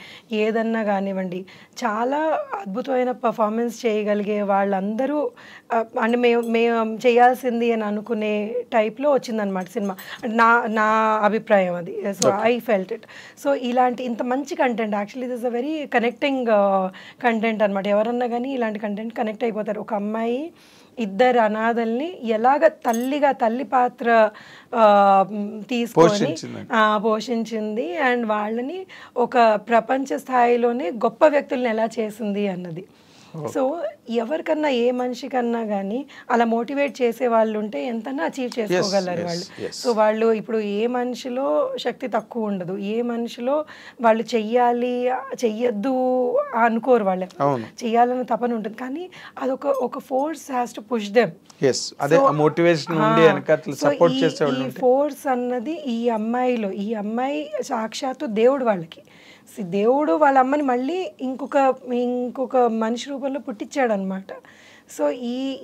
ఏదన్నా కానివ్వండి, చాలా అద్భుతమైన పర్ఫార్మెన్స్ చేయగలిగే వాళ్ళందరూ అంటే మేము చేయాల్సింది అని అనుకునే టైప్లో వచ్చిందనమాట సినిమా. నా అభిప్రాయం అది. So I felt it. So ఇలాంటి ఇంత మంచి content actually this a very connecting content అనమాట. ఎవరన్నా కానీ ఇలాంటి కంటెంట్ కనెక్ట్ అయిపోతారు. ఒక అమ్మాయి ఇద్దరు అనాథల్ని ఎలాగ తల్లి పాత్ర తీసుకొని పోషించింది అండ్ వాళ్ళని ఒక ప్రపంచ స్థాయిలోనే గొప్ప వ్యక్తుల్ని ఎలా చేసింది అన్నది. సో ఎవరికన్నా ఏ మనిషికన్నా కానీ అలా మోటివేట్ చేసే వాళ్ళు ఉంటే ఎంతన్నా అచీవ్ చేసుకోగలరు వాళ్ళు. సో వాళ్ళు ఇప్పుడు ఏ మనిషిలో శక్తి తక్కువ ఉండదు, ఏ మనిషిలో వాళ్ళు చెయ్యొద్దు అనుకోరు, వాళ్ళు చెయ్యాలని తపన ఉంటుంది, కానీ అదొక force has to push them. ఈ ఫోర్స్ అన్నది ఈ అమ్మాయి సాక్షాత్తు దేవుడు వాళ్ళకి. దేవుడు వాళ్ళ అమ్మని మళ్ళీ ఇంకొక మనిషి రూపంలో పుట్టించాడు అనమాట. సో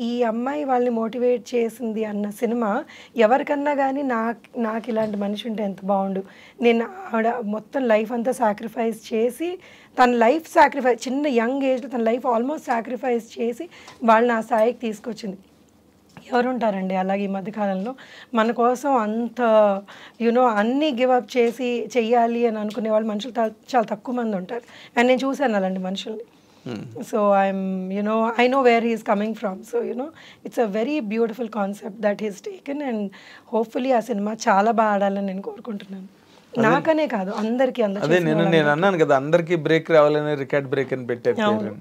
ఈ అమ్మాయి వాళ్ళని మోటివేట్ చేసింది అన్న సినిమా ఎవరికన్నా కానీ నాకు ఇలాంటి మనిషి ఉంటే ఎంత బాగుండు. నేను ఆవిడ మొత్తం లైఫ్ అంతా సాక్రిఫైస్ చేసి, తన లైఫ్ సాక్రిఫైస్ చిన్న యంగ్ ఏజ్లో తన లైఫ్ ఆల్మోస్ట్ సాక్రిఫైస్ చేసి వాళ్ళని ఆ స్థాయికి తీసుకొచ్చింది. ఎవరుంటారండి అలాగే ఈ మధ్యకాలంలో మన కోసం అంత అన్నీ గివప్ చేసి చెయ్యాలి అని అనుకునే వాళ్ళు మనుషులు చాలా తక్కువ మంది ఉంటారు. అండ్ నేను చూశాను అలాంటి మనుషుల్ని. So I know where he is coming from. So it's a very beautiful concept that he's taken, and hopefully ఆ సినిమా చాలా బాగా ఆడాలని నేను కోరుకుంటున్నాను. నాకనే కాదు అందరికీ. అదే నేను అన్నాను కదా, అందరికీ బ్రేక్ రావాలని రికార్డ్ బ్రేక్ అని పెట్టారు. అవును,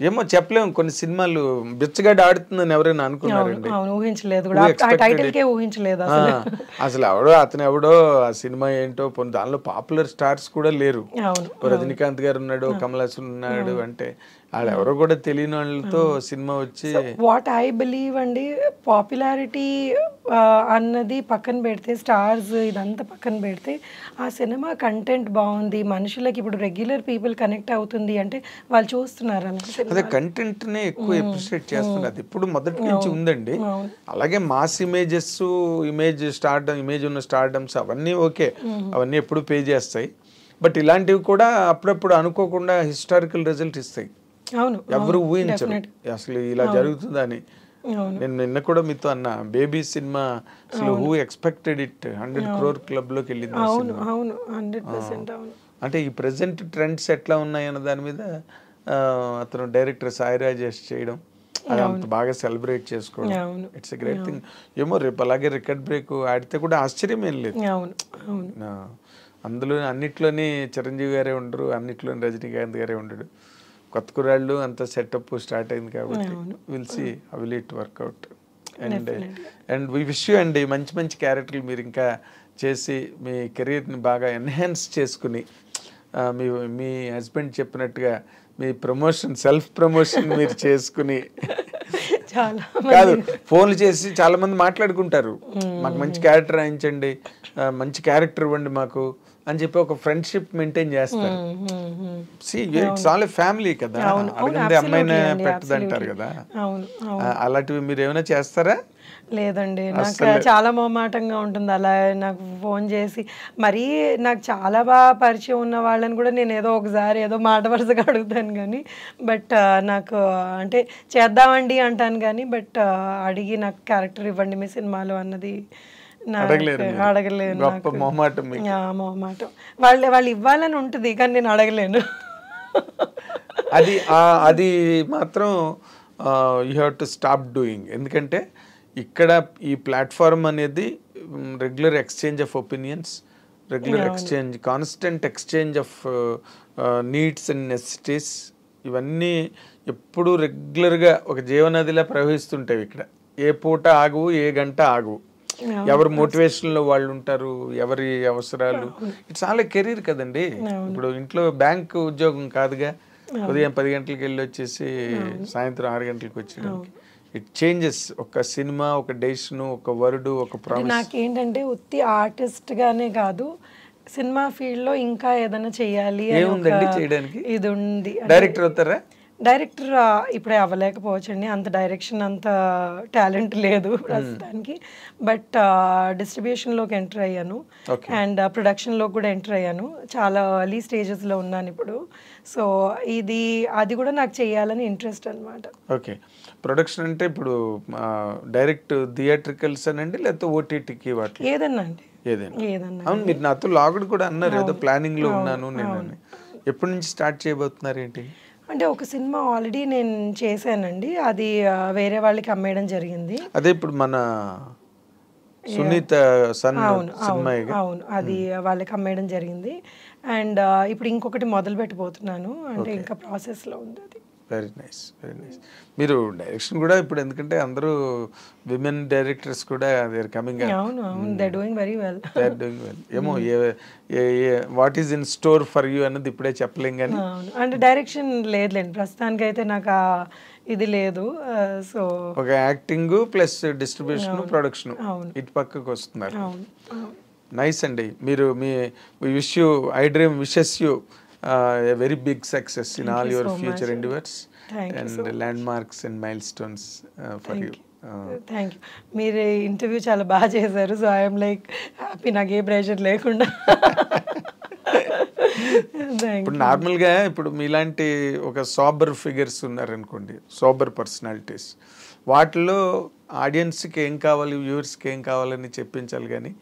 ఏమో చెప్పలేము, కొన్ని సినిమాలు బిచ్చగాడు ఆడుతుందని ఎవరైనా అనుకున్నారండి. ఊహించలేదు, అసలు అతను ఎవడో ఆ సినిమా ఏంటో, దానిలో పాపులర్ స్టార్స్ కూడా లేరు. రజనీకాంత్ గారు ఉన్నాడు, కమల్ హాసన్ ఉన్నాడు, అంటే వాళ్ళు ఎవరో కూడా తెలియని వాళ్ళతో సినిమా వచ్చి. వాట్ ఐ బిలీవ్ అండి, పాపులారిటీ అన్నది పక్కన పెడితే, స్టార్స్ ఇదంతా పక్కన పెడితే, ఆ సినిమా కంటెంట్ బాగుంది, మనుషులకి ఇప్పుడు రెగ్యులర్ పీపుల్ కనెక్ట్ అవుతుంది అంటే వాళ్ళు చూస్తున్నారు. అదే కంటెంట్ నే ఎక్కువ అప్రిషియేట్ చేస్తున్నారు. అది ఇప్పుడు మొదటి నుంచి ఉందండి. అలాగే మాస్ ఇమేజ్ ఉన్న స్టార్డమ్స్ అవన్నీ ఓకే, అవన్నీ ఎప్పుడు పే చేస్తాయి. బట్ ఇలాంటివి కూడా అప్పుడప్పుడు అనుకోకుండా హిస్టారికల్ రిజల్ట్ ఇస్తాయి. ఎవరు ఊహించరు అసలు ఇలా జరుగుతుందని. నేను నిన్న కూడా మీతో అన్న, బేబీ సినిమా అసలు who expected it 100 crore club లోకి వెళ్ళింది. అంటే ఈ ప్రెసెంట్ ట్రెండ్స్ ఎట్లా ఉన్నాయి అన్న దాని మీద అతను డైరెక్టర్ సాయి రాజేష్ చేయడం, అది అంత బాగా సెలబ్రేట్ చేసుకోవడం, ఇట్స్ ఎ గ్రేట్ థింగ్. ఏమో రేపు అలాగే రికార్డ్ బ్రేక్ ఆడితే కూడా ఆశ్చర్యం ఏం లేదు. అందులో అన్నిట్లోని చిరంజీవి గారే ఉండరు, అన్నిట్లోని రజనీకాంత్ గారే ఉండడు. కొత్త కుర్రాళ్ళు అంతా సెటప్ స్టార్ట్ అయింది కాబట్టి will see how will it work out. And we wish you అండి మంచి మంచి క్యారెక్టర్లు మీరు ఇంకా చేసి మీ కెరీర్ని బాగా ఎన్హాన్స్ చేసుకుని, మీ హస్బెండ్ చెప్పినట్టుగా మీ సెల్ఫ్ ప్రమోషన్ మీరు చేసుకుని, కాదు ఫోన్లు చేసి చాలా మంది మాట్లాడుకుంటారు, మాకు మంచి క్యారెక్టర్ రాయించండి, మంచి క్యారెక్టర్ ఇవ్వండి మాకు అని చెప్పి ఒక ఫ్రెండ్షిప్ మెయింటైన్ చేస్తారు. ఇట్స్ ఆల్ ఏ ఫ్యామిలీ కదా, అడిగింది అమ్మాయినే పెట్టదంటారు కదా, అలాంటివి మీరు ఏమైనా చేస్తారా? లేదండి, నాకు చాలా మొహమాటంగా ఉంటుంది అలా నాకు ఫోన్ చేసి. మరీ నాకు చాలా బాగా పరిచయం ఉన్న వాళ్ళని కూడా నేను ఏదో మాట వరుసగా అడుగుతాను కానీ, బట్ నాకు అంటే చేద్దామండి అంటాను కానీ, బట్ అడిగి నాకు క్యారెక్టర్ ఇవ్వండి మీ సినిమాలో అన్నది అడగలేను. మొహమాటం. వాళ్ళు ఇవ్వాలని ఉంటుంది కానీ నేను అడగలేను. అది మాత్రం you have to stop doing. ఎందుకంటే ఇక్కడ ఈ ప్లాట్ఫామ్ అనేది regular exchange of opinions, constant exchange of needs and necessities, ఇవన్నీ ఎప్పుడు రెగ్యులర్గా ఒక జీవనదిలా ప్రవహిస్తుంటాయి. ఇక్కడ ఏ పూట ఆగువు, ఏ గంట ఆగువు. ఎవరి మోటివేషన్లో వాళ్ళు ఉంటారు, ఎవరి అవసరాలు. ఇట్స్ ఆల్ ఏ కెరీర్ కదండి. ఇప్పుడు ఇంట్లో బ్యాంక్ ఉద్యోగం కాదుగా, ఉదయం 10 గంటలకు వెళ్ళి వచ్చేసి సాయంత్రం 6 గంటలకు వచ్చేయడానికి. It changes. ఒక సినిమా, ఒక డెసిషన్, ఒక వర్డ్, ఒక ప్రామిస్. నాకేంటంటే ఉత్తి ఆర్టిస్ట్ గానే కాదు, సినిమా ఫీల్డ్ లో ఇంకా ఏదైనా చెయ్యాలి ఏముందండి చేయడానికి? ఇది ఉంది. డైరెక్టర్ అవుతారా? డైరెక్టర్ ఇప్పుడే అవ్వలేకపోవచ్చండి, అంత డైరెక్షన్ అంత టాలెంట్ లేదు ప్రస్తుతానికి. బట్ డిస్ట్రిబ్యూషన్లోకి ఎంటర్ అయ్యాను అండ్ ప్రొడక్షన్లోకి కూడా ఎంటర్ అయ్యాను. చాలా ఎర్లీ స్టేజెస్లో ఉన్నాను ఇప్పుడు. సో అది కూడా నాకు చేయాలని ఇంట్రెస్ట్ అనమాట. ఓకే. ప్రొడక్షన్ అంటే ఇప్పుడు డైరెక్ట్ థియేట్రికల్స్ అనండి, లేకపోతే ఓటీటీకి వాటి ఏదన్నా అండి, ఏదైనా. అవును, మీరు నాతో లాగుడు కూడా అన్నారు, ఏదో ప్లానింగ్లో ఉన్నాను నేను. ఎప్పటి నుంచి స్టార్ట్ చేయబోతున్నారు ఏంటి? అంటే ఒక సినిమా ఆల్రెడీ నేను చేశానండి, అది వేరే వాళ్ళకి అమ్మేయడం జరిగింది. అదే ఇప్పుడు మన సునీత సన్ సినిమా. అవును, అది వాళ్ళకి అమ్మేయడం జరిగింది. అండ్ ఇప్పుడు ఇంకొకటి మొదలు పెట్టబోతున్నాను, అంటే ఇంకా ప్రాసెస్లో ఉంది అది. Very nice, very nice. మీరు డైరెక్షన్ కూడా ఇప్పుడు, ఎందుకంటే అందరూ విమెన్ డైరెక్టర్స్ కూడా దే ఆర్ కమింగ్. అవును, they are doing very well. They are doing well. ఏమో what is in store for you అన్నది ఇప్పుడే చెప్పలేం కానీ. అంటే డైరెక్షన్ లేదులేండి ప్రస్తుతానికి అయితే, నాకు ఇది లేదు. సో ఒక యాక్టింగ్ ప్లస్ డిస్ట్రిబ్యూషన్, ప్రొడక్షన్, ఇటు పక్కకు వస్తున్నారు. నైస్ అండి. మీరు మీ wish you, I Dream wishes you a very big success in all your future endeavors and landmarks and milestones for you. Thank you. మీరు ఇంటర్వ్యూ చాలా బాగా చేశారు. సో ఐఎమ్ లైక్ హ్యాపీ, నాకు ఏ ప్రెషర్ లేకుండా. ఇప్పుడు నార్మల్గా ఇప్పుడు మీలాంటి ఒక సోబర్ ఫిగర్స్ ఉన్నారనుకోండి, సోబర్ పర్సనాలిటీస్, వాటిలో ఆడియన్స్కి ఏం కావాలి, వ్యూవర్స్కి ఏం కావాలని చెప్పించాలి. కానీ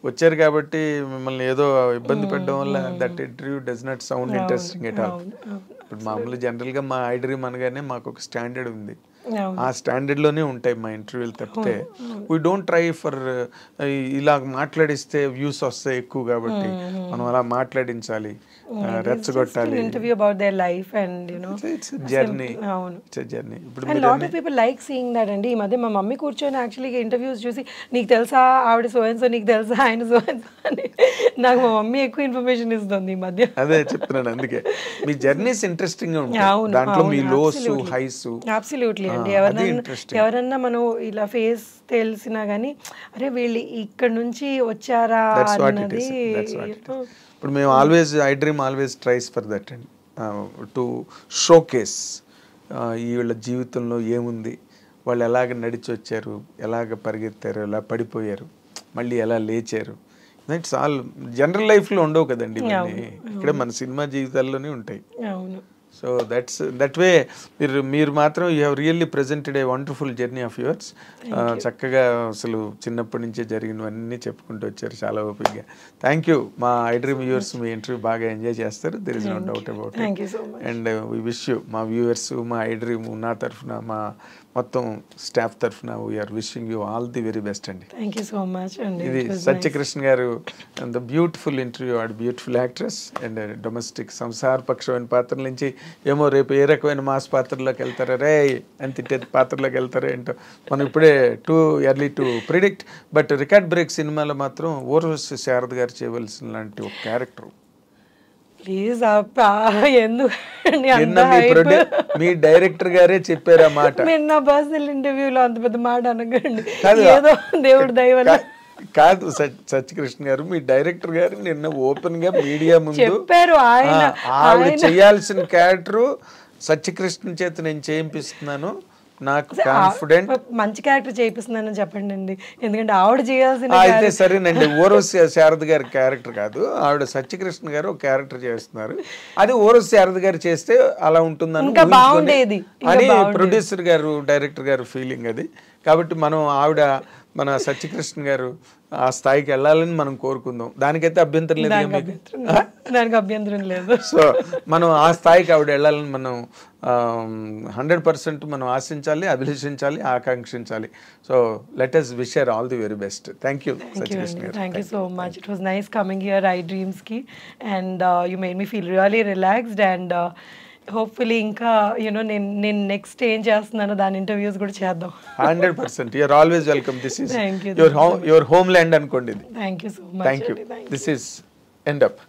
వచ్చారు కాబట్టి మిమ్మల్ని ఏదో ఇబ్బంది పెట్టడం వల్ల that interview does not sound interesting at all. ఇప్పుడు మామూలు జనరల్గా మా ఐ డ్రీమ్ అనగానే మాకు ఒక స్టాండర్డ్ ఉంది, ఆ స్టాండర్డ్లోనే ఉంటాయి మా ఇంటర్వ్యూలు తప్పితే వీ డోంట్ ట్రై ఫర్ ఇలా మాట్లాడిస్తే వ్యూస్ వస్తాయి ఎక్కువ కాబట్టి మనం అలా మాట్లాడించాలి, రెచ్చగొట్టాలి. Interview about their life and you know it's journey. It's journey. ఇప్పుడు lot of people like seeing that అండి. ఈ మధ్య మా మమ్మీ కూర్చొని యాక్చువల్గా ఇంటర్వ్యూస్ చూసి, నీకు తెలుసా ఆవిడ సో అండ్ సో, నీకు తెలుసా ఆయన సో అండ్ సో అని, నాకు మా మమ్మీ ఎక్కువ ఇన్ఫర్మేషన్ ఇస్తుంది ఈ మధ్య. అదే చెప్తున్నాను, అందుకే మీ జర్నీస్ ఇంట్రెస్టింగ్ గా ఉంటాయి. దాంట్లో మీ లోస్ హైస్. అబ్సల్యూట్లీ అండి. ఎవరన్నా మనం ఇలా ఫేస్ తెలిసినా కానీ, అరే వీళ్ళు ఇక్కడ నుంచి వచ్చారా అన్నది. ఇప్పుడు మేము always, I dream always tries for that and to showcase వీళ్ళ జీవితంలో ఏముంది, వాళ్ళు ఎలాగ నడిచి వచ్చారు, ఎలాగ పరిగెత్తారు, ఎలా పడిపోయారు, మళ్ళీ ఎలా లేచారు. ఇట్స్ ఆల్ జనరల్ లైఫ్లో ఉండవు కదండి ఇవన్నీ, ఇక్కడ మన సినిమా జీవితాల్లోనే ఉంటాయి. సో దట్ వే మీరు మాత్రం you have really presented a wonderful journey of yours. చక్కగా అసలు చిన్నప్పటి నుంచే జరిగినవన్నీ చెప్పుకుంటూ వచ్చారు చాలా ఓపికగా. Thank you. మా ఐ డ్రీమ్ వ్యూవర్స్ మీ ఇంటర్వ్యూ బాగా ఎంజాయ్ చేస్తారు, there is no doubt about it. And we wish you, మా వ్యూవర్స్, మా ఐ డ్రీమ్ నా తరఫున, మా మొత్తం స్టాఫ్ తరఫున we're wishing you all the very best అండి. థ్యాంక్ యూ సో మచ్ అండి. ఇది సత్యకృష్ణ గారు, the beautiful interview, and beautiful actress and domestic సంసారపక్షమైన పాత్ర నుంచి ఏమో రేపు ఏ రకమైన మాస్ పాత్రలోకి వెళ్తారా రే అని తిట్టే పాత్రలోకి వెళ్తారా ఏంటో మనం ఇప్పుడే too early to predict. But record break సినిమాలో మాత్రం ఊర్వశి శారద గారు చేయవలసిన లాంటి ఒక క్యారెక్టర్. ప్లీజ్ మీ డైరెక్టర్ గారే చెప్పారు ఆ మాట. మీరు నా పర్సనల్ ఇంటర్వ్యూలో అంత పెద్ద మాట అనకండి, ఏదో దేవుడి దయ వల్ల. కాదు సత్యకృష్ణ గారు, మీ డైరెక్టర్ గారు నిన్న ఓపెన్ గా మీడియా ముందు చెప్పారు, ఆవిడ చేయాల్సిన క్యారెక్టర్ సత్యకృష్ణ చేత నేను చేయిస్తున్నాను, నాకు కాన్ఫిడెంట్. మంచి క్యారెక్టర్ చేయిస్తున్నానని చెప్పండి అండి, ఎందుకంటే ఆవిడ చేయాల్సిన. అయితే సరేనండి, ఊర్వశి శారద గారి క్యారెక్టర్ కాదు, ఆవిడ సత్యకృష్ణ గారు ఒక క్యారెక్టర్ చేస్తున్నారు, అది ఊర్వశి శారద గారు చేస్తే అలా ఉంటుందని అని ప్రొడ్యూసర్ గారు, డైరెక్టర్ గారు ఫీలింగ్ అది. కాబట్టి మనం మన సత్యకృష్ణ గారు ఆ స్థాయికి వెళ్ళాలని మనం కోరుకుందాం. దానికైతే అభ్యంతరం లేదు, దానికి అభ్యంతరం లేదు. సో మనం ఆ స్థాయికి ఆవిడ వెళ్ళాలని మనం 100% మనం ఆశించాలి, అభిలషించాలి, ఆకాంక్షించాలి. So let us wish her all the very best. Thank you, Sachikrishan garu. Thank you so much. It was nice coming here, I Dreams ki, and you made me feel really relaxed, and hopefully ఇంకా you know next ఏం చేస్తున్నానో దాని interviews కూడా చేద్దాం. 100%. You're always welcome. This is Thank you. Your land అనుకోండి ఇది. Thank you so much. Thank you. This is end up.